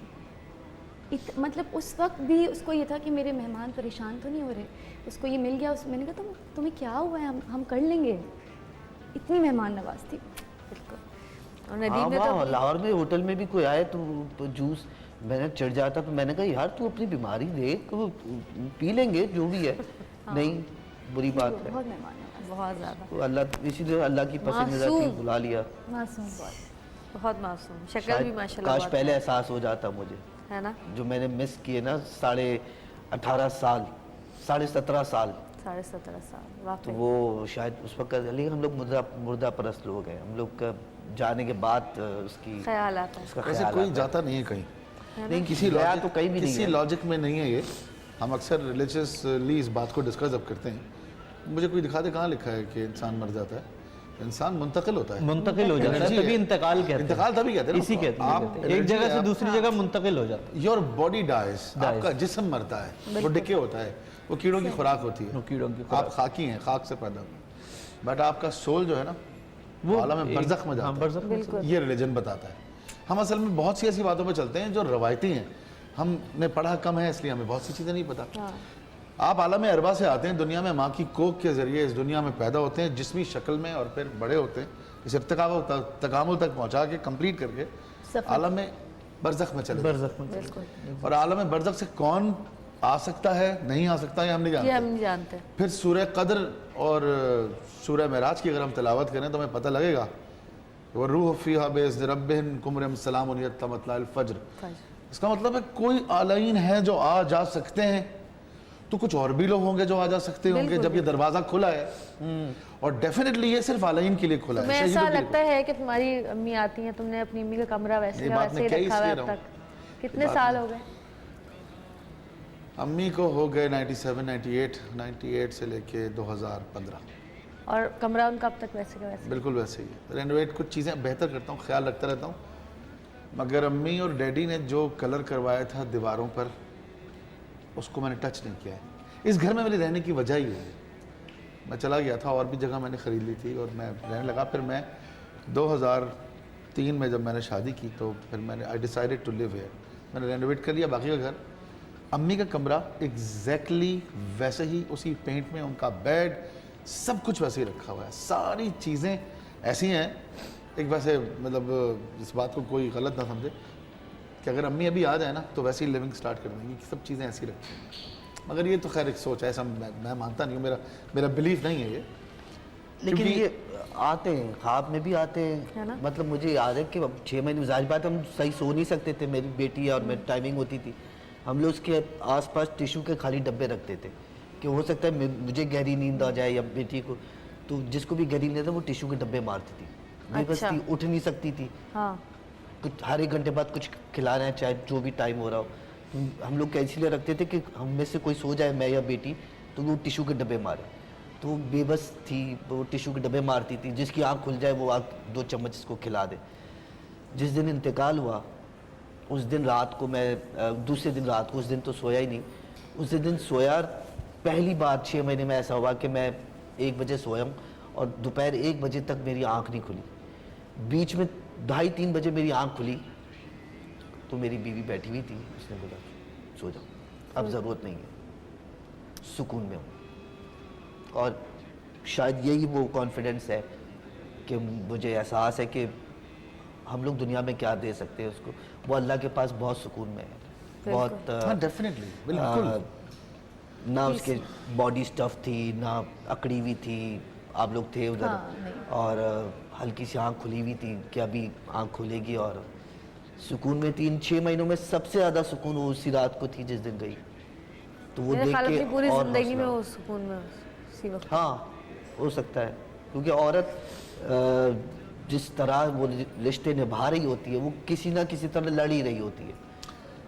मतलब उस वक्त भी उसको ये था कि मेरे मेहमान परेशान तो नहीं हो रहे, उसको ये मिल गया। मैंने कहा तुम्हें क्या हुआ है, हम कर लेंगे। इतनी मेहमान नवाज थी। और हाँ, नदीम ने वहाँ तो लाहौर में होटल में भी कोई आए तो जूस मैंने चढ़ जाता, तो मैंने कहा यार तू अपनी बीमारी देख, वो पी लेंगे जो भी है। नहीं, बुरी बात है। बहुत मेहमान नवाज, बहुत ज़्यादा, तो अल्लाह इसीलिए अल्लाह की पसंदीदा थी, मासूम। बुला लिया। मासूम बहुत। बहुत मासूम, शक्ल शायद भी माशाल्लाह काश बहुत पहले एहसास हो जाता मुझे, है ना। जो मैंने मिस किए ना 18.5 साल। 17.5 साल। 17.5 साल, तो वाकई वो शायद उस वक्त, लेकिन हम लोग मुर्दा परस्त लोग हैं। हम लोग का जाने के बाद उसकी ख्याल आता है। उसका वैसे ख्याल कोई आता है। जाता नहीं है कहीं, नहीं, किसी गया लॉजिक तो कहीं भी नहीं किसी है। लॉजिक में नहीं है ये। हम अक्सर रिलीजियसली इस बात को डिस्कस जब करते हैं, मुझे कोई दिखा दे कहाँ लिखा है कि इंसान मर जाता है। इंसान मुंतकिल होता है, मुंतकिल हो जाता है, Energy तभी है। इंतकाल कहते हैं। इंतकाल तभी कहते हैं ना। इसी कहते आप हैं, एक energy जगह है, से आप- दूसरी जगह मुंतकिल हो जाता योर बॉडी डाइज, आपका जिस्म मरता है, वो डिके होता है, वो कीड़ों की खुराक होती है। वो कीड़ों की आप खाकी हैं, खाक से पैदा हुए, बट आपका सोल जो है ना वो आलम में बरज़ख में हाँ, जाता बरज़ख में है। ये रिलीजन बताता है। हम असल में बहुत सी ऐसी बातों पे चलते हैं जो रवायती हैं, हमने पढ़ा कम है इसलिए हमें बहुत सी चीज़ें नहीं पता। आप आलम अरबा से आते हैं, दुनिया में माँ की कोख के ज़रिए इस दुनिया में पैदा होते हैं जिस्मी शक्ल में, और फिर बड़े होते हैं, इस तकामुल तक पहुँचा के कंप्लीट करके आलम बरज़ख में चले बरज़ख में। और आलम बरज़ख से कौन आ सकता है नहीं आ सकता है हम नहीं ये जानते। हम नहीं जानते। फिर सूरह कद्र और सूरह मेराज की अगर हम तिलावत करें तो हमें पता लगेगा वो रूह फ़ीहा बेइज़्नि रब्बिहिम कुमरम सलामुन हिय्या मतलअल फ़ज्र। इसका मतलब है कोई आलाइन है जो आ जा सकते हैं, तो कुछ और भी लोग होंगे जो आ जा सकते होंगे जब ये दरवाज़ा खुला है। और डेफिनेटली ये सिर्फ आलाइन के लिए खुला है, तुम्हें शहीदों ऐसा के लिए लगता है कि तुम्हारी अम्मी आती हैं, तुमने अपनी अम्मी का कमरा वैसे ये का बात वैसे मैं ही कह रखा हुआ है इसलिए अब रहा तक? कितने बात साल मैं- हो गए? अम्मी को हो गए 97, 98 से लेके 2015। और कमरा उनका अब तक वैसे का वैसे? बिल्कुल वैसे ही है। रेनोवेट कुछ चीज़ें बेहतर करता हूँ, ख्याल रखता रहता हूँ, मगर अम्मी और डैडी ने जो कलर करवाया था दीवारों पर उसको मैंने टच नहीं किया है। इस घर में मेरे रहने की वजह ही है, मैं चला गया था और भी जगह मैंने ख़रीद ली थी और मैं रहने लगा। फिर मैं 2003 में जब मैंने शादी की तो फिर मैंने I decided to live here, मैंने रेनोवेट कर लिया बाकी का घर। अम्मी का कमरा एग्जैक्टली वैसे ही, उसी पेंट में, उनका बेड सब कुछ वैसे ही रखा हुआ है, सारी चीज़ें ऐसी हैं। एक वैसे मतलब इस बात को कोई गलत ना समझे कि अगर अम्मी अभी आ जाए ना तो वैसे ही लिविंग स्टार्ट कर देंगी कि सब चीज़ें ऐसी रखी हैं, मगर ये तो खैर एक सोच है, ऐसा मैं मानता नहीं हूँ, मेरा बिलीफ नहीं है ये। लेकिन क्योंकि- ये आते हैं, ख्वाब में भी आते हैं। मतलब मुझे याद है कि 6 महीने जाहिर बात हम सही सो नहीं सकते थे, मेरी बेटी और मेरी टाइमिंग होती थी। हम लोग उसके आसपास टिश्यू के खाली डब्बे रखते थे कि हो सकता है मुझे गहरी नींद आ जाए या बेटी को, तो जिसको भी गहरी नींद आता वो टिश्यू के डब्बे मारती थी। बेबस थी, उठ नहीं सकती थी, हाँ। कुछ हर एक घंटे बाद कुछ खिलाना है, चाहे जो भी टाइम हो रहा हो। हम लोग इसलिए रखते थे कि हम में से कोई सो जाए, मैं या बेटी, तो वो टिश्यू के डब्बे मारे। तो वो बेबस थी, वो टिश्यू के डब्बे मारती थी, जिसकी आँख खुल जाए वो आँख 2 चम्मच इसको खिला दे। जिस दिन इंतकाल हुआ उस दिन रात को मैं दूसरे दिन रात को, उस दिन तो सोया ही नहीं, उस दिन सोया पहली बार 6 महीने में ऐसा हुआ कि मैं 1 बजे सोया हूँ और दोपहर 1 बजे तक मेरी आँख नहीं खुली। बीच में 2:30-3 बजे मेरी आँख खुली तो मेरी बीवी बैठी हुई थी, उसने बोला सो जाओ, अब ज़रूरत नहीं है, सुकून में हूँ। और शायद यही वो कॉन्फिडेंस है कि मुझे एहसास है कि हम लोग दुनिया में क्या दे सकते हैं उसको, वो अल्लाह के पास बहुत सुकून में है, बहुत हाँ डेफिनेटली, बिल्कुल। ना उसके बॉडी स्टफ थी, ना अकड़ी हुई थी, आप लोग थे उधर, और हल्की सी आँख खुली हुई थी कि अभी आँख खुलेगी, और सुकून में 3-6 महीनों में सबसे ज़्यादा सुकून वो उसी रात को थी जिस दिन गई। तो वो मेरे देख ख्याल के अपनी पूरी और जिंदगी में हौसला। वो सुकून में उसी वक्त। हाँ हो सकता है, क्योंकि औरत जिस तरह वो रिश्ते निभा रही होती है वो किसी ना किसी तरह लड़ ही रही होती है,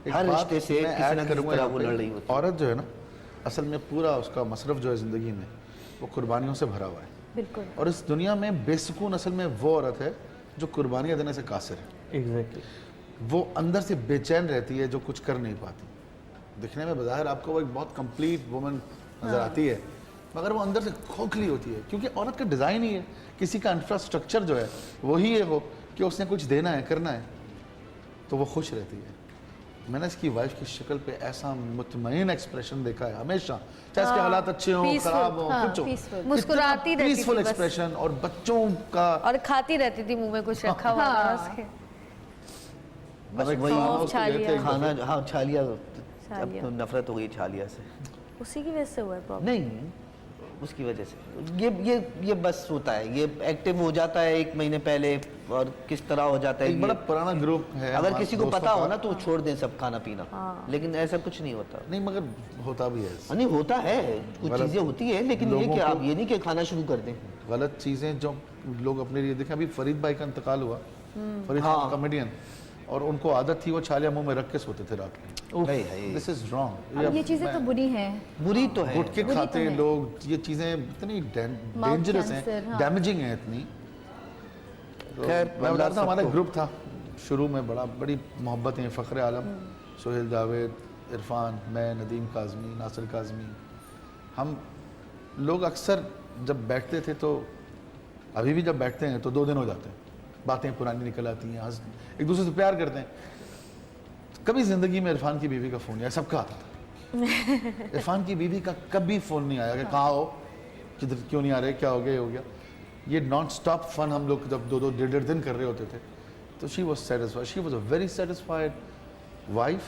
एक हर बात रिश्ते से मैं किसी ऐड ना किसी करूंगा तरह यहाँ वो पे, लड़ रही होती है। औरत जो है ना असल में पूरा उसका मसरफ जो है ज़िंदगी में वो कुर्बानियों से भरा हुआ है। बिल्कुल। और इस दुनिया में बेसुकून असल में वो औरत है जो कुर्बानियाँ देने से कासिर है। एग्जैक्टली। वो अंदर से बेचैन रहती है जो कुछ कर नहीं पाती। दिखने में बज़ाहिर आपको वो एक बहुत कंप्लीट वुमन नज़र आती है, मगर वो अंदर से खोखली होती है, क्योंकि औरत का डिज़ाइन ही है, किसी का इंफ्रास्ट्रक्चर जो है वही है वो कि उसने कुछ देना है, करना है, तो वो खुश रहती है। मैंने इसकी वाइफ की शक्ल पे ऐसा मुतमईन एक्सप्रेशन देखा है हमेशा, चाहे इसके हालात अच्छे हों, peaceful, खराब हों, हाँ, कुछ हो, peaceful। मुस्कुराती रहती थी पीसफुल बस। एक्सप्रेशन, और बच्चों का और खाती रहती थी, मुंह में कुछ रखा हुआ था उसके। बस एक वही खाना सौंफ, उसको लेते हैं, खाना, हाँ छालिया, अब छालिया। तो नफरत हो गई छालिया से। उसी की वजह से हुआ है प्रॉब्लम। नहीं, उसकी वजह से ये बस होता है, ये एक्टिव हो जाता है 1 महीने पहले और किस तरह हो जाता है एक ये। बड़ा पुराना ग्रुप है अगर हमारे किसी को दोस्तों पता हो का। ना तो वो छोड़ दें सब खाना पीना, लेकिन ऐसा कुछ नहीं होता। नहीं मगर होता भी है, नहीं होता है, कुछ गलत चीज़ें होती है, लेकिन ये लोगों कि को- आप ये नहीं कि खाना शुरू कर दें। गलत चीज़ें जो लोग अपने लिए देखें। अभी फरीद भाई का इंतकाल हुआ, फरीद हाँ। कॉमेडियन, और उनको आदत थी वो छालिया मुंह में रख के सोते थे रात में। This is wrong. अब ये चीज़ें तो बुरी हैं। बुरी तो है। गुटके बुरी तो खाते है। लोग, ये चीज़ें इतनी डेंजरस हैं, cancer, हाँ। डैमेजिंग हैं इतनी। तो खैर, मैं बता अल्लाह था हमारा सबको- ग्रुप था शुरू में, बड़ी मोहब्बतें, फ़ख्र आलम, सोहेल जावेद, इरफान, मैं, नदीम काज़मी, नासिर काज़मी। हम लोग अक्सर जब बैठते थे तो अभी भी जब बैठते हैं तो 2 दिन हो जाते हैं, बातें पुरानी निकल आती हैं, एक दूसरे से प्यार करते हैं। कभी ज़िंदगी में इरफान की बीवी का फ़ोन आया, सबका आता था। इरफान की बीवी का कभी फ़ोन नहीं आया कि कहाँ हो, किधर, क्यों नहीं आ रहे, क्या हो गया, ये हो गया। ये नॉन स्टॉप फन हम लोग जब 2-2 1.5 दिन कर रहे होते थे, तो she was satisfied, she was a very satisfied wife,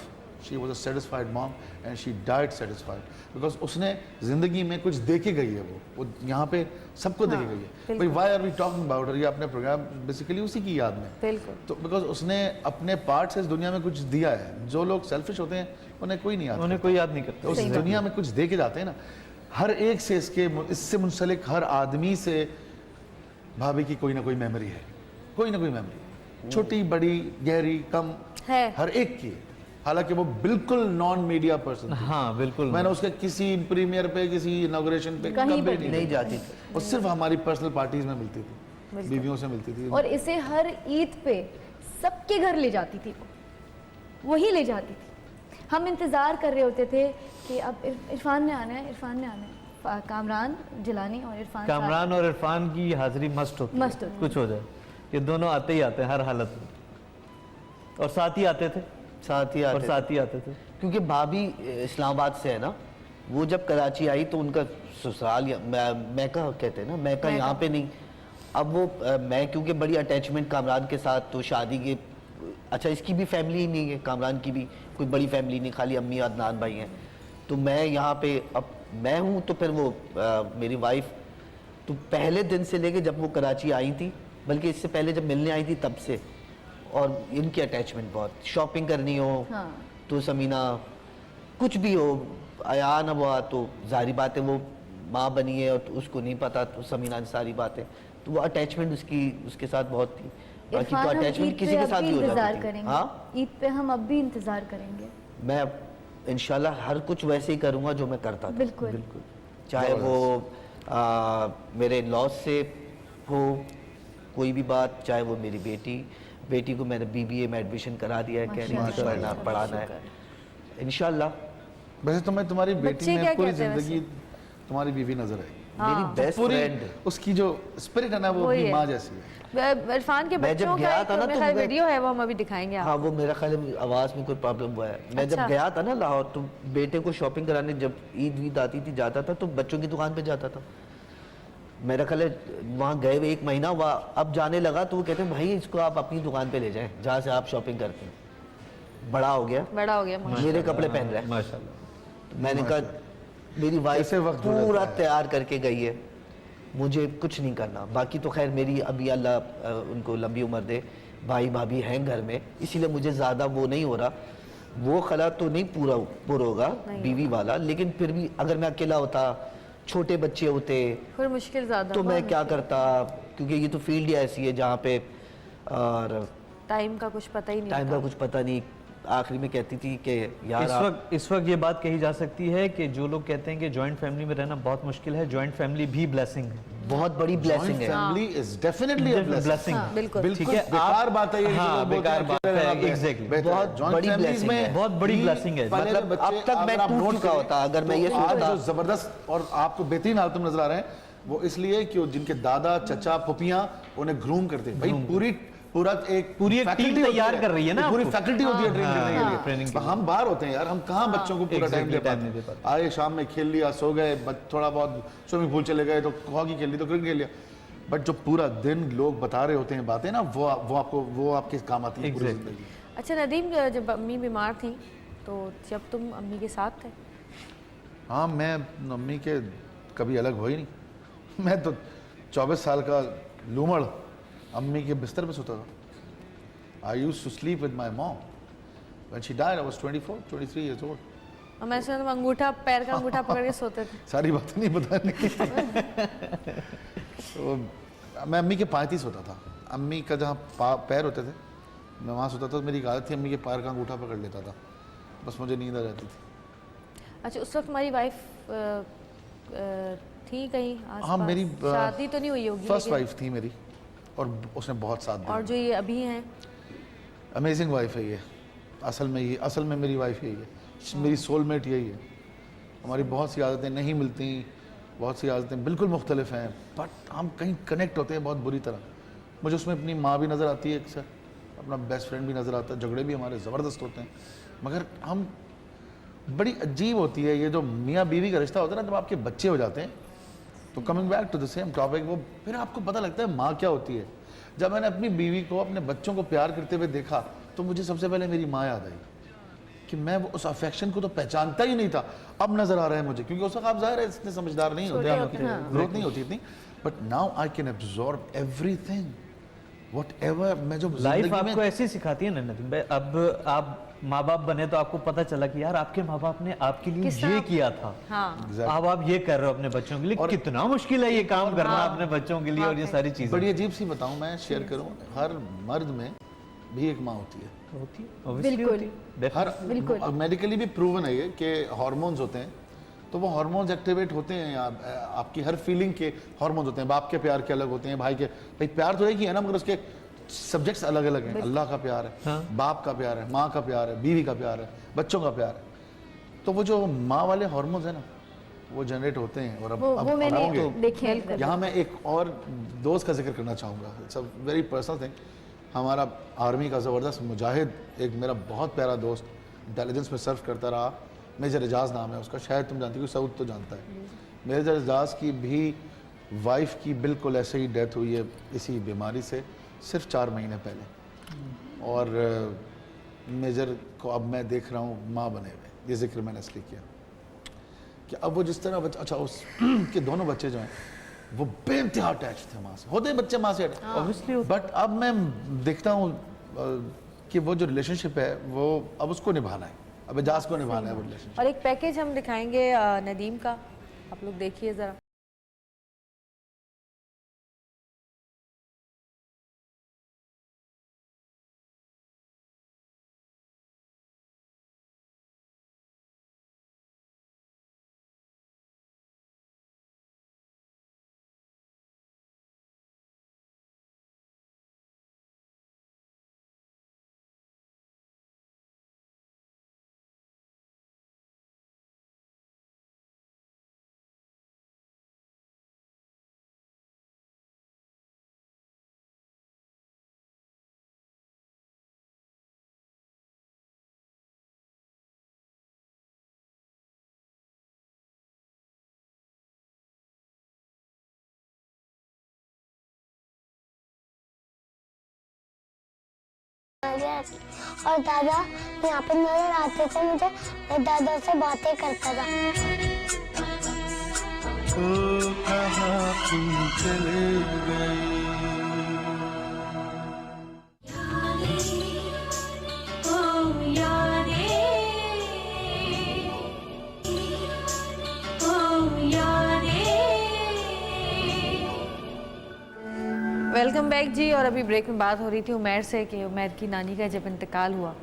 she was a satisfied mom and she died satisfied, because उसने ज़िंदगी में कुछ दे के गई है। वो यहाँ पे सबको दे के गई है। भाई why are we talking about her, ये अपने प्रोग्राम बेसिकली उसी की याद में। बिल्कुल। तो बिकॉज उसने अपने पार्ट से इस दुनिया में कुछ दिया है। जो लोग सेल्फिश होते हैं उन्हें कोई नहीं आता, उन्हें कोई याद नहीं करता। उस दुनिया में कुछ दे के जाते हैं ना। हर एक से इससे मुंसलिक हर आदमी से भाभी की कोई ना कोई मेमोरी है, कोई ना कोई मेमोरी, छोटी बड़ी गहरी कम है। हर एक की। हालांकि वो बिल्कुल नॉन मीडिया पर्सन, हाँ बिल्कुल। मैंने उसके किसी प्रीमियर पे, किसी इनॉग्रेशन पे कहीं कभी पर नहीं जाती। वो सिर्फ हमारी पर्सनल पार्टीज में मिलती थी, बीवियों से मिलती थी। और इसे हर ईद पे सबके घर ले जाती थी, वही ले जाती थी। हम इंतज़ार कर रहे होते थे कि अब इरफान ने आना है, इरफान ने आना है। कामरान जिलानी और इरफान कामरान और इरफान की हाजिरी मस्ट होती मस्ट है, होती कुछ हो जाए। ये दोनों आते ही आते हैं हर हालत में, और साथ ही आते थे, साथ ही और आते साथ ही आते थे। क्योंकि भाभी इस्लामाबाद से है ना, वो जब कराची आई तो उनका ससुराल मैका कहते हैं ना, मैका यहाँ पे नहीं। अब वो मैं क्योंकि बड़ी अटैचमेंट कामरान के साथ, तो शादी के अच्छा इसकी भी फैमिली ही नहीं है, कामरान की भी कोई बड़ी फैमिली नहीं, खाली अम्मी और अदनान भाई हैं। तो मैं यहाँ पे अब मैं हूँ, तो फिर वो मेरी वाइफ तो पहले दिन से लेके जब वो कराची आई थी, बल्कि इससे पहले जब मिलने आई थी तब से, और इनकी अटैचमेंट बहुत, शॉपिंग करनी हो हाँ। तो समीना कुछ भी हो, अयान हुआ तो जाहिर बात है वो माँ बनी है और तो उसको नहीं पता, तो समीना ने सारी बातें, तो वो अटैचमेंट उसके साथ बहुत थी। बाकी इरफान तो हम अटैचमेंट ईद किसी पे के अब साथ भी भी हो इंतज़ार जाती थी। करेंगे। हाँ, ईद पे हम अब भी इंतज़ार करेंगे। मैं इंशाल्लाह हर कुछ वैसे ही करूँगा जो मैं करता था, बिल्कुल। चाहे वो मेरे लॉस से हो कोई भी बात, चाहे वो मेरी बेटी को मैंने BBA में एडमिशन करा दिया है, कह रही थी पढ़ना पढ़ाना है इंशाल्लाह। वैसे तो मैं तुम्हारी बेटी बच्चे क्या में पूरी कहते हैं जिंदगी तुम्हारी बीवी नजर आई। मेरी बेस्ट पूरी फ्रेंड। उसकी जो स्पिरिट है ना वो वही अपनी है। माँ जैसी है। इरफान के मैं जब बच्चों का गया एक था ना, मेरे तो ख्याल मैं- वीडियो है, वो हम अभी दिखाएंगे हाँ, वो मेरा ख्याल है आवाज़ में कोई प्रॉब्लम हुआ है। मैं अच्छा। जब गया था ना लाहौर, तो बेटे को शॉपिंग कराने जब ईद आती थी जाता था, तो बच्चों की दुकान पे जाता था। मेरा ख्याल है वहाँ गए हुए 1 महीना हुआ, अब जाने लगा तो वो कहते हैं भाई इसको आप अपनी दुकान पे ले जाएं जहाँ से आप शॉपिंग करते हैं। बड़ा हो गया, बड़ा हो गया मेरे कपड़े पहन रहा है। माशाल्लाह। तो मैंने कहा मेरी वाइफ कैसे वक्त गुजरता पूरा है। तैयार करके गई है, मुझे कुछ नहीं करना। बाकी तो खैर मेरी अभी अल्लाह उनको लंबी उम्र दे, भाई भाभी हैं घर में, इसीलिए मुझे ज़्यादा वो नहीं हो रहा। वो खला तो नहीं पूरा होगा बीवी वाला, लेकिन फिर भी अगर मैं अकेला होता, छोटे बच्चे होते, फिर मुश्किल ज़्यादा तो मैं क्या करता, क्योंकि ये तो फील्ड ही ऐसी है जहाँ पे और टाइम का कुछ पता ही नहीं टाइम का होता। कुछ पता नहीं। आखिरी में कहती थी कि यार इस वक्त ये बात कही जा सकती है कि जो लोग कहते हैं कि जॉइंट फैमिली में रहना बहुत मुश्किल है, जॉइंट फैमिली भी ब्लेसिंग है। बहुत बड़ी ब्लेसिंग है। Family is definitely a blessing. Blessing हाँ, बिल्कुल। बिल्कुल ठीक है, बेकार बात है ये, जो हाँ, लोग बोलते बेकार हैं बात अकेले है, रहना exactly। बेहतर है। बहुत Joint बड़ी families blessing में है। बहुत बड़ी भी blessing है। पहले मतलब बच्चे अब तक मैं अगर आप टूट नोट चुका करें, होता अगर मैं ये तो आज सोचता। जो जबरदस्त और आपको बेहतरीन हालत में नजर आ रहे हैं वो इसलिए कि वो जिनके दादा चचा फुफियां उन्हें ग्रूम करते हैं। भाई पूरी एक faculty टीम तैयार कर रही है ना पूरी आपको। फैकल्टी होती है ट्रेन करने के लिए। training के तो हम बाहर होते हैं यार, हम कहाँ बच्चों को पूरा टाइम Exactly, दे time नहीं दे पाते। आए शाम में खेल लिया, सो गए, थोड़ा बहुत स्विमिंग पूल चले गए तो हॉकी खेल ली तो क्रिकेट खेल लिया। बट जो पूरा दिन लोग बता रहे होते हैं बातें ना, वो आपके काम आती है पूरी Exactly। जिंदगी। अच्छा नदीम, जब अम्मी बीमार थी तो जब तुम अम्मी के साथ थे, हाँ, मैं अम्मी के कभी अलग हो ही नहीं। मैं तो 24 साल का लूमड़ अम्मी के बिस्तर पे सोता था। I used to sleep with my mom when she died. I was 23 years old. और मैं सुना अंगूठा, पैर का अंगूठा पकड़ के सोते थे। सारी बातें नहीं बताने की। तो मैं अम्मी के पास ही सोता था। अम्मी का जहाँ पैर होते थे मैं वहाँ सोता था। तो मेरी एक आदत थी, अम्मी के पैर का अंगूठा पकड़ लेता था, बस मुझे नींद आ जाती थी। अच्छा, उस वक्त हमारी वाइफ थी कहीं आसपास? हाँ, मेरी शादी तो नहीं हुई होगी, फर्स्ट लेकिन- वाइफ थी मेरी, और उसने बहुत साथ दिया। और जो ये अभी हैं? अमेजिंग वाइफ है ये। असल में मेरी वाइफ यही है, मेरी सोलमेट यही है। हमारी बहुत सी आदतें नहीं मिलती, बहुत सी आदतें बिल्कुल मुख्तलिफ हैं, बट हम कहीं कनेक्ट होते हैं बहुत बुरी तरह। मुझे उसमें अपनी माँ भी नज़र आती है अक्सर, अपना बेस्ट फ्रेंड भी नज़र आता है। झगड़े भी हमारे ज़बरदस्त होते हैं, मगर हम बड़ी अजीब होती है ये जो मियाँ बीवी का रिश्ता होता है ना, जब आपके बच्चे हो जाते हैं। तो coming back to the same topic, वो फिर आपको पता लगता है माँ क्या होती है। जब मैंने अपनी बीवी को, अपने बच्चों को प्यार करते हुए देखा, तो मुझे सबसे पहले मेरी माँ याद आई कि मैं वो उस अफेक्शन को तो पहचानता ही नहीं था। अब नज़र आ रहा है मुझे, क्योंकि उस वक्त आप ज़ाहिर है इतने समझदार नहीं होते, हम ग्रोथ नहीं होती इतनी। But now I can absorb everything, whatever. मैं जो लाइफ आपको ऐसे सिखाती है ना नदीम भाई। अब आप माँ बाप बने तो आपको पता चला कि यार आपके माँ बाप ने आपके लिए ये किया था। हाँ। अब आप ये कर रहे हो अपने बच्चों के लिए। और कितना मुश्किल है ये काम करना अपने बच्चों के लिए, और ये सारी चीजें बड़ी अजीब सी बताऊं, मैं शेयर करूं, हर मर्द में भी एक माँ होती है। हर मेडिकली भी प्रूवन है ये कि हार्मोन्स होते हैं, तो वो हार्मोन्स एक्टिवेट होते हैं। आपकी हर फीलिंग के हार्मोन्स होते हैं। बाप के प्यार के अलग होते हैं, भाई के, भाई प्यार तो एक ही है ना, मगर उसके सब्जेक्ट्स अलग अलग हैं। अल्लाह का प्यार है, हाँ। बाप का प्यार है, माँ का प्यार है, बीवी का प्यार है, बच्चों का प्यार है। तो वो जो माँ वाले हार्मोन्स है ना, वो जनरेट होते हैं। और वो मैंने देखे हैं। यहाँ मैं एक और दोस्त का जिक्र करना चाहूँगा। It's a very personal thing. हमारा आर्मी का ज़बरदस्त मुजाहिद, एक मेरा बहुत प्यारा दोस्त, इंटेलिजेंस में सर्व करता रहा, मेजर एजाज नाम है उसका, शायद तुम जानती हो, सऊद तो जानता है। मेजर एजाज की भी वाइफ की बिल्कुल ऐसे ही डेथ हुई है इसी बीमारी से, सिर्फ 4 महीने पहले। और मेजर को अब मैं देख रहा हूँ माँ बने हुए। ये जिक्र मैंने इसलिए किया कि अब वो जिस तरह अच्छा उस के दोनों बच्चे जो हैं वो बेइंतहा अटैच थे माँ से। होते हैं बच्चे माँ से ऑब्वियसली, बट अब मैं देखता हूँ कि वो जो रिलेशनशिप है वो अब उसको निभाना है, अब एजाज को निभाना है वो रिलेशनशिप। और एक पैकेज हम दिखाएंगे नदीम का, आप लोग देखिए ज़रा। और दादा यहाँ पे नजर आते थे मुझे, मैं दादा से बातें करता था। ओ कहाँ तुम चले गए। वेलकम बैक जी। और अभी ब्रेक में बात हो रही थी उमैर से कि उमैर की नानी का जब इंतकाल हुआ,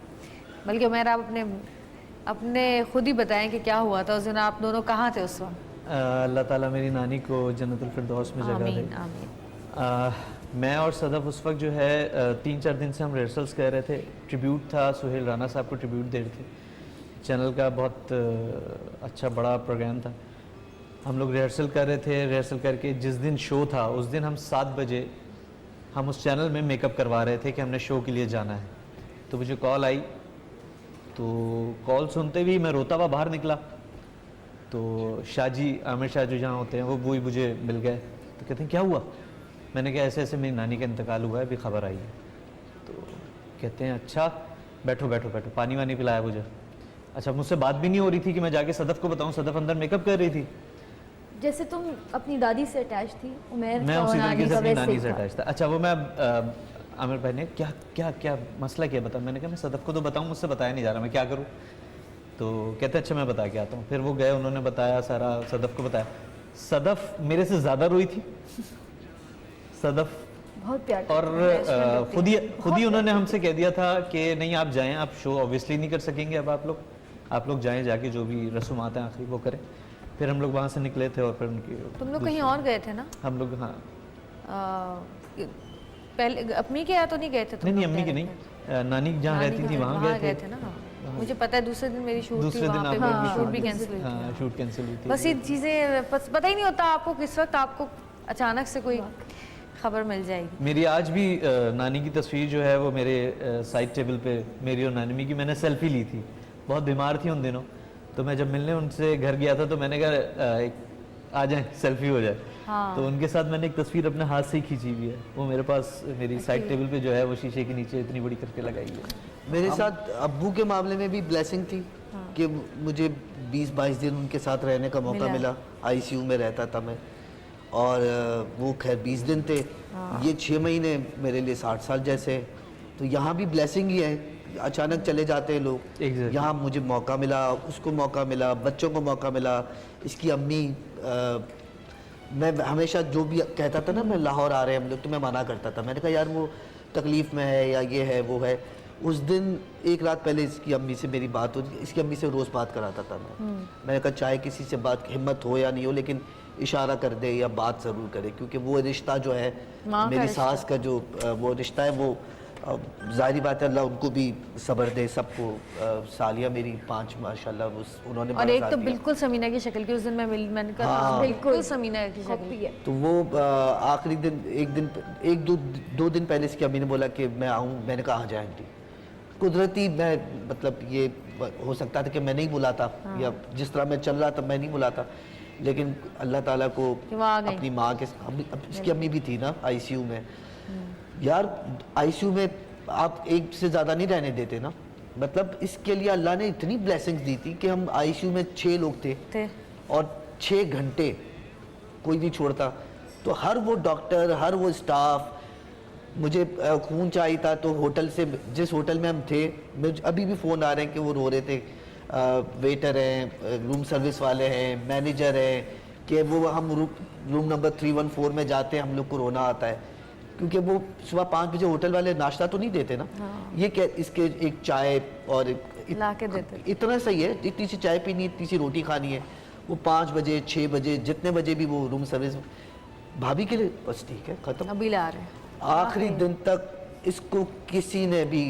बल्कि उमैर आप अपने खुद ही बताएं कि क्या हुआ था उस दिन, आप दोनों कहाँ थे उस वक्त? अल्लाह ताला मेरी नानी को जन्नतुल फिरदौस में जगह दे। आमीन। मैं और सदफ उस वक्त जो है 3-4 दिन से हम रिहर्सल्स कर रहे थे। ट्रिब्यूट था, सुहेल राना साहब को ट्रिब्यूट दे रहे थे। चैनल का बहुत अच्छा बड़ा प्रोग्राम था। हम लोग रिहर्सल कर रहे थे। रिहर्सल करके जिस दिन शो था उस दिन हम 7 बजे हम उस चैनल में मेकअप करवा रहे थे कि हमने शो के लिए जाना है। तो मुझे कॉल आई, तो कॉल सुनते ही मैं रोता हुआ बाहर निकला। तो शाहजी, आमिर शाहजी जहाँ होते हैं, वो वही मुझे मिल गए। तो कहते हैं क्या हुआ? मैंने कहा ऐसे ऐसे मेरी नानी का इंतकाल हुआ है, अभी खबर आई है। तो कहते हैं अच्छा बैठो बैठो बैठो, पानी वानी पिलाया मुझे। अच्छा, मुझसे बात भी नहीं हो रही थी कि मैं जाके सदफ को बताऊँ। सदफ अंदर मेकअप कर रही थी। जैसे तुम अपनी दादी से अटैच थी, उमेर मैं का उसी और तरीके से का अपनी वैसे नानी ही से था। अटैच था। अच्छा वो मैं आमिर भाई ने क्या क्या क्या मसला क्या बता, मैंने कहा मैं सदफ को तो बताऊं, मुझसे बताया नहीं जा रहा, मैं क्या करूं? तो कहते अच्छा मैं बता के आता हूँ। फिर वो गए, उन्होंने बताया सारा, सदफ को बताया। सदफ मेरे से ज़्यादा रोई थी सदफ, बहुत प्यार और करती थी, खुद ही उन्होंने हमसे कह दिया था कि नहीं आप जाएं, आप शो ऑब्वियसली नहीं कर सकेंगे अब आप लोग जाएं, जाके जो भी रसूमात हैं आखिरी वो करें। फिर हम लोग वहाँ से निकले थे और फिर उनकी तुम लोग कहीं और गए थे ना? हम लोग, हाँ पहले अम्मी के यहाँ तो नहीं गए थे तुम नहीं लोग अम्मी की कह रहे नहीं, नानी जहाँ नानी रहती के थी घर, वहाँ गए थे। ना। मुझे पता है दूसरे दिन मेरी शूट थी दूसरे दिन वहाँ पे, आप लोग मेरी भी शूट भी कैंसिल हुई थी। हाँ शूट कैंसिल हुई थी। बस ये चीज़ें पता ही नहीं होता आपको किस वक्त आपको अचानक से कोई खबर मिल जाएगी। मेरी आज भी नानी की तस्वीर जो है वो मेरे साइड टेबल पे मेरी और नानी की मैंने सेल्फी ली थी। बहुत बीमार थी उन दिनों, तो मैं जब मिलने उनसे घर गया था तो मैंने कहा आ जाए सेल्फी हो जाए। हाँ। तो उनके साथ मैंने एक तस्वीर अपने हाथ से ही खींची हुई है, वो मेरे पास मेरी साइड टेबल पे जो है वो शीशे के नीचे इतनी बड़ी करके लगाई है। मेरे साथ अब्बू के मामले में भी ब्लेसिंग थी कि मुझे 20-22 दिन उनके साथ रहने का मौका मिला। आईसीयू में रहता था मैं, और वो खैर 20 दिन थे। ये 6 महीने मेरे लिए 60 साल जैसे। तो यहाँ भी ब्लेसिंग ही है, अचानक चले जाते हैं लोग। Exactly. यहाँ मुझे मौका मिला, उसको मौका मिला, बच्चों को मौका मिला। इसकी अम्मी मैं हमेशा जो भी कहता था ना मैं लाहौर आ रहे हैं हम लोग, तो मैं मना करता था। मैंने कहा यार वो तकलीफ़ में है या ये है वो है। उस दिन एक रात पहले इसकी अम्मी से मेरी बात हुई, इसकी अम्मी से रोज़ बात कराता था मैंने कहा चाहे किसी से बात हिम्मत हो या नहीं हो, लेकिन इशारा कर दे या बात ज़रूर करे, क्योंकि वो रिश्ता जो है मेरी सास का जो वो रिश्ता है वो ज़ाहिरी बात है, अल्लाह उनको भी सब्र दे सबको। सालिया मेरी 5 माशाल्लाह उन्होंने और एक तो बिल्कुल समीना की शक्ल की, उस दिन मैंने कहा हाँ। बिल्कुल समीना की शक्ल। तो वो आखिरी दिन एक दो दिन पहले इसकी अम्मी ने बोला कि मैं आऊँ। मैंने कहा आ जाए आंटी। कुदरती मैं मतलब ये हो सकता था कि मैं नहीं बुलाता, या जिस तरह मैं चल रहा था मैं नहीं बुलाता, लेकिन अल्लाह ताला को अपनी माँ के इसकी अम्मी भी थी ना आईसीयू में। यार आईसीयू में आप एक से ज़्यादा नहीं रहने देते ना, मतलब इसके लिए अल्लाह ने इतनी ब्लेसिंग्स दी थी कि हम आईसीयू में 6 लोग थे और 6 घंटे कोई नहीं छोड़ता। तो हर वो डॉक्टर, हर वो स्टाफ, मुझे खून चाहिए था तो होटल से, जिस होटल में हम थे, मुझे अभी भी फ़ोन आ रहे हैं कि वो रो रहे थे। वेटर हैं, रूम सर्विस वाले हैं, मैनेजर हैं, कि वो हम रूम नंबर 314 में जाते हैं, हम लोग को रोना आता है, क्योंकि वो सुबह 5 बजे होटल वाले नाश्ता तो नहीं देते ना। ये क्या, इसके एक चाय और ला के देते, इतना सही है, इतनी सी चाय पीनी है, इतनी सी रोटी खानी है। वो 5 बजे 6 बजे जितने बजे भी वो रूम सर्विस, भाभी के लिए बस ठीक है ख़त्म। अभी ला रहे हैं आखिरी दिन तक इसको किसी ने भी,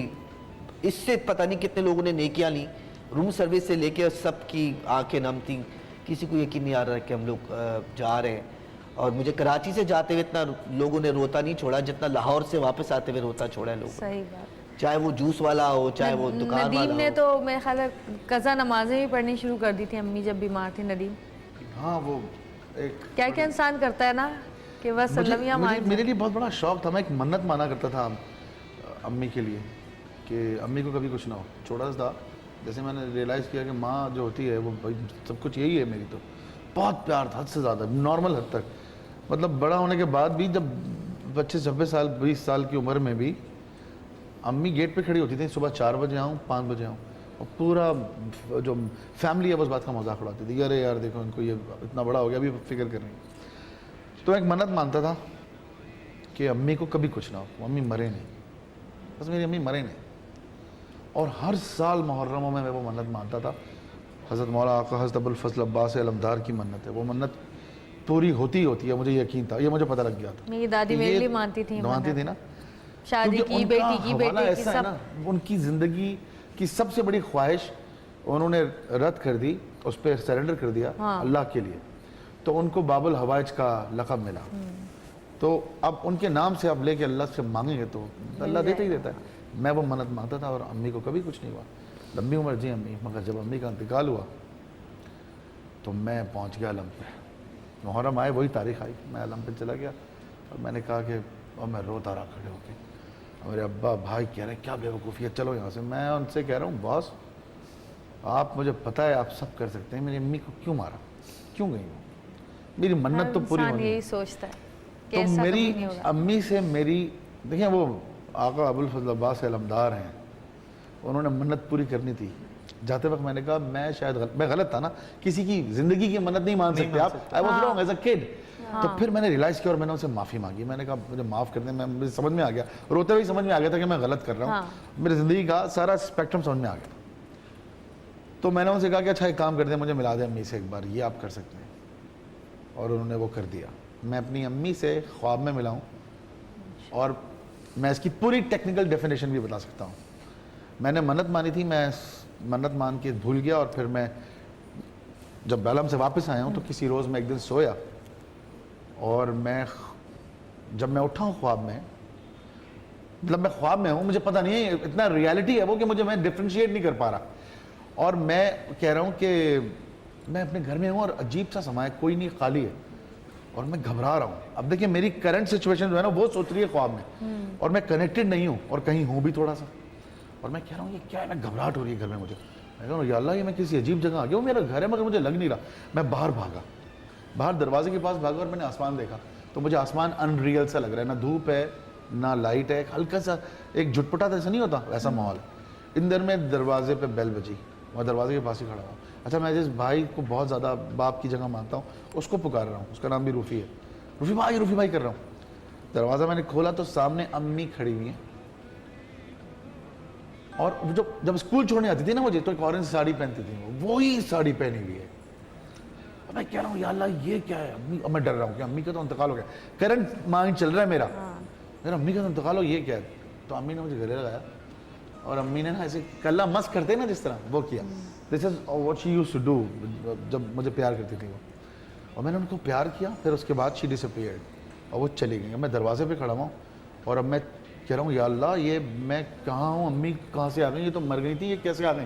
इससे पता नहीं कितने लोगों ने नेकियां ली, रूम सर्विस से लेके सबकी आंखें नम थी। किसी को यकीन नहीं आ रहा कि हम लोग जा रहे हैं। और मुझे कराची से जाते हुए इतना लोगों ने रोता नहीं छोड़ा जितना लाहौर से वापस आते हुए रोता छोड़ा है लोगों। सही बात। चाहे वो जूस वाला हो, चाहे वो दुकान नदीम वाला ने हो। तो मेरे ख्याल है कज़ा नमाजें भी पढ़नी शुरू कर दी थी अम्मी जब बीमार थी। नदीम हाँ वो एक क्या क्या इंसान करता है ना कि बस सल्लमिया मार। मेरे लिए बहुत बड़ा शौक था। मैं एक मन्नत माना करता था अम्मी के लिए कि अम्मी को कभी कुछ ना हो। छोटा सा था, जैसे मैंने रियलाइज़ किया कि माँ जो होती है वो भाई सब कुछ यही है मेरी, तो बहुत प्यार था, हद से ज़्यादा, नॉर्मल हद तक। मतलब बड़ा होने के बाद भी जब 25-26 साल 20 साल की उम्र में भी अम्मी गेट पे खड़ी होती थी, सुबह 4 बजे आऊँ 5 बजे आऊँ, और पूरा जो फैमिली है उस बात का मजाक उड़ाती थी, अरे यार देखो इनको ये इतना बड़ा हो गया अभी फिक्र कर रही है। तो एक मन्नत मानता था कि अम्मी को कभी कुछ ना हो, अम्मी मरे नहीं, बस मेरी अम्मी मरे नहीं। और हर साल मुहर्रमों में मैं वो मन्नत मानता था। हज़रत मौला आका हज़रत अबुल फज़ल अब्बास अलमदार की मन्नत है, वो मन्नत पूरी होती ही होती है, मुझे यकीन था, ये मुझे पता लग गया था। मेरी दादी मेरे लिए मानती थी ना, शादी की, बेटी की, बेटे की, सब। उनकी ज़िंदगी की सबसे बड़ी ख्वाहिश उन्होंने रद्द कर दी, उस पर सरेंडर कर दिया अल्लाह के लिए, तो उनको बाबुल हवाइज का लक़ब मिला। तो अब उनके नाम से आप लेके अल्लाह से मांगेंगे तो अल्लाह देता ही देता है। मैं वो मन्नत मांगता था और अम्मी को कभी कुछ नहीं हुआ, लंबी उम्र जी अम्मी। मगर जब अम्मी का इंतकाल हुआ तो मैं पहुंच गया अलम पे। मुहर्रम आए, वही तारीख आई, मैं अलम पे चला गया और मैंने कहा कि, और मैं रोता रहा खड़े होके। मेरे अब्बा भाई कह रहे क्या बेवकूफ़ी है, चलो यहाँ से। मैं उनसे कह रहा हूँ बॉस आप, मुझे पता है आप सब कर सकते हैं, मेरी अम्मी को क्यों मारा, क्यों गई वो? मेरी मन्नत तो पूरी इंसान होनी यही है। सोचता है कि तो ऐसा मेरी कभी नहीं होगा। अम्मी से मेरी, देखिए वो आका अबुल फजल अब्बास अलमदार हैं, उन्होंने मन्नत पूरी करनी थी। जाते वक्त मैंने कहा मैं शायद मैं गलत था ना, किसी की ज़िंदगी की मन्नत नहीं मान सकते आप। I was wrong as a kid. तो फिर मैंने रियलाइज़ किया और मैंने उनसे माफ़ी मांगी। मैंने कहा मुझे माफ़ कर दें, मुझे समझ में आ गया, रोते हुए समझ में आ गया था कि मैं गलत कर रहा हूँ। मेरी ज़िंदगी का सारा स्पेक्ट्रम समझ में आ गया। तो मैंने उनसे कहा कि अच्छा एक काम करते हैं, मुझे मिला दें अम्मी से एक बार, ये आप कर सकते हैं। और उन्होंने वो कर दिया। मैं अपनी अम्मी से ख्वाब में मिला हूँ और मैं इसकी पूरी टेक्निकल डेफिनेशन भी बता सकता हूँ। मैंने मन्नत मानी थी, मैं मन्नत मान के भूल गया और फिर मैं जब बेलम से वापस आया हूँ तो किसी रोज़ मैं एक दिन सोया और जब मैं उठा हूँ ख्वाब में, मतलब मैं ख्वाब में हूँ, मुझे पता नहीं है, इतना रियलिटी है वो कि मैं डिफ्रेंशिएट नहीं कर पा रहा। और मैं कह रहा हूँ कि मैं अपने घर में हूँ और अजीब सा समय, कोई नहीं, खाली है और मैं घबरा रहा हूँ। अब देखिए मेरी करंट सिचुएशन जो है ना वो सोच रही है ख्वाब में और मैं कनेक्टेड नहीं हूँ और कहीं हूँ भी थोड़ा सा। और मैं कह रहा हूँ ये क्या है, मैं घबराहट हो रही है घर में मुझे। मैं कह रहा हूँ या अल्लाह ये मैं किसी अजीब जगह आ गया हूँ, मेरा घर है मगर मुझे लग नहीं रहा। मैं बाहर भागा, बाहर दरवाजे के पास भागा और मैंने आसमान देखा तो मुझे आसमान अनरियल सा लग रहा है, ना धूप है ना लाइट है, हल्का सा एक झुटपुटा ऐसा नहीं होता वैसा माहौल है। इन दर में दरवाजे पे बेल बजी, मैं दरवाजे के पास ही खड़ा हुआ। अच्छा मैं जिस भाई को बहुत ज़्यादा बाप की जगह मानता हूँ उसको पुकार रहा हूँ, उसका नाम भी रूफ़ी है। रूफ़ी भाई कर रहा हूँ। दरवाज़ा मैंने खोला तो सामने अम्मी खड़ी हुई हैं और जब स्कूल छोड़ने आती थी ना मुझे तो एक ऑरेंज साड़ी पहनती थी, वो ही साड़ी पहनी हुई है। अब मैं कह रहा हूँ या अल्लाह ये क्या है अम्मी। अब मैं डर रहा हूँ कि अम्मी का तो इंतकाल हो गया, करंट माइंड चल रहा है मेरा, मेरा अम्मी का तो इंतकाल हो, ये क्या है। तो अम्मी ने मुझे गले लगाया और अम्मी ने ना ऐसे कल्ला मस्त करते हैं ना जिस तरह वो किया। This is what she used to do जब मुझे प्यार करती थी वो। और मैंने उनको प्यार किया, फिर उसके बाद शी डिसअपीयर्ड और वो चली गई। मैं दरवाजे पे खड़ा हुआ और अब मैं कह रहा हूँ या अल्लाह ये मैं कहाँ हूँ, अम्मी कहाँ से आ गई, ये तो मर गई थी, ये कैसे आ गई।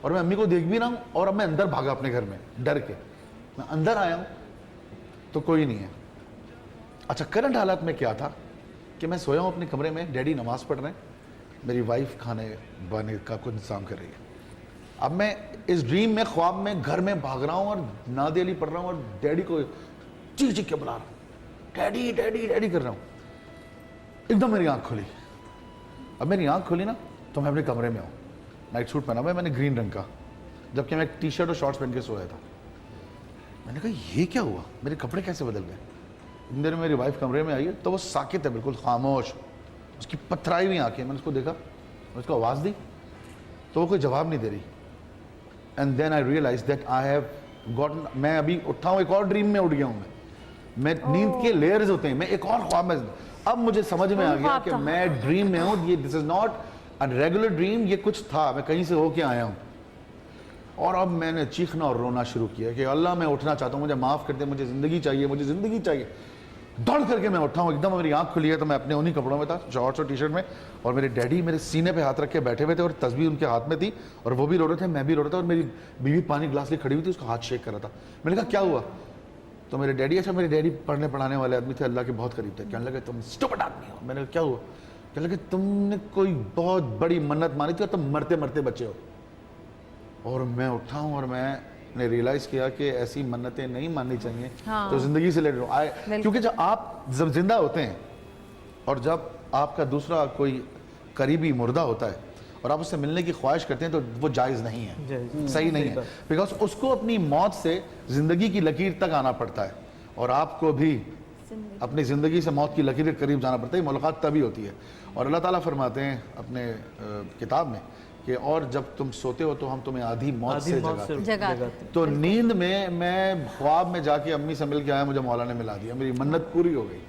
और मैं अम्मी को देख भी रहा हूँ और अब मैं अंदर भागा अपने घर में डर के। मैं अंदर आया हूँ तो कोई नहीं है। अच्छा करंट हालात में क्या था कि मैं सोया हूँ अपने कमरे में, डैडी नमाज़ पढ़ रहे हैं, मेरी वाइफ खाने बनाने का कुछ इंतजाम कर रही है। अब मैं इस ड्रीम में ख्वाब में घर में भाग रहा हूँ और नादे अली पढ़ रहा हूँ और डैडी को चीख के बुला रहा हूँ, डैडी डैडी डैडी कर रहा हूँ। एकदम मेरी आँख खुली। अब मेरी आँख खुली ना तो मैं अपने कमरे में हूँ, नाइट सूट पहना हुआ है मैंने ग्रीन रंग का, जबकि मैं टी शर्ट और शॉर्ट्स पहन के सोया था। मैंने कहा ये क्या हुआ, मेरे कपड़े कैसे बदल गए। इन देर में मेरी वाइफ कमरे में आई है तो वो साकित है, बिल्कुल खामोश, उसकी पथराई हुई आंखें। मैंने उसको देखा, मैंने उसको आवाज़ दी तो वो कोई जवाब नहीं दे रही। And then I realise that I have gotten, मैं अभी उठा हूँ, एक और ड्रीम में उठ गया हूँ मैं नींद के लेयर्स होते हैं, मैं एक और ख्वाब में। अब मुझे समझ में आ गया कि मैं ड्रीम में हूँ, ये this is not a regular dream, ये कुछ था, मैं कहीं से होके आया हूँ। और अब मैंने चीखना और रोना शुरू किया कि अल्लाह मैं उठना चाहता हूँ, मुझे माफ़ कर दे, मुझे ज़िंदगी चाहिए, मुझे ज़िंदगी चाहिए। दौड़ करके मैं उठा हूँ, एकदम मेरी आंख खुली है तो मैं अपने उन्हीं कपड़ों में था, शॉर्ट्स और टी शर्ट में, और मेरे डैडी मेरे सीने पे हाथ रख के बैठे हुए थे और तस्वीर उनके हाथ में थी और वो भी रो रहे थे, मैं भी रो रहा था और मेरी बीवी पानी गिलास लेकर खड़ी हुई थी, उसका हाथ शेक कर रहा था। मैंने कहा क्या हुआ, तो मेरे डैडी, अच्छा मेरे डैडी पढ़ने पढ़ाने वाले आदमी थे, अल्लाह के बहुत करीब थे, कहने लगे तुम स्टूपिड आदमी हो। मैंने कहा क्या हुआ, कहने लगे तुमने कोई बहुत बड़ी मन्नत मानी थी और तुम मरते मरते बचे हो। और मैं उठा हूँ और मैंने रियलाइज़ किया कि ऐसी मन्नतें नहीं माननी चाहिए। तो ज़िंदगी से ले लो क्योंकि जब जिंदा होते हैं और जब आपका दूसरा कोई करीबी मुर्दा होता है और आप उससे मिलने की ख्वाहिश करते हैं तो वो जायज़ नहीं है, सही नहीं है, बिकॉज उसको अपनी मौत से ज़िंदगी की लकीर तक आना पड़ता है और आपको भी अपनी ज़िंदगी से मौत की लकीर के करीब जाना पड़ता है। मुलाकात तभी होती है। और अल्लाह ताला फरमाते हैं अपने किताब में कि और जब तुम सोते हो तो हम तुम्हें आधी मौत से जगाते। तो नींद में मैं ख्वाब में जाके अम्मी से मिल के आया, मुझे मौला ने मिला दिया, मेरी मन्नत पूरी हो गई।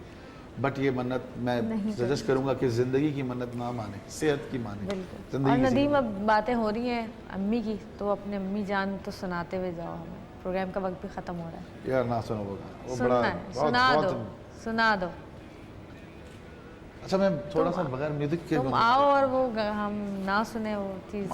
बट ये मन्नत मैं सजेस्ट करूंगा कि ज़िंदगी की मन्नत ना माने, सेहत की माने। और नदीम अब बातें हो रही हैं अम्मी की, तो अपने अम्मी जान तो सुनाते हुए जाओ, हमें प्रोग्राम का वक्त भी ख़त्म हो रहा है। यार ना सुनो वो सुनना है, सुना दो। अच्छा मैं थोड़ा सा बगैर म्यूजिक के तुम आओ और वो हम ना सुने वो चीज़।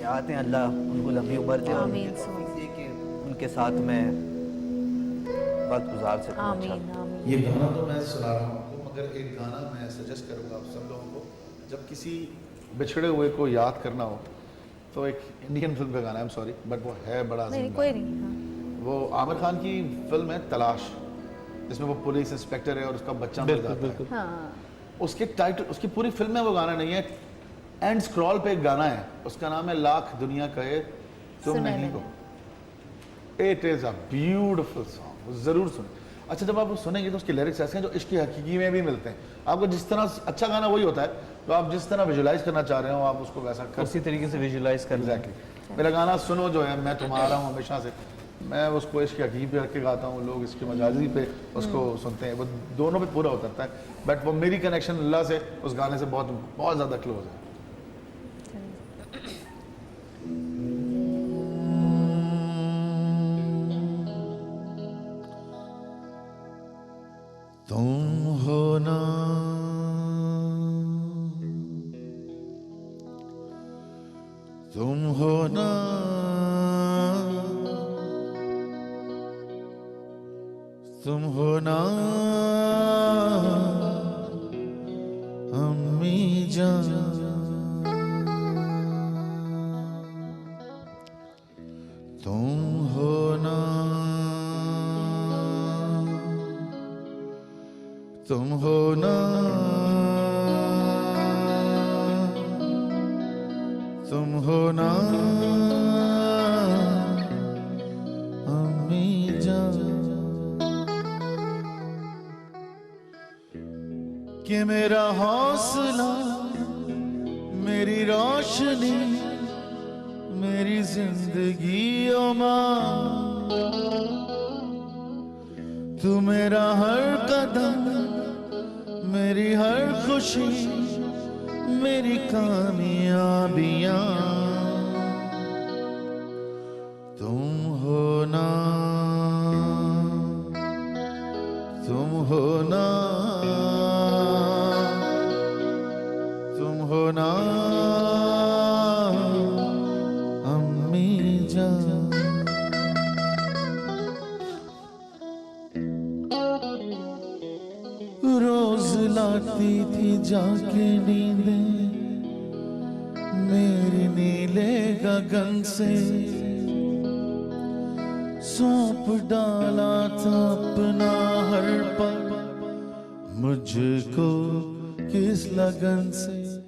आते हैं, अल्लाह उनको लंबी उम्र दे और आमीन, मुझे कि उनके साथ मैं वक्त गुजार सकूं। अच्छा आमीन आमीन। ये गाना तो मैं सुना रहा हूँ आपको, मगर एक गाना मैं सजेस्ट करूँगा आप सब लोगों को, जब किसी बिछड़े हुए को याद करना हो तो एक इंडियन फिल्म का गाना है, सॉरी बट वो है बड़ा नहीं अजीम कोई गाना। नहीं, हाँ। वो आमिर खान की फिल्म है तलाश, जिसमें वो पुलिस इंस्पेक्टर है और उसका बच्चा मर जाता है। हाँ उसके टाइटल, उसकी पूरी फिल्म में वो गाना नहीं है, एंड स्क्रॉल पे एक गाना है, उसका नाम है लाख दुनिया कहे तुम सुना नहीं मैंने। हो। It is a beautiful song, ज़रूर सुने। अच्छा जब आप वो सुनेंगे तो उसके लिरिक्स ऐसे हैं जो इश्क की हकीकी में भी मिलते हैं। आपको जिस तरह अच्छा गाना वही होता है, तो आप जिस तरह विजुलाइज करना चाह रहे हो आप उसको वैसा कर उसी तरीके से विजुलाइज कर लें। एग्जैक्टली। मेरा गाना सुनो जो है मैं तुम्हारा हूँ हमेशा से, मैं उसको इश्क की हकीकी पे रख के गाता हूँ, लोग इसके मजाजी पे उसको सुनते हैं, वो दोनों पे पूरा उतरता है। बट वो मेरी कनेक्शन अल्लाह से उस गाने से बहुत बहुत ज़्यादा क्लोज है। तुम हो ना तुम हो ना तुम हो ना अम्मी जान, तुम हो ना तुम हो ना तुम हो ना अम्मी जान, कि मेरा हौसला मेरी रोशनी मेरी जिंदगी ओ माँ, तू मेरा हर कदम मेरी हर खुशी मेरी कामयाबियाँ, तुम हो ना तुम हो ना तुम हो ना अम्मी जान। रोज लाती थी जाके नींदें मेरी नीले गगन से, सौंप डाला था अपना हर पल मुझको किस लगन से,